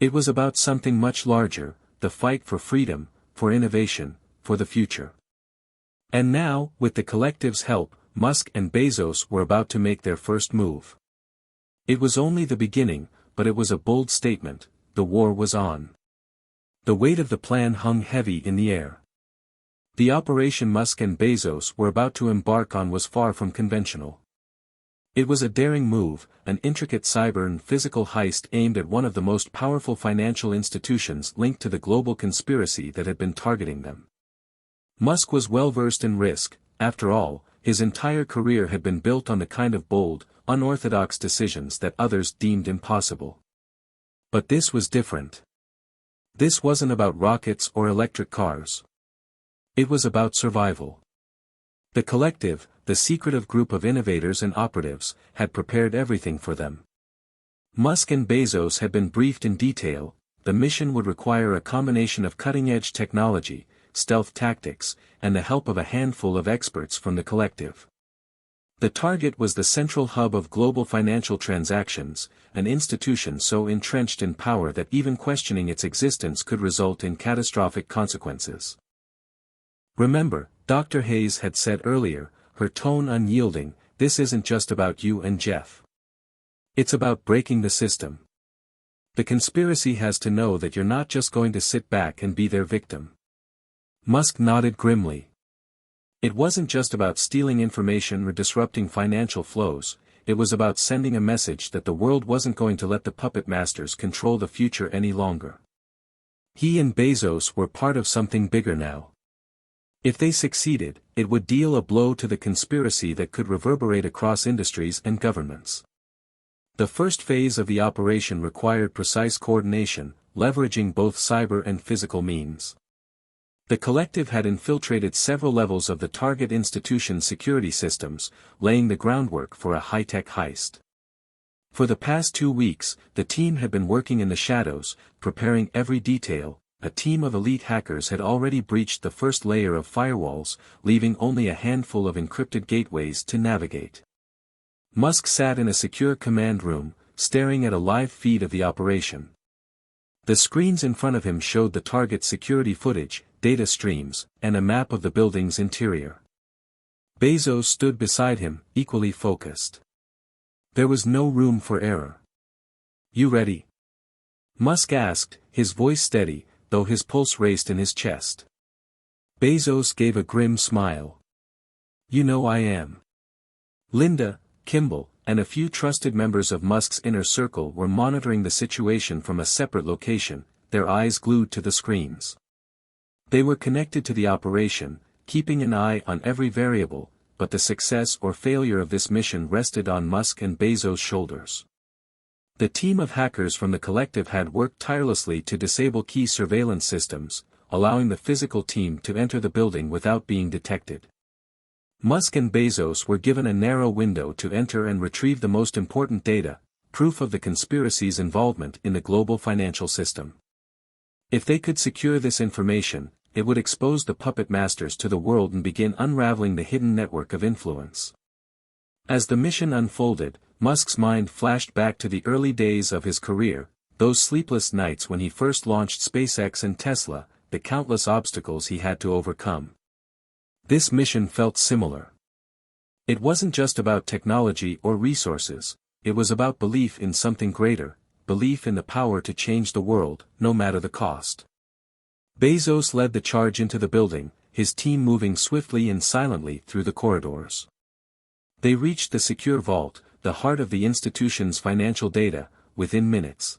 Speaker 1: It was about something much larger: the fight for freedom, for innovation, for the future. And now, with the collective's help, Musk and Bezos were about to make their first move. It was only the beginning, but it was a bold statement: the war was on. The weight of the plan hung heavy in the air. The operation Musk and Bezos were about to embark on was far from conventional. It was a daring move, an intricate cyber and physical heist aimed at one of the most powerful financial institutions linked to the global conspiracy that had been targeting them. Musk was well versed in risk. After all, his entire career had been built on the kind of bold, unorthodox decisions that others deemed impossible. But this was different. This wasn't about rockets or electric cars. It was about survival. The collective, the secretive group of innovators and operatives, had prepared everything for them. Musk and Bezos had been briefed in detail. The mission would require a combination of cutting-edge technology, stealth tactics, and the help of a handful of experts from the collective. The target was the central hub of global financial transactions, an institution so entrenched in power that even questioning its existence could result in catastrophic consequences. "Remember," Dr. Hayes had said earlier, her tone unyielding, "this isn't just about you and Jeff. It's about breaking the system. The conspiracy has to know that you're not just going to sit back and be their victim." Musk nodded grimly. It wasn't just about stealing information or disrupting financial flows, it was about sending a message that the world wasn't going to let the puppet masters control the future any longer. He and Bezos were part of something bigger now. If they succeeded, it would deal a blow to the conspiracy that could reverberate across industries and governments. The first phase of the operation required precise coordination, leveraging both cyber and physical means. The collective had infiltrated several levels of the target institution's security systems, laying the groundwork for a high-tech heist. For the past 2 weeks, the team had been working in the shadows, preparing every detail. A team of elite hackers had already breached the first layer of firewalls, leaving only a handful of encrypted gateways to navigate. Musk sat in a secure command room, staring at a live feed of the operation. The screens in front of him showed the target's security footage, data streams, and a map of the building's interior. Bezos stood beside him, equally focused. There was no room for error. "You ready?" Musk asked, his voice steady, though his pulse raced in his chest. Bezos gave a grim smile. "You know I am." Linda, Kimball, and a few trusted members of Musk's inner circle were monitoring the situation from a separate location, their eyes glued to the screens. They were connected to the operation, keeping an eye on every variable, but the success or failure of this mission rested on Musk and Bezos' shoulders. The team of hackers from the collective had worked tirelessly to disable key surveillance systems, allowing the physical team to enter the building without being detected. Musk and Bezos were given a narrow window to enter and retrieve the most important data, proof of the conspiracy's involvement in the global financial system. If they could secure this information, it would expose the puppet masters to the world and begin unraveling the hidden network of influence. As the mission unfolded, Musk's mind flashed back to the early days of his career, those sleepless nights when he first launched SpaceX and Tesla, the countless obstacles he had to overcome. This mission felt similar. It wasn't just about technology or resources, it was about belief in something greater, belief in the power to change the world, no matter the cost. Bezos led the charge into the building, his team moving swiftly and silently through the corridors. They reached the secure vault, the heart of the institution's financial data, within minutes.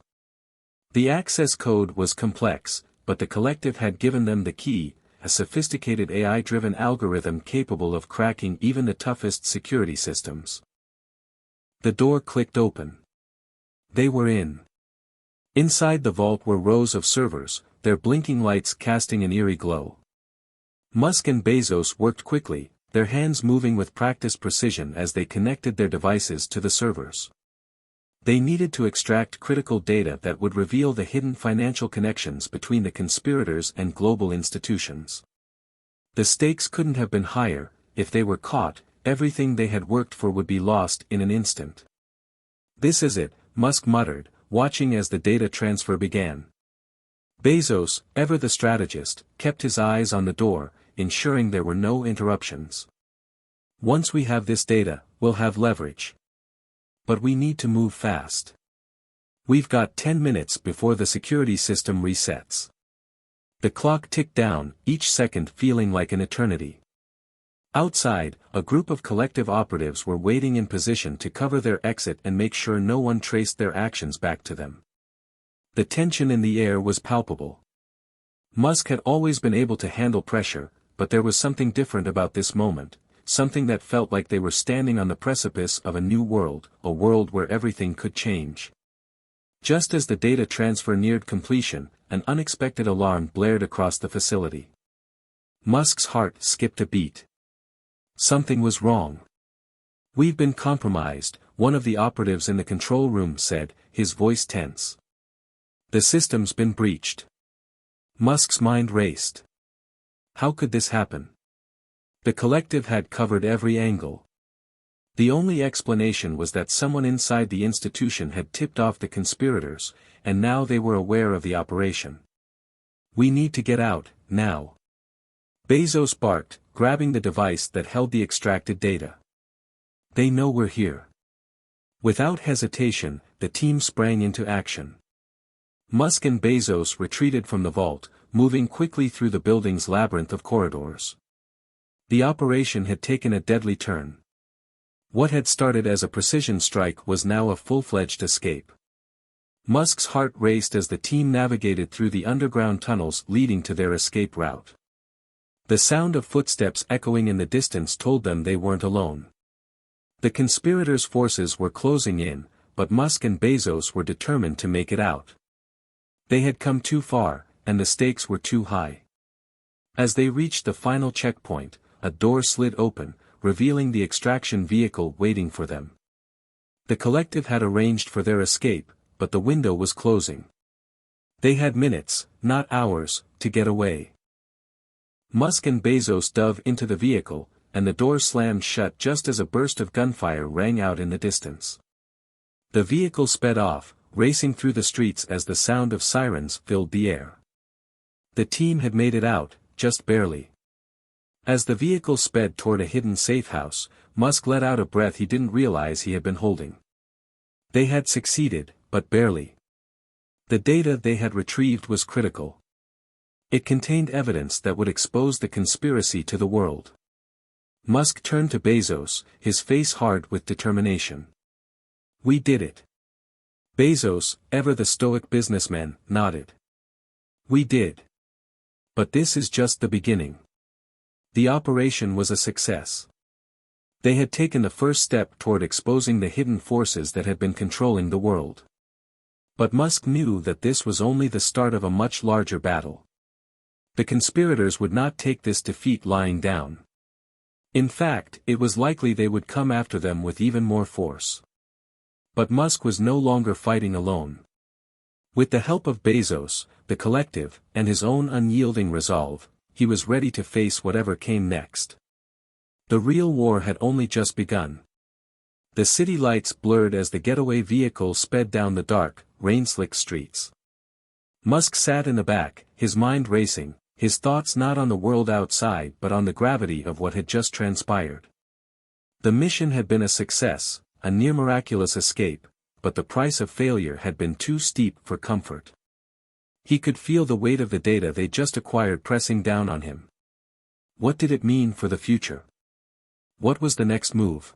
Speaker 1: The access code was complex, but the collective had given them the key, a sophisticated AI-driven algorithm capable of cracking even the toughest security systems. The door clicked open. They were in. Inside the vault were rows of servers, their blinking lights casting an eerie glow. Musk and Bezos worked quickly, their hands moving with practiced precision as they connected their devices to the servers. They needed to extract critical data that would reveal the hidden financial connections between the conspirators and global institutions. The stakes couldn't have been higher. If they were caught, everything they had worked for would be lost in an instant. "This is it," Musk muttered, watching as the data transfer began. Bezos, ever the strategist, kept his eyes on the door, ensuring there were no interruptions. "Once we have this data, we'll have leverage. But we need to move fast. We've got 10 minutes before the security system resets." The clock ticked down, each second feeling like an eternity. Outside, a group of collective operatives were waiting in position to cover their exit and make sure no one traced their actions back to them. The tension in the air was palpable. Musk had always been able to handle pressure, but there was something different about this moment, something that felt like they were standing on the precipice of a new world, a world where everything could change. Just as the data transfer neared completion, an unexpected alarm blared across the facility. Musk's heart skipped a beat. Something was wrong. "We've been compromised," one of the operatives in the control room said, his voice tense. "The system's been breached." Musk's mind raced. How could this happen? The collective had covered every angle. The only explanation was that someone inside the institution had tipped off the conspirators, and now they were aware of the operation. "We need to get out, now." Bezos barked, grabbing the device that held the extracted data. "They know we're here." Without hesitation, the team sprang into action. Musk and Bezos retreated from the vault, moving quickly through the building's labyrinth of corridors. The operation had taken a deadly turn. What had started as a precision strike was now a full-fledged escape. Musk's heart raced as the team navigated through the underground tunnels leading to their escape route. The sound of footsteps echoing in the distance told them they weren't alone. The conspirators' forces were closing in, but Musk and Bezos were determined to make it out. They had come too far, and the stakes were too high. As they reached the final checkpoint, a door slid open, revealing the extraction vehicle waiting for them. The collective had arranged for their escape, but the window was closing. They had minutes, not hours, to get away. Musk and Bezos dove into the vehicle, and the door slammed shut just as a burst of gunfire rang out in the distance. The vehicle sped off, racing through the streets as the sound of sirens filled the air. The team had made it out, just barely. As the vehicle sped toward a hidden safe house, Musk let out a breath he didn't realize he had been holding. They had succeeded, but barely. The data they had retrieved was critical. It contained evidence that would expose the conspiracy to the world. Musk turned to Bezos, his face hard with determination. "We did it." Bezos, ever the stoic businessman, nodded. "We did. But this is just the beginning." The operation was a success. They had taken the first step toward exposing the hidden forces that had been controlling the world. But Musk knew that this was only the start of a much larger battle. The conspirators would not take this defeat lying down. In fact, it was likely they would come after them with even more force. But Musk was no longer fighting alone. With the help of Bezos, the collective, and his own unyielding resolve, he was ready to face whatever came next. The real war had only just begun. The city lights blurred as the getaway vehicle sped down the dark, rain-slicked streets. Musk sat in the back, his mind racing, his thoughts not on the world outside but on the gravity of what had just transpired. The mission had been a success, a near miraculous escape, but the price of failure had been too steep for comfort. He could feel the weight of the data they just acquired pressing down on him. What did it mean for the future? What was the next move?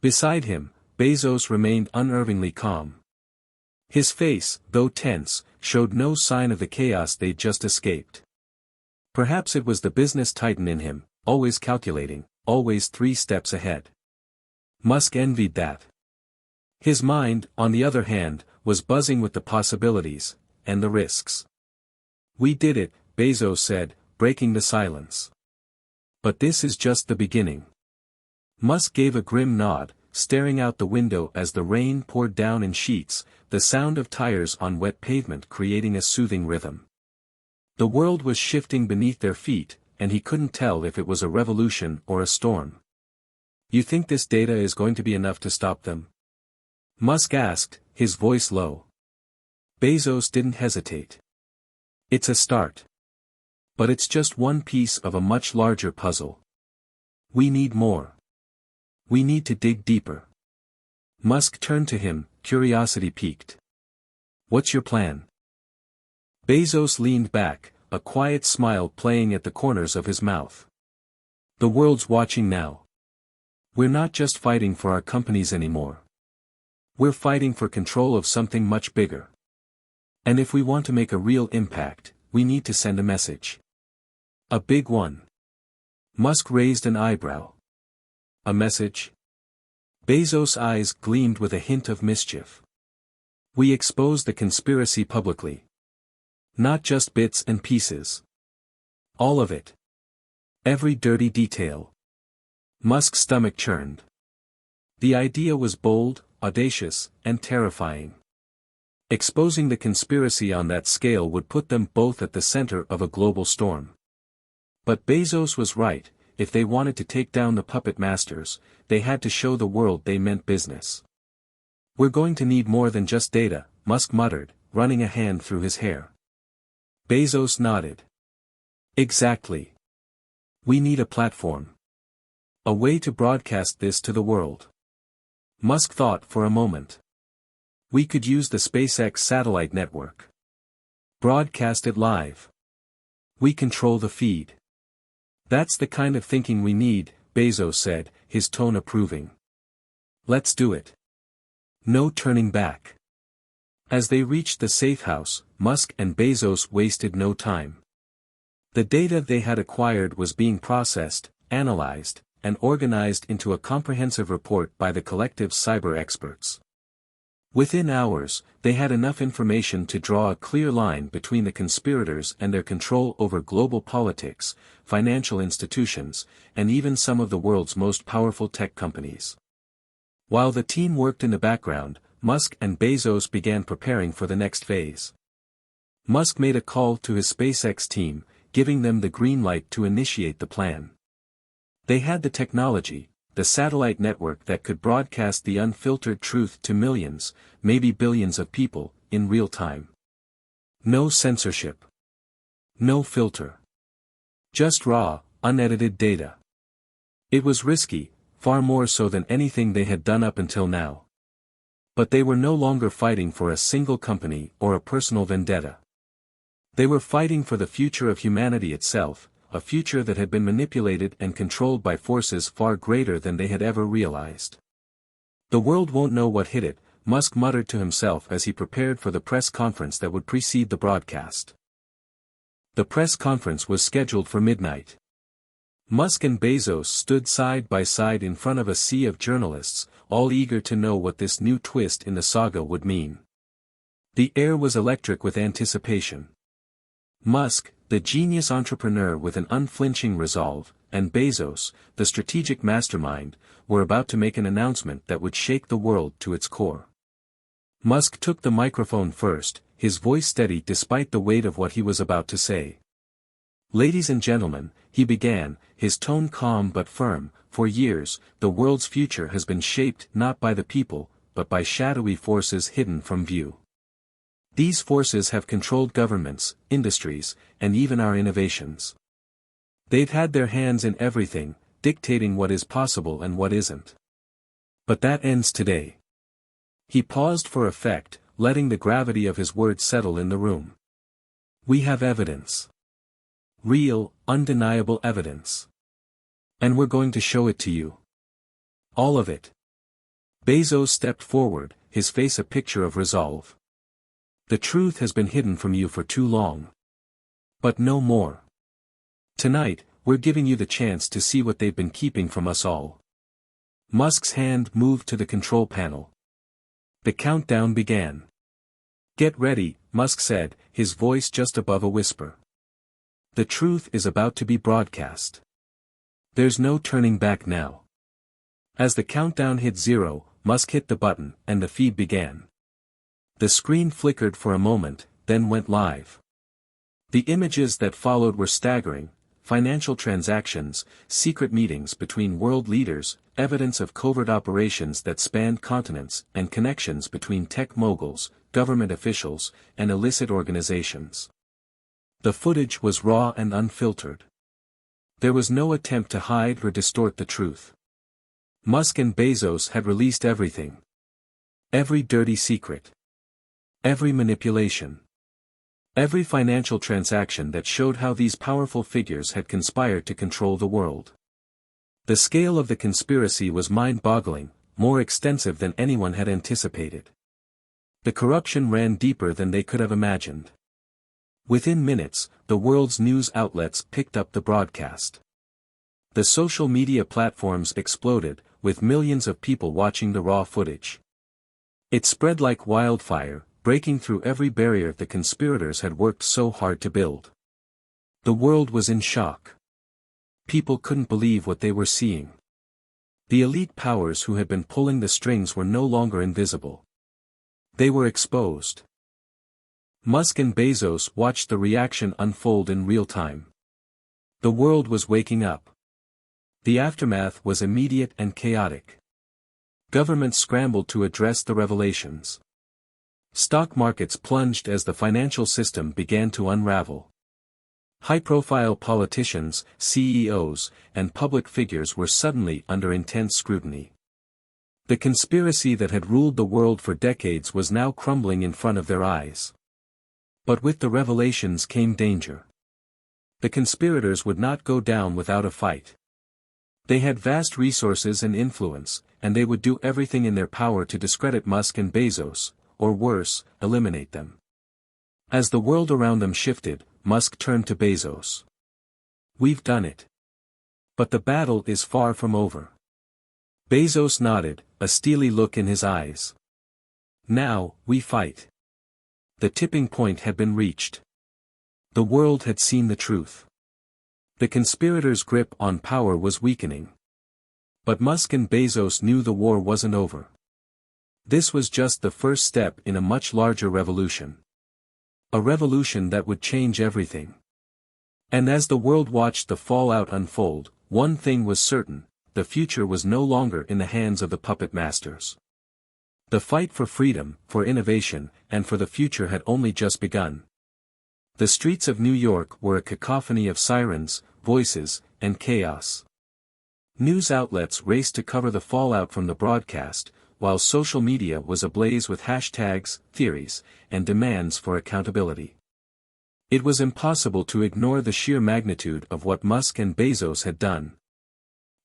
Speaker 1: Beside him, Bezos remained unerringly calm. His face, though tense, showed no sign of the chaos they'd just escaped. Perhaps it was the business titan in him, always calculating, always 3 steps ahead. Musk envied that. His mind, on the other hand, was buzzing with the possibilities, and the risks. "We did it," Bezos said, breaking the silence. "But this is just the beginning." Musk gave a grim nod, staring out the window as the rain poured down in sheets, the sound of tires on wet pavement creating a soothing rhythm. The world was shifting beneath their feet, and he couldn't tell if it was a revolution or a storm. "You think this data is going to be enough to stop them?" Musk asked, his voice low. Bezos didn't hesitate. "It's a start. But it's just one piece of a much larger puzzle. We need more. We need to dig deeper." Musk turned to him, curiosity piqued. "What's your plan?" Bezos leaned back, a quiet smile playing at the corners of his mouth. "The world's watching now. We're not just fighting for our companies anymore. We're fighting for control of something much bigger. And if we want to make a real impact, we need to send a message. A big one." Musk raised an eyebrow. "A message?" Bezos' eyes gleamed with a hint of mischief. "We expose the conspiracy publicly. Not just bits and pieces. All of it. Every dirty detail." Musk's stomach churned. The idea was bold, audacious, and terrifying. Exposing the conspiracy on that scale would put them both at the center of a global storm. But Bezos was right, if they wanted to take down the puppet masters, they had to show the world they meant business. "We're going to need more than just data," Musk muttered, running a hand through his hair. Bezos nodded. "Exactly. We need a platform. A way to broadcast this to the world." Musk thought for a moment. "We could use the SpaceX satellite network. Broadcast it live. We control the feed." "That's the kind of thinking we need," Bezos said, his tone approving. "Let's do it. No turning back." As they reached the safe house, Musk and Bezos wasted no time. The data they had acquired was being processed, analyzed, and organized into a comprehensive report by the collective's cyber experts. Within hours, they had enough information to draw a clear line between the conspirators and their control over global politics, financial institutions, and even some of the world's most powerful tech companies. While the team worked in the background, Musk and Bezos began preparing for the next phase. Musk made a call to his SpaceX team, giving them the green light to initiate the plan. They had the technology, the satellite network that could broadcast the unfiltered truth to millions, maybe billions of people, in real time. No censorship. No filter. Just raw, unedited data. It was risky, far more so than anything they had done up until now. But they were no longer fighting for a single company or a personal vendetta. They were fighting for the future of humanity itself, a future that had been manipulated and controlled by forces far greater than they had ever realized. "The world won't know what hit it," Musk muttered to himself as he prepared for the press conference that would precede the broadcast. The press conference was scheduled for midnight. Musk and Bezos stood side by side in front of a sea of journalists, all eager to know what this new twist in the saga would mean. The air was electric with anticipation. Musk, the genius entrepreneur with an unflinching resolve, and Bezos, the strategic mastermind, were about to make an announcement that would shake the world to its core. Musk took the microphone first, his voice steady despite the weight of what he was about to say. "Ladies and gentlemen," he began, his tone calm but firm, "for years, the world's future has been shaped not by the people, but by shadowy forces hidden from view. These forces have controlled governments, industries, and even our innovations. They've had their hands in everything, dictating what is possible and what isn't. But that ends today." He paused for effect, letting the gravity of his words settle in the room. "We have evidence. Real, undeniable evidence. And we're going to show it to you. All of it." Bezos stepped forward, his face a picture of resolve. "The truth has been hidden from you for too long. But no more. Tonight, we're giving you the chance to see what they've been keeping from us all." Musk's hand moved to the control panel. The countdown began. "Get ready," Musk said, his voice just above a whisper. "The truth is about to be broadcast. There's no turning back now." As the countdown hit 0, Musk hit the button, and the feed began. The screen flickered for a moment, then went live. The images that followed were staggering: financial transactions, secret meetings between world leaders, evidence of covert operations that spanned continents, and connections between tech moguls, government officials, and illicit organizations. The footage was raw and unfiltered. There was no attempt to hide or distort the truth. Musk and Bezos had released everything. Every dirty secret. Every manipulation. Every financial transaction that showed how these powerful figures had conspired to control the world. The scale of the conspiracy was mind-boggling, more extensive than anyone had anticipated. The corruption ran deeper than they could have imagined. Within minutes, the world's news outlets picked up the broadcast. The social media platforms exploded, with millions of people watching the raw footage. It spread like wildfire, breaking through every barrier the conspirators had worked so hard to build. The world was in shock. People couldn't believe what they were seeing. The elite powers who had been pulling the strings were no longer invisible. They were exposed. Musk and Bezos watched the reaction unfold in real time. The world was waking up. The aftermath was immediate and chaotic. Governments scrambled to address the revelations. Stock markets plunged as the financial system began to unravel. High-profile politicians, CEOs, and public figures were suddenly under intense scrutiny. The conspiracy that had ruled the world for decades was now crumbling in front of their eyes. But with the revelations came danger. The conspirators would not go down without a fight. They had vast resources and influence, and they would do everything in their power to discredit Musk and Bezos, or worse, eliminate them. As the world around them shifted, Musk turned to Bezos. "We've done it. But the battle is far from over." Bezos nodded, a steely look in his eyes. "Now, we fight." The tipping point had been reached. The world had seen the truth. The conspirators' grip on power was weakening. But Musk and Bezos knew the war wasn't over. This was just the first step in a much larger revolution. A revolution that would change everything. And as the world watched the fallout unfold, one thing was certain: the future was no longer in the hands of the puppet masters. The fight for freedom, for innovation, and for the future had only just begun. The streets of New York were a cacophony of sirens, voices, and chaos. News outlets raced to cover the fallout from the broadcast, while social media was ablaze with hashtags, theories, and demands for accountability. It was impossible to ignore the sheer magnitude of what Musk and Bezos had done.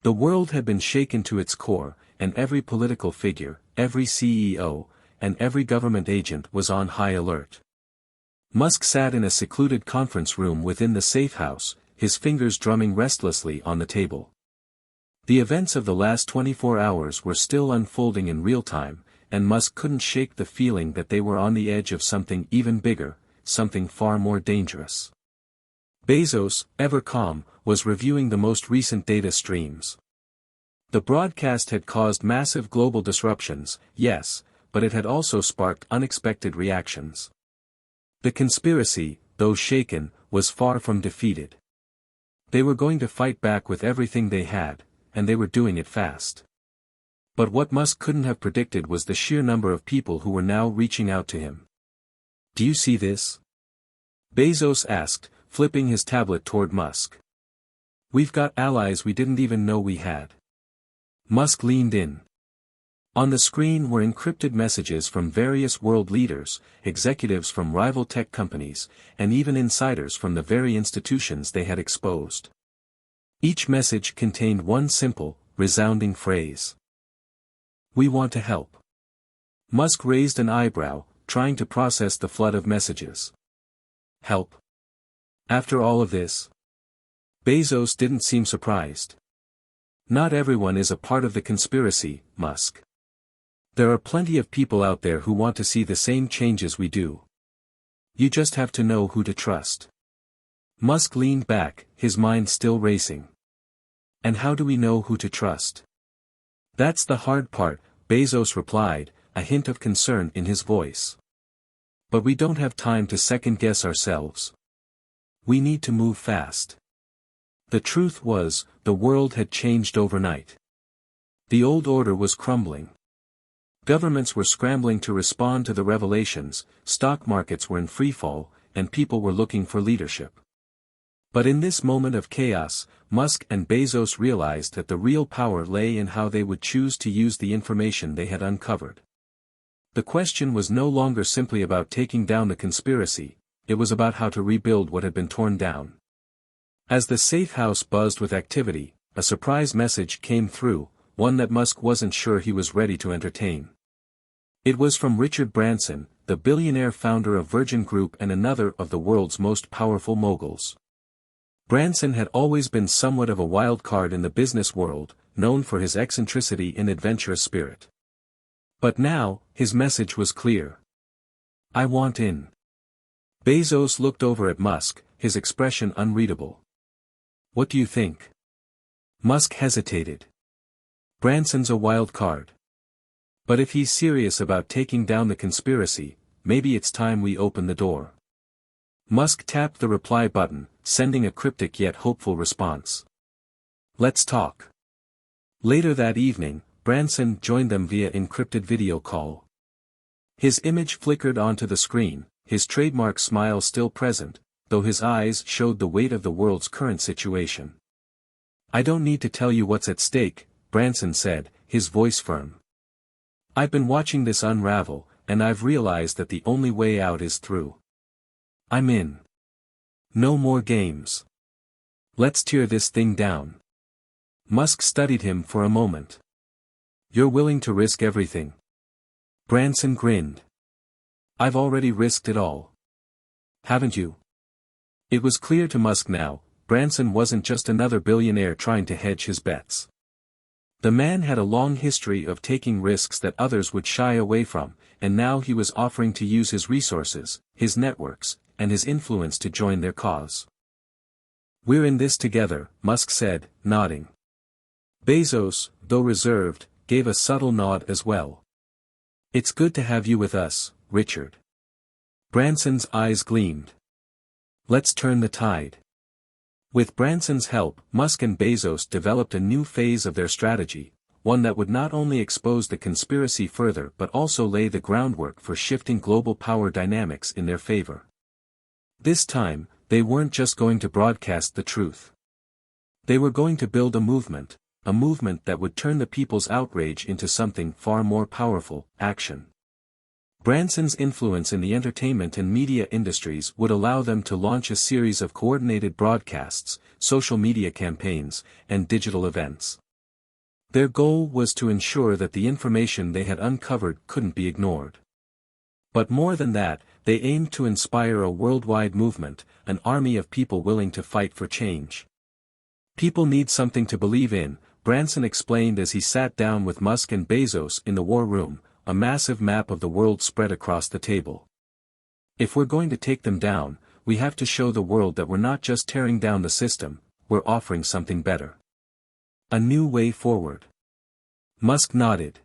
Speaker 1: The world had been shaken to its core, and every political figure, every CEO, and every government agent was on high alert. Musk sat in a secluded conference room within the safe house, his fingers drumming restlessly on the table. The events of the last 24 hours were still unfolding in real time, and Musk couldn't shake the feeling that they were on the edge of something even bigger, something far more dangerous. Bezos, ever calm, was reviewing the most recent data streams. The broadcast had caused massive global disruptions, yes, but it had also sparked unexpected reactions. The conspiracy, though shaken, was far from defeated. They were going to fight back with everything they had, and they were doing it fast. But what Musk couldn't have predicted was the sheer number of people who were now reaching out to him. "Do you see this?" Bezos asked, flipping his tablet toward Musk. "We've got allies we didn't even know we had." Musk leaned in. On the screen were encrypted messages from various world leaders, executives from rival tech companies, and even insiders from the very institutions they had exposed. Each message contained one simple, resounding phrase. "We want to help." Musk raised an eyebrow, trying to process the flood of messages. Help? After all of this? Bezos didn't seem surprised. "Not everyone is a part of the conspiracy, Musk. There are plenty of people out there who want to see the same changes we do. You just have to know who to trust." Musk leaned back, his mind still racing. "And how do we know who to trust?" "That's the hard part," Bezos replied, a hint of concern in his voice. "But we don't have time to second-guess ourselves. We need to move fast." The truth was, the world had changed overnight. The old order was crumbling. Governments were scrambling to respond to the revelations, stock markets were in freefall, and people were looking for leadership. But in this moment of chaos, Musk and Bezos realized that the real power lay in how they would choose to use the information they had uncovered. The question was no longer simply about taking down the conspiracy, it was about how to rebuild what had been torn down. As the safe house buzzed with activity, a surprise message came through, one that Musk wasn't sure he was ready to entertain. It was from Richard Branson, the billionaire founder of Virgin Group and another of the world's most powerful moguls. Branson had always been somewhat of a wild card in the business world, known for his eccentricity and adventurous spirit. But now, his message was clear. "I want in." Bezos looked over at Musk, his expression unreadable. "What do you think?" Musk hesitated. "Branson's a wild card. But if he's serious about taking down the conspiracy, maybe it's time we open the door." Musk tapped the reply button, sending a cryptic yet hopeful response. "Let's talk." Later that evening, Branson joined them via encrypted video call. His image flickered onto the screen, his trademark smile still present, though his eyes showed the weight of the world's current situation. "I don't need to tell you what's at stake," Branson said, his voice firm. "I've been watching this unravel, and I've realized that the only way out is through. I'm in. No more games. Let's tear this thing down." Musk studied him for a moment. "You're willing to risk everything?" Branson grinned. "I've already risked it all. Haven't you?" It was clear to Musk now, Branson wasn't just another billionaire trying to hedge his bets. The man had a long history of taking risks that others would shy away from, and now he was offering to use his resources, his networks, and his influence to join their cause. "We're in this together," Musk said, nodding. Bezos, though reserved, gave a subtle nod as well. "It's good to have you with us, Richard." Branson's eyes gleamed. "Let's turn the tide." With Branson's help, Musk and Bezos developed a new phase of their strategy, one that would not only expose the conspiracy further but also lay the groundwork for shifting global power dynamics in their favor. This time, they weren't just going to broadcast the truth. They were going to build a movement that would turn the people's outrage into something far more powerful, action. Branson's influence in the entertainment and media industries would allow them to launch a series of coordinated broadcasts, social media campaigns, and digital events. Their goal was to ensure that the information they had uncovered couldn't be ignored. But more than that, they aimed to inspire a worldwide movement, an army of people willing to fight for change. "People need something to believe in," Branson explained as he sat down with Musk and Bezos in the war room, a massive map of the world spread across the table. "If we're going to take them down, we have to show the world that we're not just tearing down the system, we're offering something better. A new way forward. Musk nodded.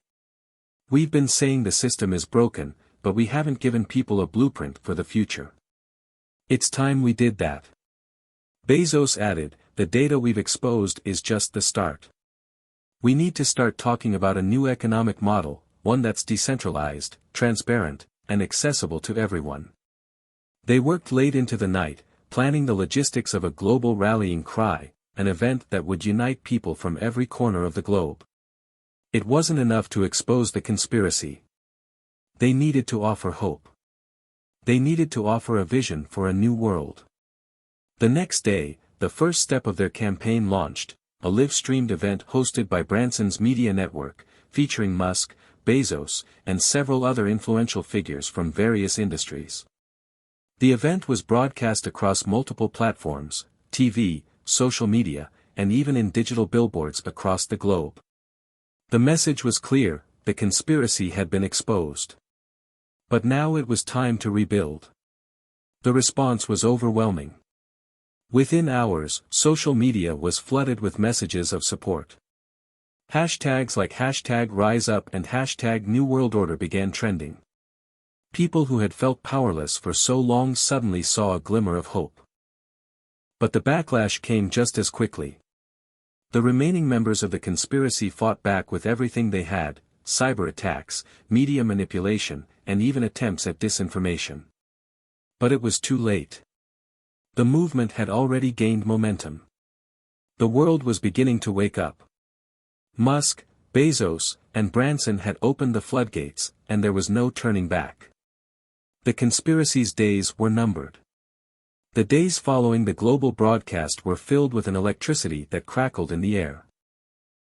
Speaker 1: We've been saying the system is broken, but we haven't given people a blueprint for the future. It's time we did that. Bezos added, the data we've exposed is just the start. We need to start talking about a new economic model, one that's decentralized, transparent, and accessible to everyone. They worked late into the night, planning the logistics of a global rallying cry, an event that would unite people from every corner of the globe. It wasn't enough to expose the conspiracy. They needed to offer hope. They needed to offer a vision for a new world. The next day, the first step of their campaign launched, a live-streamed event hosted by Branson's media network, featuring Musk, Bezos, and several other influential figures from various industries. The event was broadcast across multiple platforms, TV, social media, and even in digital billboards across the globe. The message was clear, the conspiracy had been exposed. But now it was time to rebuild. The response was overwhelming. Within hours, social media was flooded with messages of support. Hashtags like #RiseUp and #NewWorldOrder began trending. People who had felt powerless for so long suddenly saw a glimmer of hope. But the backlash came just as quickly. The remaining members of the conspiracy fought back with everything they had: cyber attacks, media manipulation, and even attempts at disinformation. But it was too late. The movement had already gained momentum. The world was beginning to wake up. Musk, Bezos, and Branson had opened the floodgates, and there was no turning back. The conspiracy's days were numbered. The days following the global broadcast were filled with an electricity that crackled in the air.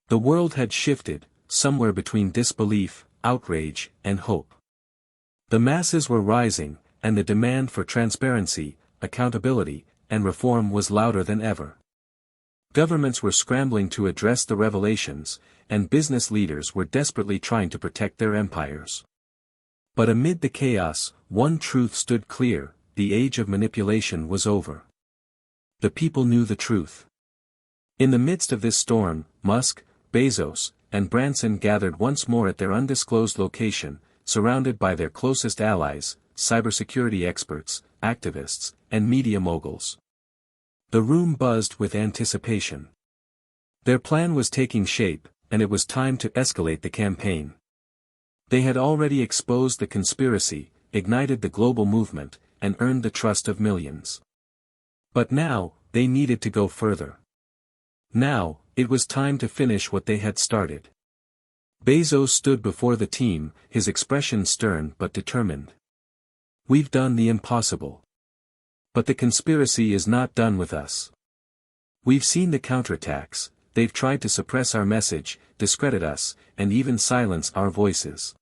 Speaker 1: The world had shifted, somewhere between disbelief, outrage, and hope. The masses were rising, and the demand for transparency, accountability, and reform was louder than ever. Governments were scrambling to address the revelations, and business leaders were desperately trying to protect their empires. But amid the chaos, one truth stood clear: the age of manipulation was over. The people knew the truth. In the midst of this storm, Musk, Bezos, and Branson gathered once more at their undisclosed location, surrounded by their closest allies, cybersecurity experts, activists, and media moguls. The room buzzed with anticipation. Their plan was taking shape, and it was time to escalate the campaign. They had already exposed the conspiracy, ignited the global movement, and earned the trust of millions. But now, they needed to go further. Now, it was time to finish what they had started. Bezos stood before the team, his expression stern but determined. We've done the impossible. But the conspiracy is not done with us. We've seen the counterattacks. They've tried to suppress our message, discredit us, and even silence our voices.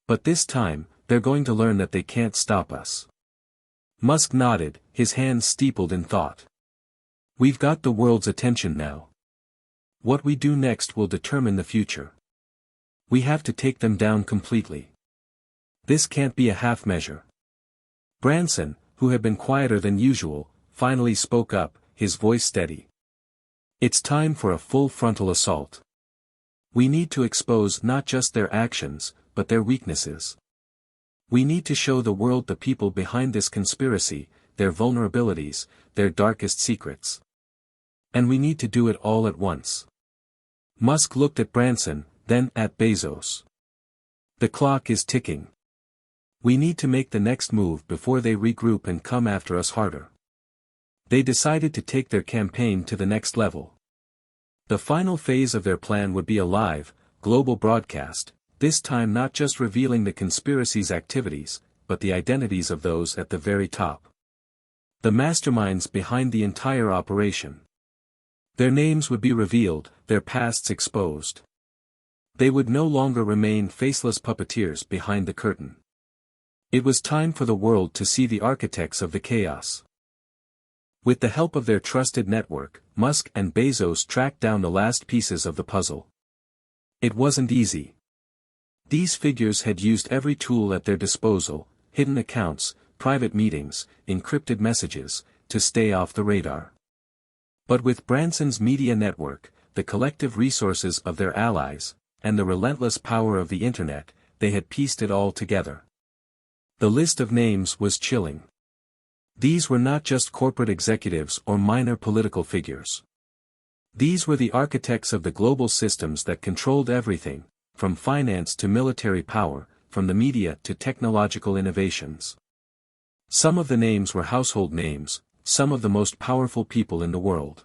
Speaker 1: But this time, they're going to learn that they can't stop us. Musk nodded, his hands steepled in thought. We've got the world's attention now. What we do next will determine the future. We have to take them down completely. This can't be a half measure. Branson, who had been quieter than usual, finally spoke up, his voice steady. It's time for a full frontal assault. We need to expose not just their actions, but their weaknesses. We need to show the world the people behind this conspiracy, their vulnerabilities, their darkest secrets. And we need to do it all at once. Musk looked at Branson, then at Bezos. The clock is ticking. We need to make the next move before they regroup and come after us harder. They decided to take their campaign to the next level. The final phase of their plan would be a live, global broadcast, this time not just revealing the conspiracy's activities, but the identities of those at the very top. The masterminds behind the entire operation. Their names would be revealed, their pasts exposed. They would no longer remain faceless puppeteers behind the curtain. It was time for the world to see the architects of the chaos. With the help of their trusted network, Musk and Bezos tracked down the last pieces of the puzzle. It wasn't easy. These figures had used every tool at their disposal: hidden accounts, private meetings, encrypted messages, to stay off the radar. But with Branson's media network, the collective resources of their allies, and the relentless power of the internet, they had pieced it all together. The list of names was chilling. These were not just corporate executives or minor political figures. These were the architects of the global systems that controlled everything, from finance to military power, from the media to technological innovations. Some of the names were household names, some of the most powerful people in the world.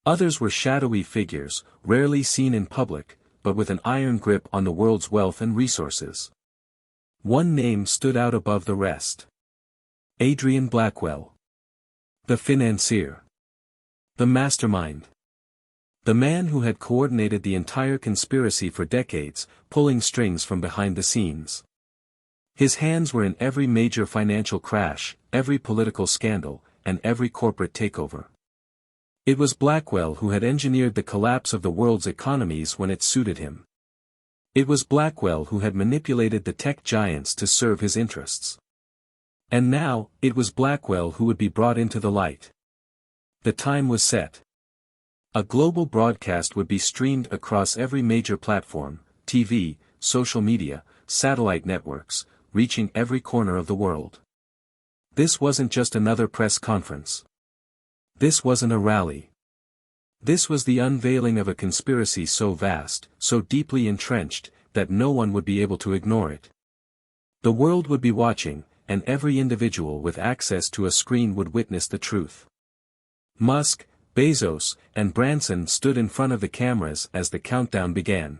Speaker 1: Others were shadowy figures, rarely seen in public, but with an iron grip on the world's wealth and resources. One name stood out above the rest. Adrian Blackwell. The financier. The mastermind. The man who had coordinated the entire conspiracy for decades, pulling strings from behind the scenes. His hands were in every major financial crash, every political scandal, and every corporate takeover. It was Blackwell who had engineered the collapse of the world's economies when it suited him. It was Blackwell who had manipulated the tech giants to serve his interests. And now, it was Blackwell who would be brought into the light. The time was set. A global broadcast would be streamed across every major platform, TV, social media, satellite networks, reaching every corner of the world. This wasn't just another press conference. This wasn't a rally. This was the unveiling of a conspiracy so vast, so deeply entrenched, that no one would be able to ignore it. The world would be watching, and every individual with access to a screen would witness the truth. Musk, Bezos, and Branson stood in front of the cameras as the countdown began.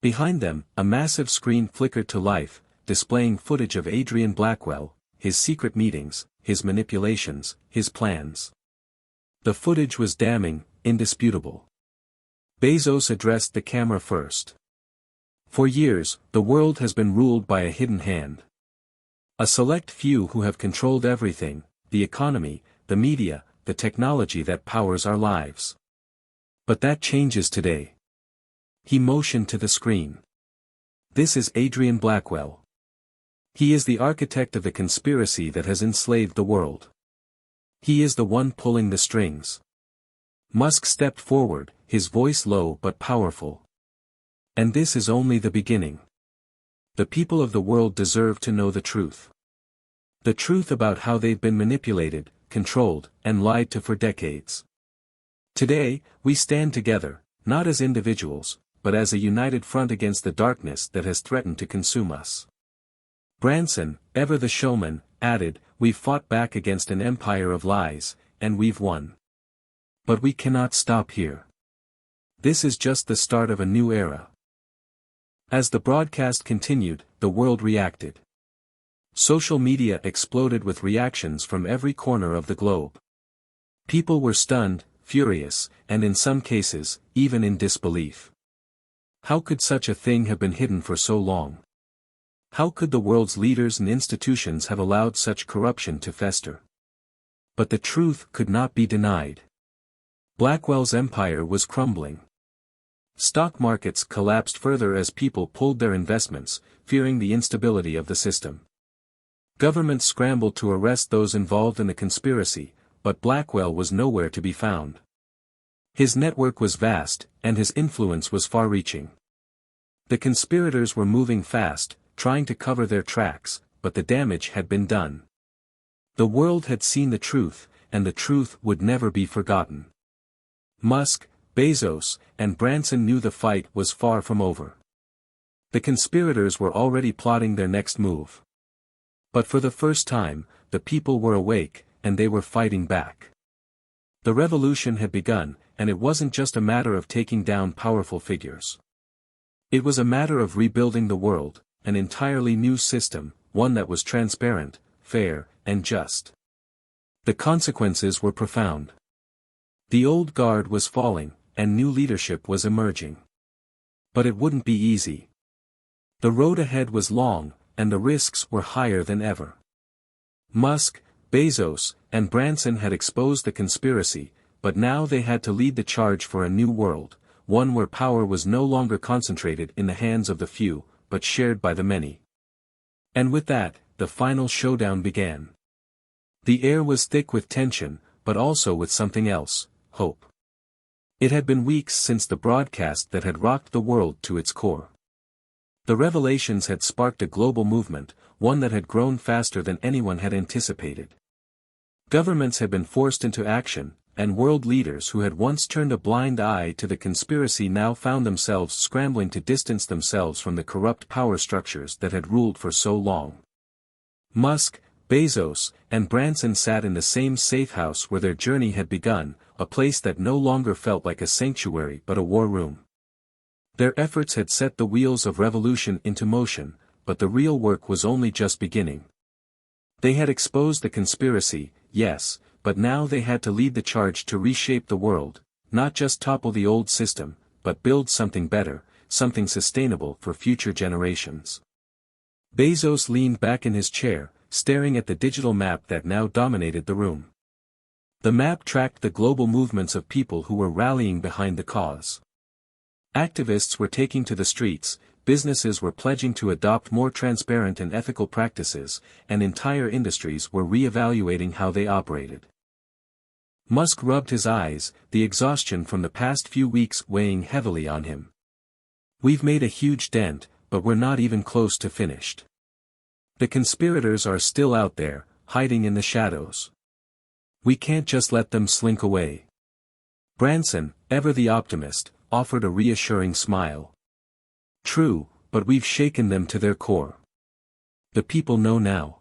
Speaker 1: Behind them, a massive screen flickered to life, displaying footage of Adrian Blackwell, his secret meetings, his manipulations, his plans. The footage was damning, indisputable. Bezos addressed the camera first. For years, the world has been ruled by a hidden hand. A select few who have controlled everything, the economy, the media, the technology that powers our lives. But that changes today. He motioned to the screen. This is Adrian Blackwell. He is the architect of the conspiracy that has enslaved the world. He is the one pulling the strings. Musk stepped forward, his voice low but powerful. And this is only the beginning. The people of the world deserve to know the truth. The truth about how they've been manipulated, controlled, and lied to for decades. Today, we stand together, not as individuals, but as a united front against the darkness that has threatened to consume us. Branson, ever the showman, added, "We've fought back against an empire of lies, and we've won. But we cannot stop here. This is just the start of a new era." As the broadcast continued, the world reacted. Social media exploded with reactions from every corner of the globe. People were stunned, furious, and in some cases, even in disbelief. How could such a thing have been hidden for so long? How could the world's leaders and institutions have allowed such corruption to fester? But the truth could not be denied. Blackwell's empire was crumbling. Stock markets collapsed further as people pulled their investments, fearing the instability of the system. Governments scrambled to arrest those involved in the conspiracy, but Blackwell was nowhere to be found. His network was vast, and his influence was far-reaching. The conspirators were moving fast, trying to cover their tracks, but the damage had been done. The world had seen the truth, and the truth would never be forgotten. Musk, Bezos, and Branson knew the fight was far from over. The conspirators were already plotting their next move. But for the first time, the people were awake, and they were fighting back. The revolution had begun, and it wasn't just a matter of taking down powerful figures. It was a matter of rebuilding the world, an entirely new system, one that was transparent, fair, and just. The consequences were profound. The old guard was falling, and new leadership was emerging. But it wouldn't be easy. The road ahead was long, and the risks were higher than ever. Musk, Bezos, and Branson had exposed the conspiracy, but now they had to lead the charge for a new world, one where power was no longer concentrated in the hands of the few, but shared by the many. And with that, the final showdown began. The air was thick with tension, but also with something else, hope. It had been weeks since the broadcast that had rocked the world to its core. The revelations had sparked a global movement, one that had grown faster than anyone had anticipated. Governments had been forced into action, and world leaders who had once turned a blind eye to the conspiracy now found themselves scrambling to distance themselves from the corrupt power structures that had ruled for so long. Musk, Bezos, and Branson sat in the same safe house where their journey had begun, a place that no longer felt like a sanctuary but a war room. Their efforts had set the wheels of revolution into motion, but the real work was only just beginning. They had exposed the conspiracy, yes, but now they had to lead the charge to reshape the world, not just topple the old system, but build something better, something sustainable for future generations. Bezos leaned back in his chair, staring at the digital map that now dominated the room. The map tracked the global movements of people who were rallying behind the cause. Activists were taking to the streets, businesses were pledging to adopt more transparent and ethical practices, and entire industries were re-evaluating how they operated. Musk rubbed his eyes, the exhaustion from the past few weeks weighing heavily on him. We've made a huge dent, but we're not even close to finished. The conspirators are still out there, hiding in the shadows. We can't just let them slink away. Branson, ever the optimist, offered a reassuring smile. True, but we've shaken them to their core. The people know now.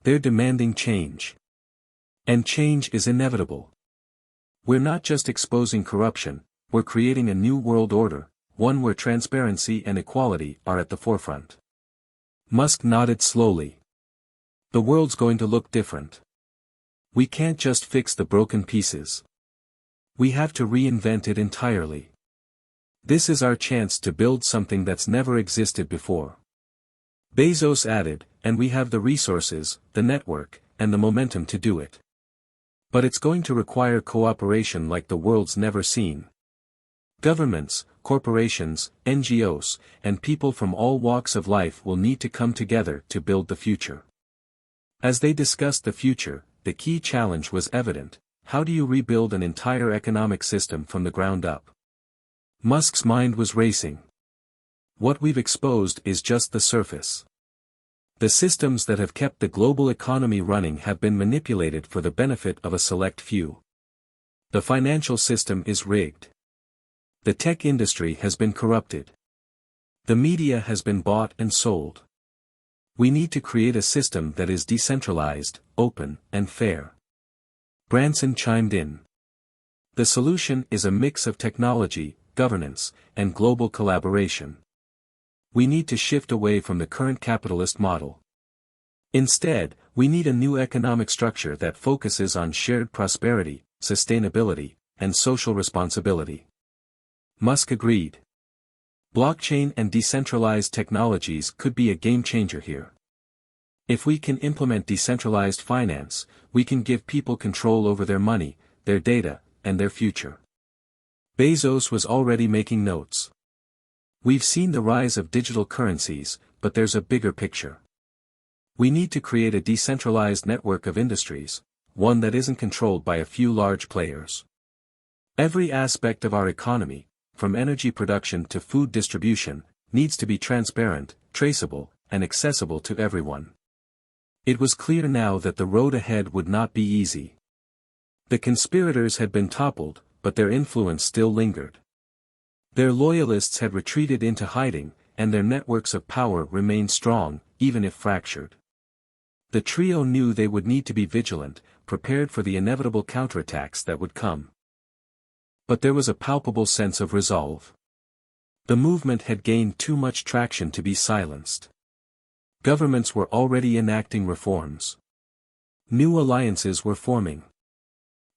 Speaker 1: They're demanding change. And change is inevitable. We're not just exposing corruption, we're creating a new world order, one where transparency and equality are at the forefront. Musk nodded slowly. The world's going to look different. We can't just fix the broken pieces. We have to reinvent it entirely. This is our chance to build something that's never existed before. Bezos added, and we have the resources, the network, and the momentum to do it. But it's going to require cooperation like the world's never seen. Governments, corporations, NGOs, and people from all walks of life will need to come together to build the future. As they discussed the future, the key challenge was evident: how do you rebuild an entire economic system from the ground up? Musk's mind was racing. What we've exposed is just the surface. The systems that have kept the global economy running have been manipulated for the benefit of a select few. The financial system is rigged. The tech industry has been corrupted. The media has been bought and sold. We need to create a system that is decentralized, open, and fair. Branson chimed in. The solution is a mix of technology, governance, and global collaboration. We need to shift away from the current capitalist model. Instead, we need a new economic structure that focuses on shared prosperity, sustainability, and social responsibility. Musk agreed. Blockchain and decentralized technologies could be a game-changer here. If we can implement decentralized finance, we can give people control over their money, their data, and their future. Bezos was already making notes. We've seen the rise of digital currencies, but there's a bigger picture. We need to create a decentralized network of industries, one that isn't controlled by a few large players. Every aspect of our economy, from energy production to food distribution, needs to be transparent, traceable, and accessible to everyone. It was clear now that the road ahead would not be easy. The conspirators had been toppled, but their influence still lingered. Their loyalists had retreated into hiding, and their networks of power remained strong, even if fractured. The trio knew they would need to be vigilant, prepared for the inevitable counterattacks that would come. But there was a palpable sense of resolve. The movement had gained too much traction to be silenced. Governments were already enacting reforms. New alliances were forming.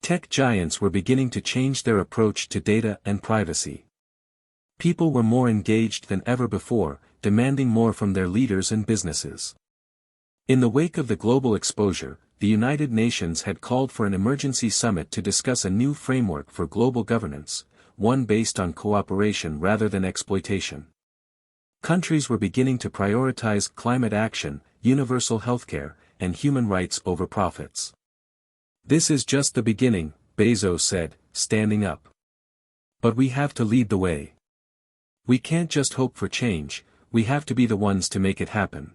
Speaker 1: Tech giants were beginning to change their approach to data and privacy. People were more engaged than ever before, demanding more from their leaders and businesses. In the wake of the global exposure, the United Nations had called for an emergency summit to discuss a new framework for global governance, one based on cooperation rather than exploitation. Countries were beginning to prioritize climate action, universal healthcare, and human rights over profits. This is just the beginning, Bezos said, standing up. But we have to lead the way. We can't just hope for change, we have to be the ones to make it happen.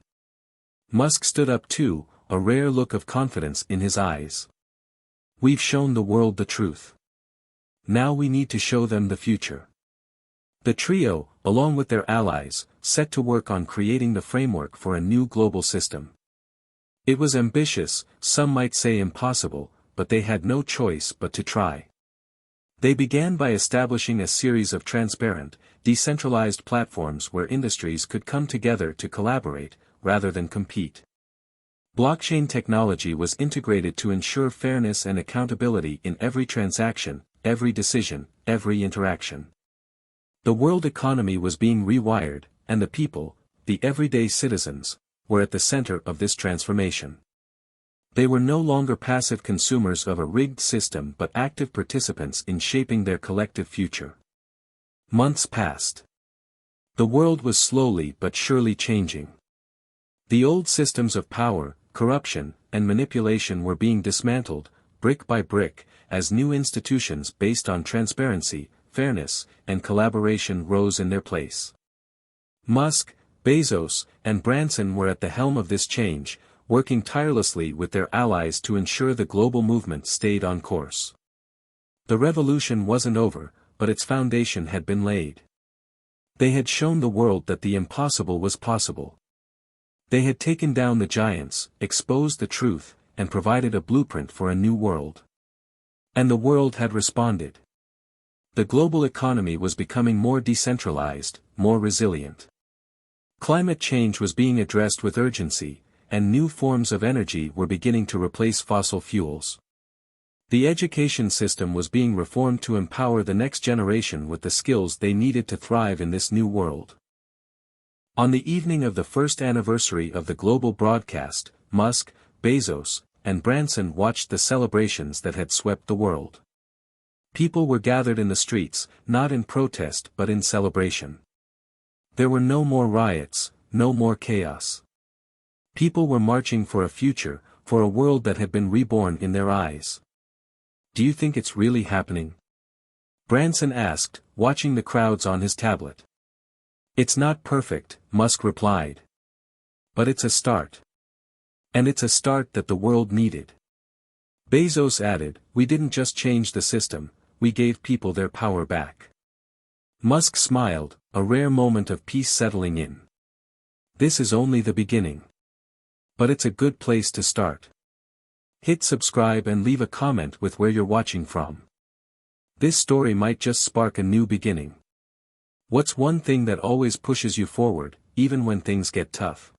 Speaker 1: Musk stood up too, a rare look of confidence in his eyes. We've shown the world the truth. Now we need to show them the future. The trio, along with their allies, set to work on creating the framework for a new global system. It was ambitious, some might say impossible, but they had no choice but to try. They began by establishing a series of transparent, decentralized platforms where industries could come together to collaborate, rather than compete. Blockchain technology was integrated to ensure fairness and accountability in every transaction, every decision, every interaction. The world economy was being rewired, and the people, the everyday citizens, were at the center of this transformation. They were no longer passive consumers of a rigged system but active participants in shaping their collective future. Months passed. The world was slowly but surely changing. The old systems of power, corruption, and manipulation were being dismantled, brick by brick, as new institutions based on transparency, fairness, and collaboration rose in their place. Musk, Bezos, and Branson were at the helm of this change, working tirelessly with their allies to ensure the global movement stayed on course. The revolution wasn't over, but its foundation had been laid. They had shown the world that the impossible was possible. They had taken down the giants, exposed the truth, and provided a blueprint for a new world. And the world had responded. The global economy was becoming more decentralized, more resilient. Climate change was being addressed with urgency, and new forms of energy were beginning to replace fossil fuels. The education system was being reformed to empower the next generation with the skills they needed to thrive in this new world. On the evening of the first anniversary of the global broadcast, Musk, Bezos, and Branson watched the celebrations that had swept the world. People were gathered in the streets, not in protest but in celebration. There were no more riots, no more chaos. People were marching for a future, for a world that had been reborn in their eyes. Do you think it's really happening? Branson asked, watching the crowds on his tablet. It's not perfect, Musk replied. But it's a start. And it's a start that the world needed. Bezos added, we didn't just change the system, we gave people their power back. Musk smiled, a rare moment of peace settling in. This is only the beginning. But it's a good place to start. Hit subscribe and leave a comment with where you're watching from. This story might just spark a new beginning. What's one thing that always pushes you forward, even when things get tough?